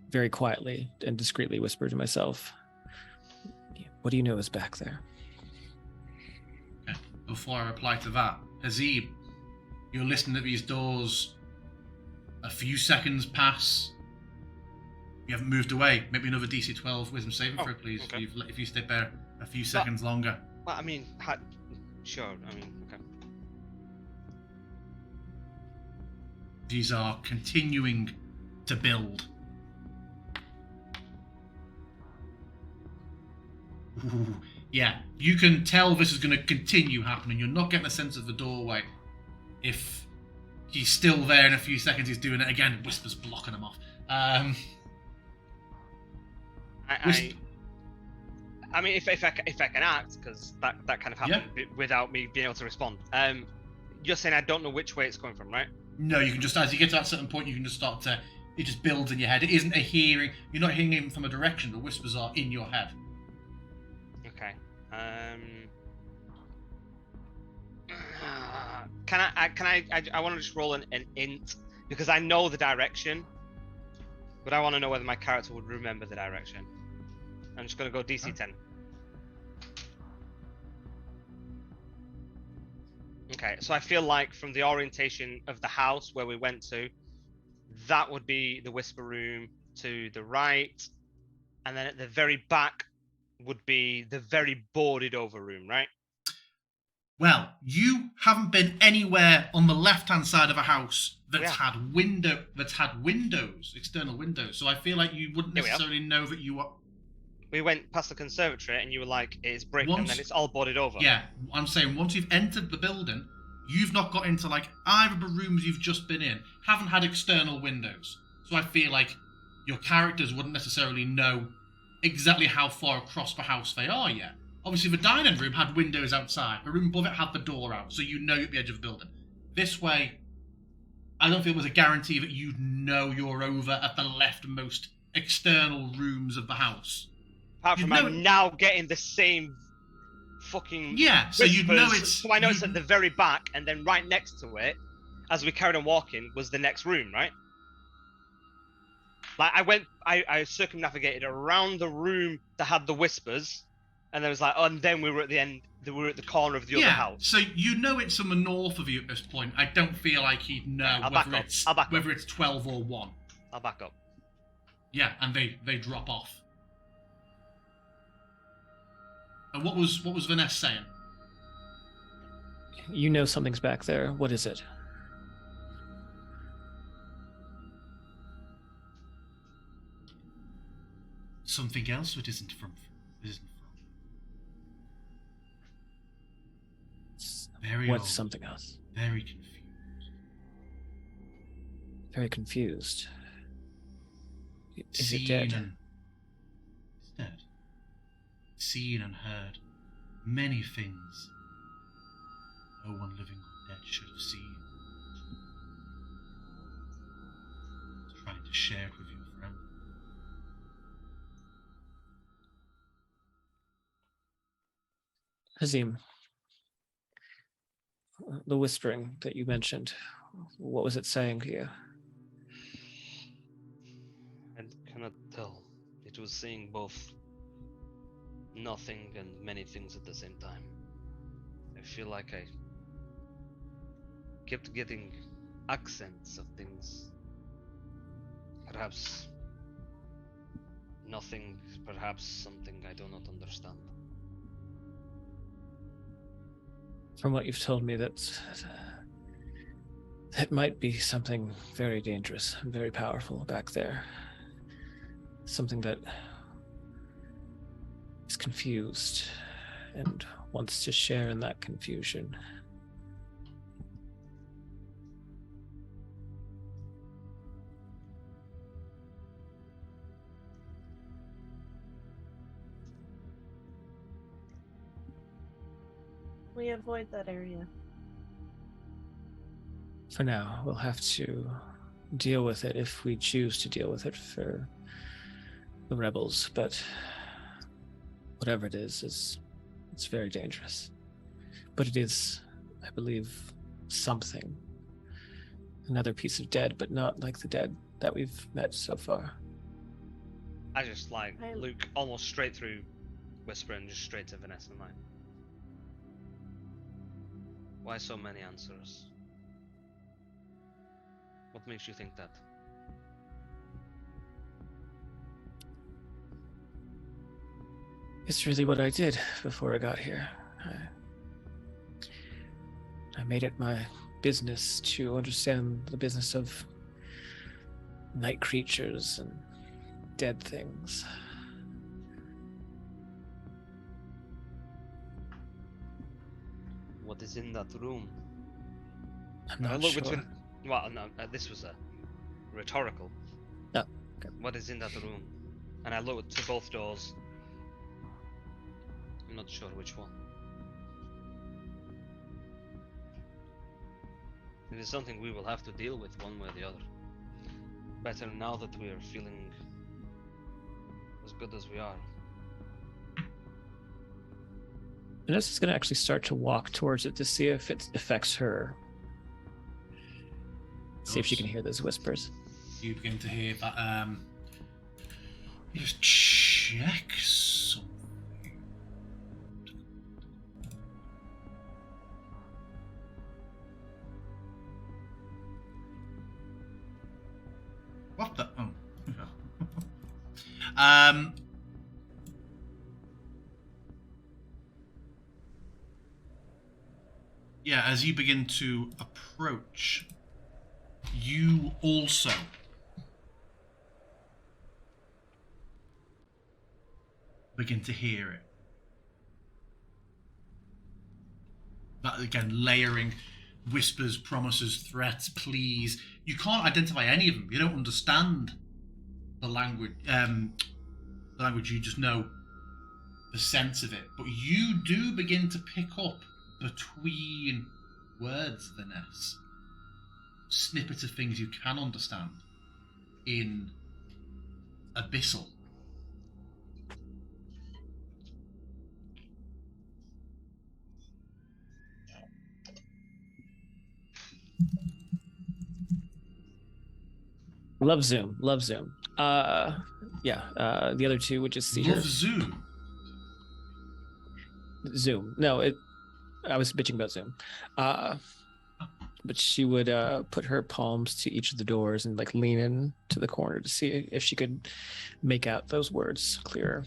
very quietly and discreetly whisper to myself, "What do you know is back there?" Okay. Before I reply to that, Hazib, you're listening to these doors. A few seconds pass. You haven't moved away. Maybe another DC 12 wisdom saving throw, please. okay. If you stay there a few seconds longer. Well, I mean, sure. I mean, okay. These are continuing to build. Ooh, yeah, you can tell this is going to continue happening. You're not getting a sense of the doorway. If he's still there in a few seconds, he's doing it again. Whisper's blocking him off. I mean, if I can act, because that kind of happened without me being able to respond. You're saying I don't know which way it's coming from, right? No, you can just, as you get to that certain point, you can just start to, it just builds in your head. It isn't a hearing, you're not hearing him from a direction, the whispers are in your head. Okay. Can I want to just roll an int, because I know the direction, but I want to know whether my character would remember the direction. I'm just going to go DC 10. Okay, so I feel like from the orientation of the house where we went to, that would be the whisper room to the right, and then at the very back would be the very boarded over room, right? Well, you haven't been anywhere on the left-hand side of a house that's Yeah. had windows, external windows. So I feel like you wouldn't Here we are. necessarily know that you are. We went past the conservatory and you were like, it's brick, and Once- then it's all boarded over. Yeah, I'm saying once you've entered the building, you've not got into like either of the rooms you've just been in haven't had external windows. So I feel like your characters wouldn't necessarily know exactly how far across the house they are yet. Obviously, the dining room had windows outside. The room above it had the door out, so you know you're at the edge of the building. This way, I don't feel there's a guarantee that you know you're over at the leftmost external rooms of the house. Apart You from know I'm it- now getting the same fucking Yeah, so you know whispers, it's. so I know it's you- at the very back, and then right next to it, as we carried on walking, was the next room, right? Like I circumnavigated around the room that had the whispers, and then it was like, oh, and then we were at the end, we were at the corner of the other house. So you know it's on the north of you at this point. I don't feel like he'd know I'll back whether up. it's I'll back up. whether it's 12 or 1. I'll back up. Yeah, and they drop off. And what was Vanessa saying? You know something's back there. What is it? Something else that isn't from. Very What's old, something else? very confused. Very confused. Is it dead? It's dead. Seen and heard many things no one living or dead should have seen. Trying to share it with your friend. Hazim, the whispering that you mentioned, what was it saying to you? I cannot tell. It was saying both nothing and many things at the same time. I feel like I kept getting accents of things. Perhaps nothing, perhaps something I do not understand. From what you've told me, that might be something very dangerous and very powerful back there. Something that is confused and wants to share in that confusion. We avoid that area. For now, we'll have to deal with it if we choose to deal with it for the rebels, but whatever it is, it's very dangerous. But it is, I believe, something. Another piece of dead, but not like the dead that we've met so far. I just Luke almost straight through Whisper and just straight to Vanessa and why so many answers? What makes you think that? It's really what I did before I got here. I made it my business to understand the business of night creatures and dead things. What is in that room? I'm not sure. Well, no, this was a rhetorical. Oh, okay. What is in that room? And I looked to both doors. I'm not sure which one. It is something we will have to deal with one way or the other. Better now that we are feeling as good as we are. Vanessa's going to actually start to walk towards it to see if it affects her. See if she can hear those whispers. You begin to hear that. You just check something. What the? Oh. Yeah, as you begin to approach, you also begin to hear it. That again, layering whispers, promises, threats, pleas. You can't identify any of them. You don't understand the language. You just know the sense of it. But you do begin to pick up between words, Vanessa, snippets of things you can understand in Abyssal. Love Zoom. Yeah, the other two would just see her. Love Zoom? Zoom. No, I was bitching about Zoom. But she would put her palms to each of the doors and like lean in to the corner to see if she could make out those words clearer.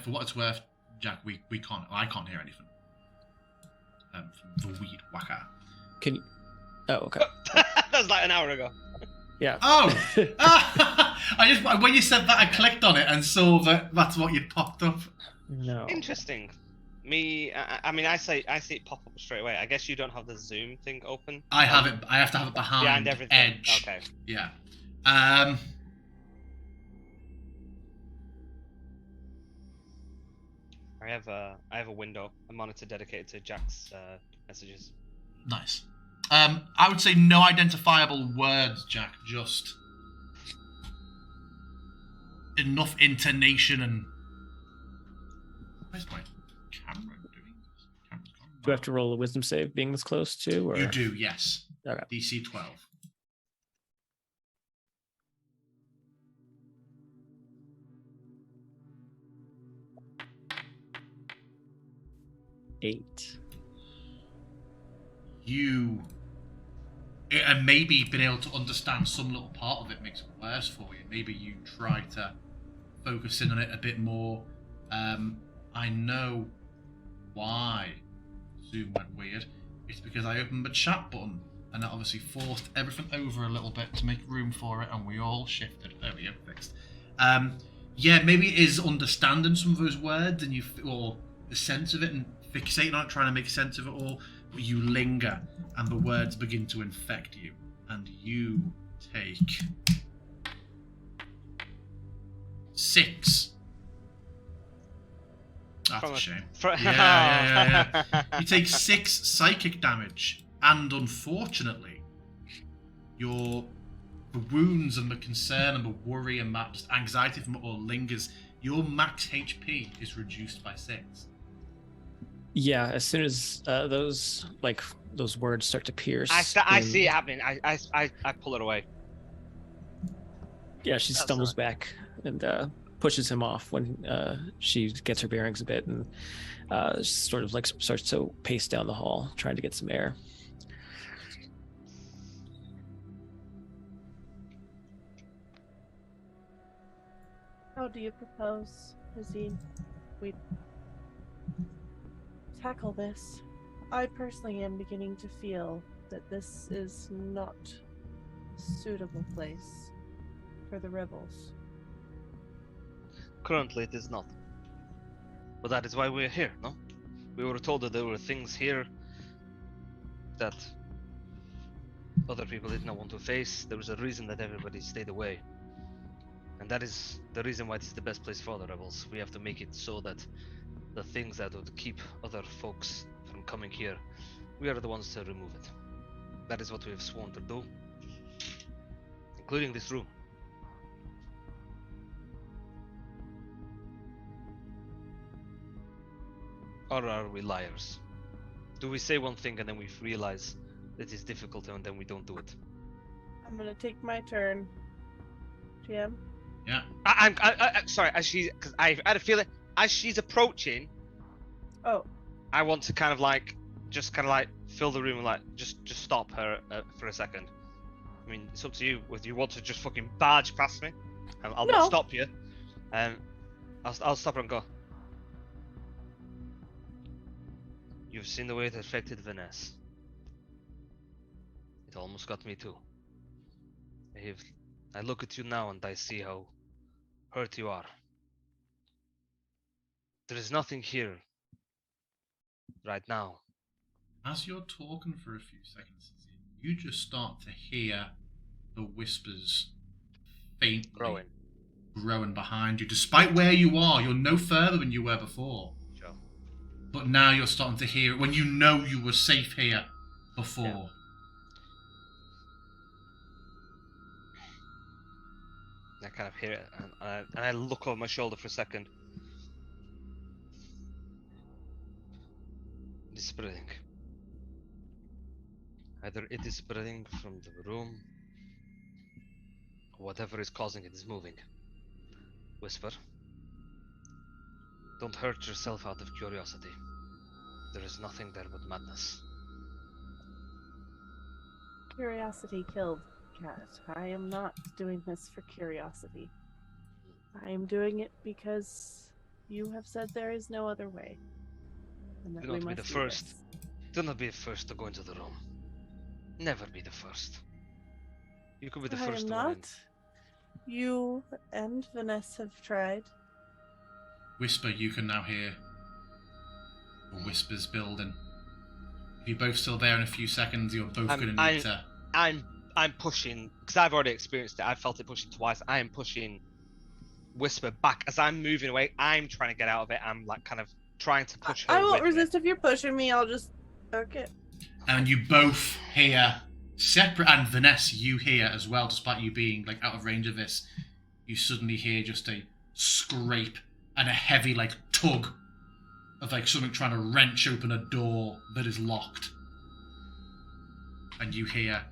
For what it's worth, Jack, I can't hear anything from the weed whacker. Can you? Oh, okay. That was like an hour ago. Yeah. Oh! When you said that, I clicked on it and saw that that's what you popped up. No. Interesting. I mean, I see it pop up straight away. I guess you don't have the zoom thing open. I have it. I have to have it behind everything. Edge. Okay. Yeah. I have a window, a monitor dedicated to Jack's messages. Nice. I would say no identifiable words, Jack. Just enough intonation and. Where's my camera doing this? Camera's gone. Do I have to roll a wisdom save being this close to? Or? You do, yes. Okay. DC 12. 8. You and maybe being able to understand some little part of it makes it worse for you. Maybe you try to focus in on it a bit more. I know why Zoom went weird. It's because I opened the chat button and that obviously forced everything over a little bit to make room for it, and we all shifted. There we go, fixed. Yeah, maybe it is understanding some of those words and or the sense of it and fixating on it, trying to make sense of it all, but you linger and the words begin to infect you, and you take 6. That's a shame. Yeah. You take 6 psychic damage, and unfortunately, the wounds and the concern and the worry and that just anxiety from it all lingers. Your max HP is reduced by 6. Yeah, as soon as those words start to pierce, I see it happening. I pull it away. Yeah, she stumbles back and pushes him off when she gets her bearings a bit and sort of like starts to pace down the hall, trying to get some air. How do you propose, Hazine, we tackle this? I personally am beginning to feel that this is not a suitable place for the rebels. Currently, it is not. But that is why we're here, no? We were told that there were things here that other people did not want to face. There was a reason that everybody stayed away. And that is the reason why this is the best place for the rebels. We have to make it so that the things that would keep other folks from coming here, we are the ones to remove it. That is what we have sworn to do, including this room. Or are we liars? Do we say one thing and then we realize that it's difficult and then we don't do it? I'm gonna take my turn. GM? Yeah. I'm sorry, because I had a feeling, as she's approaching, Oh. I want to kind of like fill the room and like just stop her for a second. I mean, it's up to you whether you want to just fucking barge past me. I'll not stop you. I'll stop her and go. You've seen the way it affected Vanessa. It almost got me too. I look at you now and I see how hurt you are. There is nothing here right now. As you're talking for a few seconds, you just start to hear the whispers faintly growing behind you. Despite where you are, you're no further than you were before. Sure. But now you're starting to hear it when you know you were safe here before. Yeah. I kind of hear it, and I look over my shoulder for a second. It is spreading. Either it is spreading from the room, or whatever is causing it is moving. Whisper. Don't hurt yourself out of curiosity. There is nothing there but madness. Curiosity killed Cat. I am not doing this for curiosity. I am doing it because you have said there is no other way. And that Do not we be must the do first. this. Do not be the first to go into the room. Never be the first. You could be the I first am one in. not. You and Vanessa have tried. Whisper, you can now hear. the Whispers building. If you're both still there in a few seconds, you're both going to need to... I'm pushing, because I've already experienced it. I felt it pushing twice. I am pushing Whisper back. As I'm moving away, I'm trying to get out of it. I'm like kind of trying to push her I won't with resist me. if you're pushing me. I'll just... Okay. And you both hear separate, and Vanessa, you hear as well, despite you being like out of range of this, you suddenly hear just a scrape and a heavy like tug of like something trying to wrench open a door that is locked. And you hear...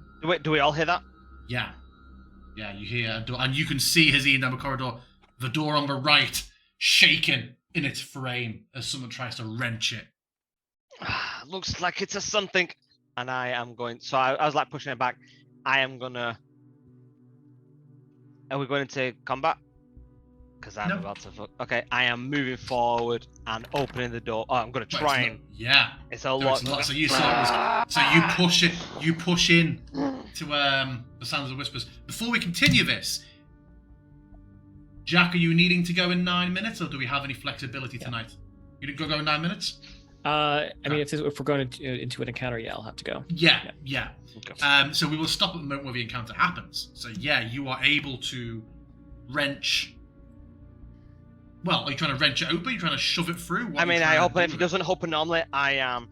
Do we all hear that? Yeah, you hear a door, and you can see Hazine down the corridor, the door on the right shaking in its frame as someone tries to wrench it. Looks like it's a something. And I am going... So I was like pushing it back. I am gonna... Are we going into combat? Because I'm about to... Okay, I am moving forward and opening the door. Oh, I'm gonna try and... Yeah. It's a lot. So you push it. You push in to the sounds of the Whispers. Before we continue this, Jack, are you needing to go in 9 minutes, or do we have any flexibility tonight? You didn't go in 9 minutes? I mean, if we're going into an encounter, I'll have to go. Yeah. Okay. So we will stop at the moment where the encounter happens. So yeah, you are able to wrench. Well, are you trying to wrench it open? Are you trying to shove it through? I mean, I open. If it doesn't open normally, I am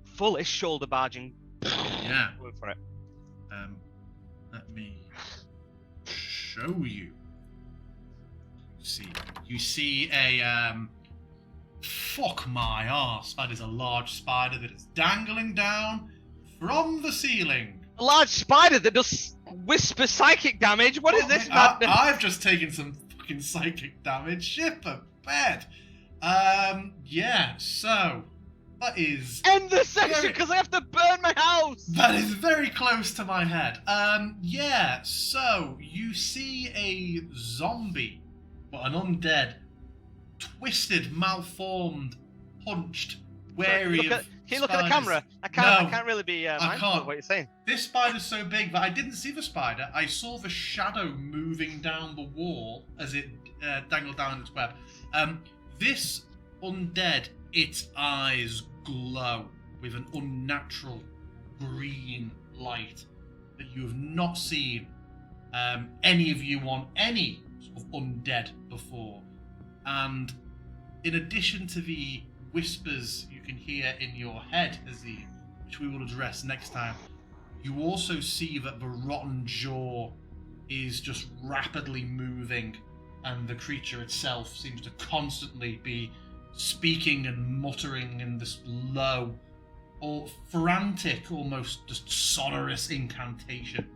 fully shoulder barging. Yeah. Going for it. Let me show you. You see a fuck my arse. That is a large spider that is dangling down from the ceiling. A large spider that does whisper psychic damage. What is this, man? I've just taken some fucking psychic damage. Shit the bed. Yeah. So that is end the section because I have to burn my house. That is very close to my head. Yeah. So you see a zombie, an undead, twisted, malformed, punched, wary Can you look at the spiders. camera? I can't really be mindful of what you're saying. This spider's so big that I didn't see the spider. I saw the shadow moving down the wall as it dangled down its web. This undead, its eyes glow with an unnatural green light that you have not seen any of you on any sort of undead before. And in addition to the whispers you can hear in your head, Azim, which we will address next time, you also see that the rotten jaw is just rapidly moving, and the creature itself seems to constantly be speaking and muttering in this low, or frantic, almost just sonorous incantation.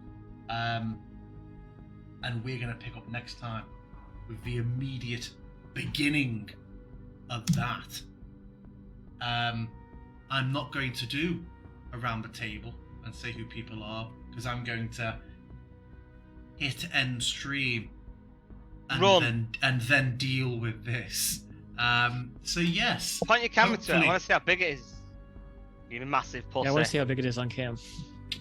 And we're going to pick up next time with the immediate beginning of that. I'm not going to do around the table and say who people are, because I'm going to hit end stream and then deal with this. So yes. Point your camera to it. I hopefully- want to see how big it is. You're a massive pussy. Yeah, I want to see how big it is on cam.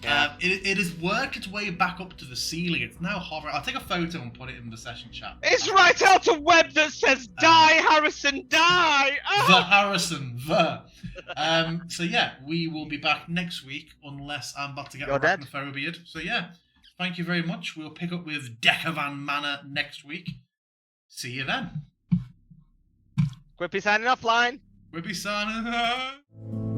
Yeah. It has worked its way back up to the ceiling. It's now hovering. I'll take a photo and put it in the session chat. It's right out a web that says "Die, Harrison, die!" The Harrison, so yeah, we will be back next week unless I'm about to get arachnophobia'd. So yeah, thank you very much. We'll pick up with Decavan Manor next week. See you then. Quippy signing offline. We'll be signing.